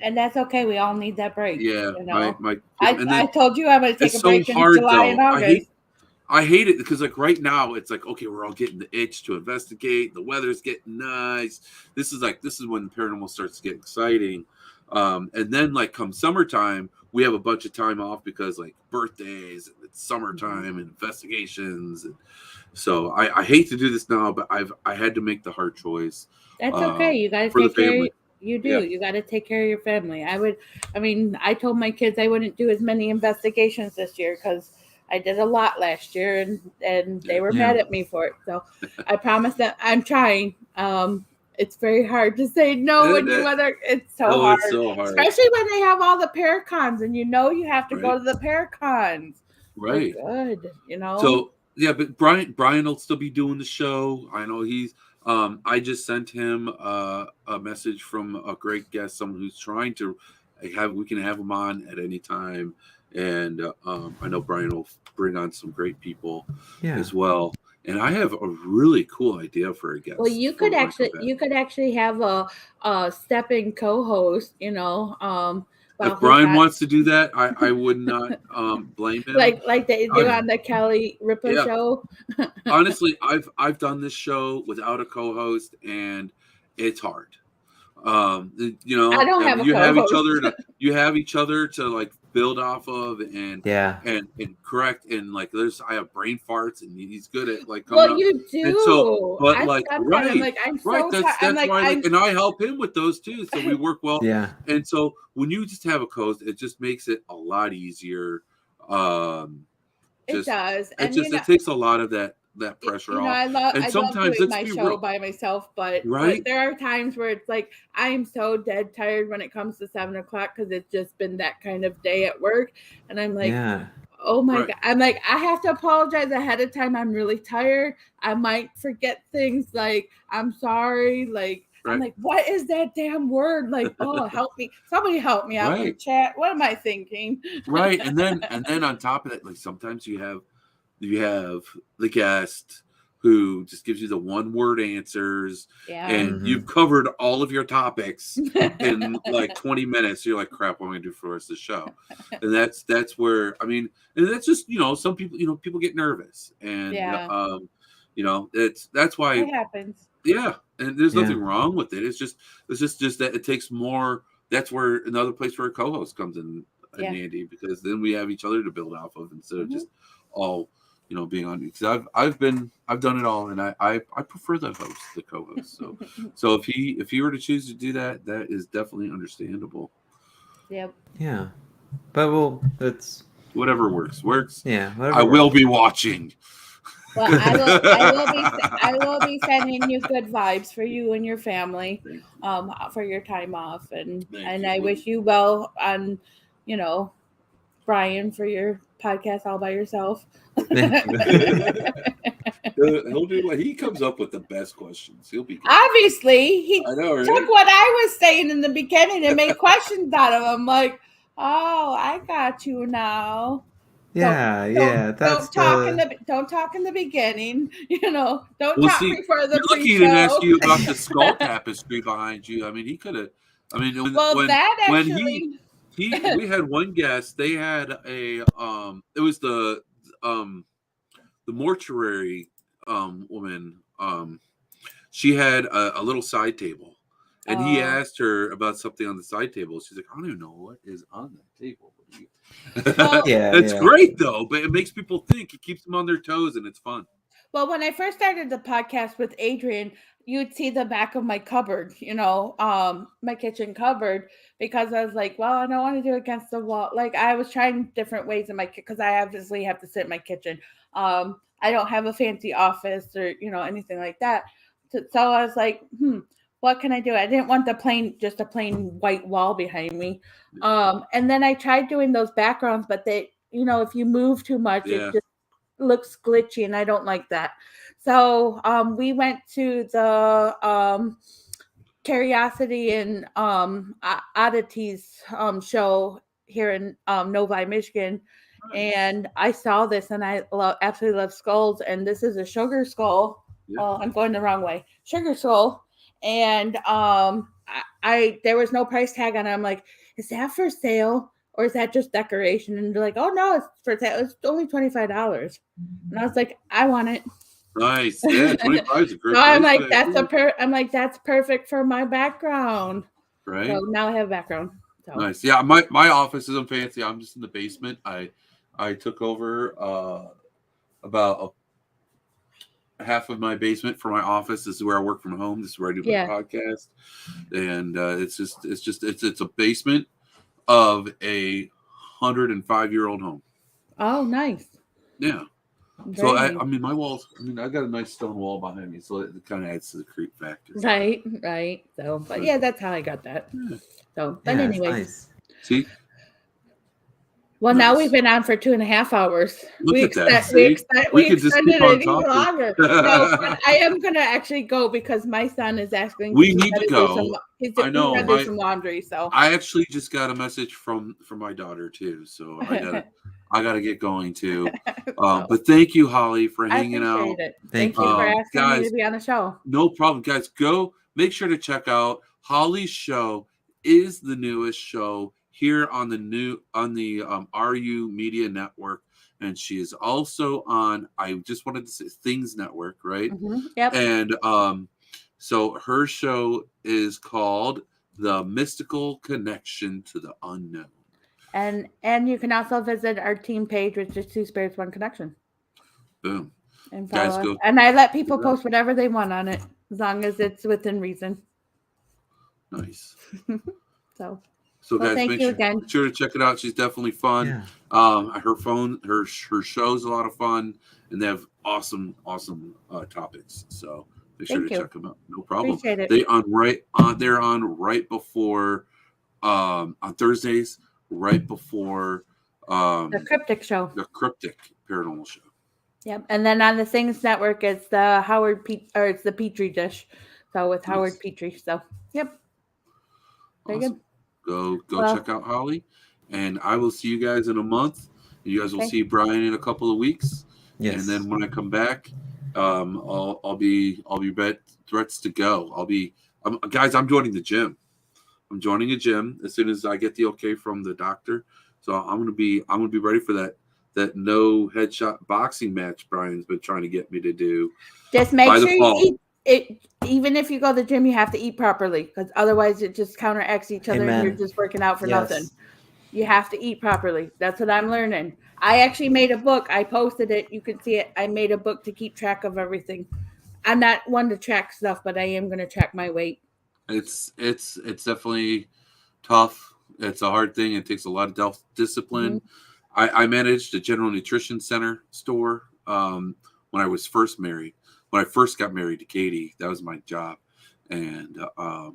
and that's okay. We all need that break. Yeah, you know? I told you I'm going to take a break in July and August. I hate it because like right now it's like, okay, we're all getting the itch to investigate. The weather's getting nice. This is when the paranormal starts to get exciting. And then like come summertime, we have a bunch of time off because like birthdays and it's summertime and investigations. And so I hate to do this now, but I had to make the hard choice. That's okay. You got to take care of you do. Yeah. You got to take care of your family. I told my kids I wouldn't do as many investigations this year because I did a lot last year and they were mad at me for it. So I promise that I'm trying. It's very hard to say no when it's so hard. It's so hard. Especially when they have all the paracons and you have to go to the paracons. Right. They're good, So yeah, but Brian will still be doing the show. I know he's I just sent him a message from a great guest, someone who's trying to we can have him on at any time. And I know Brian will bring on some great people as well. And I have a really cool idea for a guest. Well, you could actually have a step-in co-host. If Brian wants to do that, I would not blame him. Like they do on the Kelly Ripa show. Honestly, I've done this show without a co-host, and it's hard. I don't have a co-host. You have each other to like build off of and correct and like I have brain farts and he's good at like coming you do. And so, but I'm so that's why and I help him with those too. So we work well. Yeah. And so when you just have a co-host, it just makes it a lot easier. It does. It takes a lot of that pressure off. I love doing my show by myself, but there are times where it's like I am so dead tired when it comes to 7 o'clock because it's just been that kind of day at work, and I'm like, oh my god, I'm like I have to apologize ahead of time. I'm really tired. I might forget things like I'm sorry, like. Right. I'm like, what is that damn word? Like, oh, help me! Somebody help me out in the chat. What am I thinking? Right, and then on top of that, like sometimes you have the guest who just gives you the 1-word answers, and you've covered all of your topics in like 20 minutes. You're like, crap, what am I gonna do for the rest of the show? And that's where and that's just some people people get nervous, and that's why it happens. Yeah, and there's nothing wrong with it. It's just that it takes more. That's where another place where a co-host comes in handy, because then we have each other to build off of instead of just all being on. Because I've done it all, and I prefer the co-host. So if he were to choose to do that, that is definitely understandable. Yep. Yeah, but it's whatever works. Yeah, I will be watching. Well, I will be sending you good vibes for you and your family, for your time off, and I wish you well on, Brian, for your podcast all by yourself. He'll do. He comes up with the best questions. He'll be good. Obviously he took what I was saying in the beginning and made questions out of them. Like, oh, I got you now. Yeah, don't talk in the beginning. Don't talk before the pre-show. He didn't ask you about the skull tapestry behind you. I mean, he could have. I mean, we had one guest. They had a it was the mortuary woman. She had a little side table, and he asked her about something on the side table. She's like, I don't even know what is on that table. Well, it's great though, but it makes people think. It keeps them on their toes, and it's fun. Well, when I first started the podcast with Adrian, you'd see the back of my cupboard, my kitchen cupboard, because I was like, well, I don't want to do it against the wall. Like I was trying different ways in my because I obviously have to sit in my kitchen. I don't have a fancy office or anything like that. So I was like, what can I do? I didn't want just a plain white wall behind me. And then I tried doing those backgrounds, but they, if you move too much, Yeah. it just looks glitchy and I don't like that. So we went to the Curiosity and Oddities show here in Novi, Michigan. And I saw this and I absolutely love skulls. And this is a sugar skull. Yeah. Oh, I'm going the wrong way. Sugar skull. And I there was no price tag on it. I'm like, is that for sale? Or is that just decoration? And they're like, oh no, it's for sale. It's only $25. And I was like, I want it. Nice. Yeah, 25 is a great So I'm price like, tag. that's perfect for my background. Right. So now I have a background. So. Nice. Yeah, my office isn't fancy. I'm just in the basement. I took over about half of my basement for my office. This is where I work from home. This is where I do my podcast. And it's a basement of a 105-year-old home. Oh, nice. Yeah. So I mean, my walls. I mean, I got a nice stone wall behind me, so it kind of adds to the creep factor. Right. So, but yeah, that's how I got that. Yeah. So, but anyway. Nice. See. Well, now we've been on for 2.5 hours. Look we at that. We extended keep it on even talking. longer. No, but I am going to actually go because my son is asking. We need to go. I know. He's do some laundry, so. I actually just got a message from my daughter too, so I gotta get going too. But thank you, Holly, for hanging out. It. Thank you for asking me to be on the show. No problem, guys. Go make sure to check out Holly's show. Is the newest show here on the RU Media Network, and she is also on. I just wanted to say Things Network, right? Mm-hmm. Yep. And so her show is called The Mystical Connection to the Unknown. And you can also visit our team page, which is Two Spirits, One Connection. Boom. And guys, go. And I let people post whatever they want on it, as long as it's within reason. Nice. So guys, make sure to check it out. She's definitely fun. Yeah. Her show's a lot of fun, and they have awesome topics. So make sure to check them out. No problem. Appreciate it. They're on right before on Thursdays, right before the Cryptic show. The Cryptic Paranormal show. Yep. And then on the Things Network, it's the it's the Petri Dish. So with Howard Petrie. So yep. Very awesome. Good. Go check out Holly, and I will see you guys in a month. You guys will see Brian in a couple of weeks. Yes. And then when I come back, I'll be threats to go. Guys, I'm joining the gym. I'm joining a gym as soon as I get the okay from the doctor. So I'm gonna be ready for that no headshot boxing match Brian's been trying to get me to do. Just make sure you eat it. Even if you go to the gym, you have to eat properly, because otherwise it just counteracts each other. And you're just working out for nothing. You have to eat properly. That's what I'm learning. I actually made a book. I posted it. You can see it. I made a book to keep track of everything. I'm not one to track stuff, but I am going to track my weight. It's definitely tough. It's a hard thing. It takes a lot of discipline. Mm-hmm. I managed a general nutrition center store when I was first married. When I first got married to Katie, that was my job. And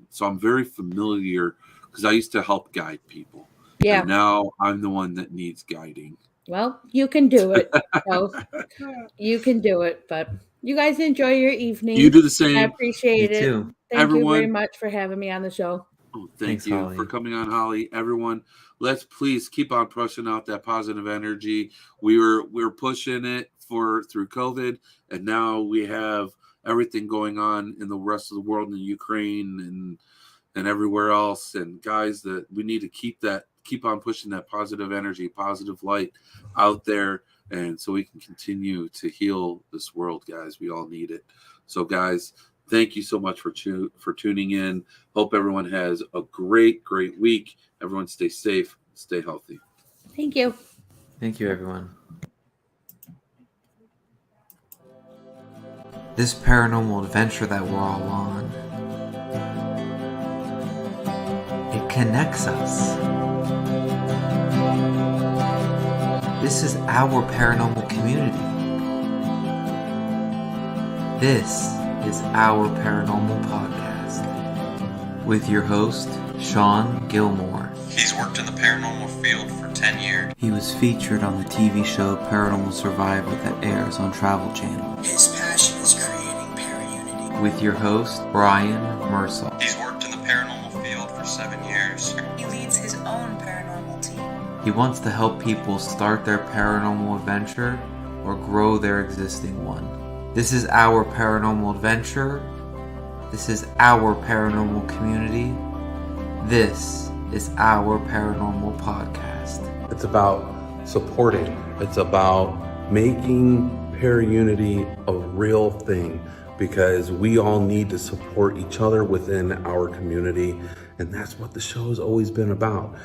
so I'm very familiar because I used to help guide people. Yeah. And now I'm the one that needs guiding. Well, you can do it. You can do it. But you guys enjoy your evening. You do the same. I appreciate it. Too. Thank you very much for having me on the show. Oh, Thanks, you Holly. For coming on, Holly. Everyone, let's please keep on pushing out that positive energy. We were pushing it through COVID, and now we have everything going on in the rest of the world, in Ukraine and everywhere else. And guys, that we need to keep on pushing that positive energy, positive light out there, and so we can continue to heal this world, guys. We all need it. So, guys, thank you so much for tuning in. Hope everyone has a great week. Everyone stay safe, stay healthy. Thank you. Thank you, everyone. This paranormal adventure that we're all on, it connects us. This is our paranormal community. This is our paranormal podcast with your host, Shawn Gilmore. He's worked in the paranormal field for 10 years. He was featured on the TV show Paranormal Survivor that airs on Travel Channel. His passion is creating para-unity. With your host, Brian Mersel. He's worked in the paranormal field for 7 years. He leads his own paranormal team. He wants to help people start their paranormal adventure or grow their existing one. This is our paranormal adventure. This is our paranormal community. This is our paranormal podcast. It's about supporting. It's about making para-unity a real thing, because we all need to support each other within our community, and that's what the show has always been about.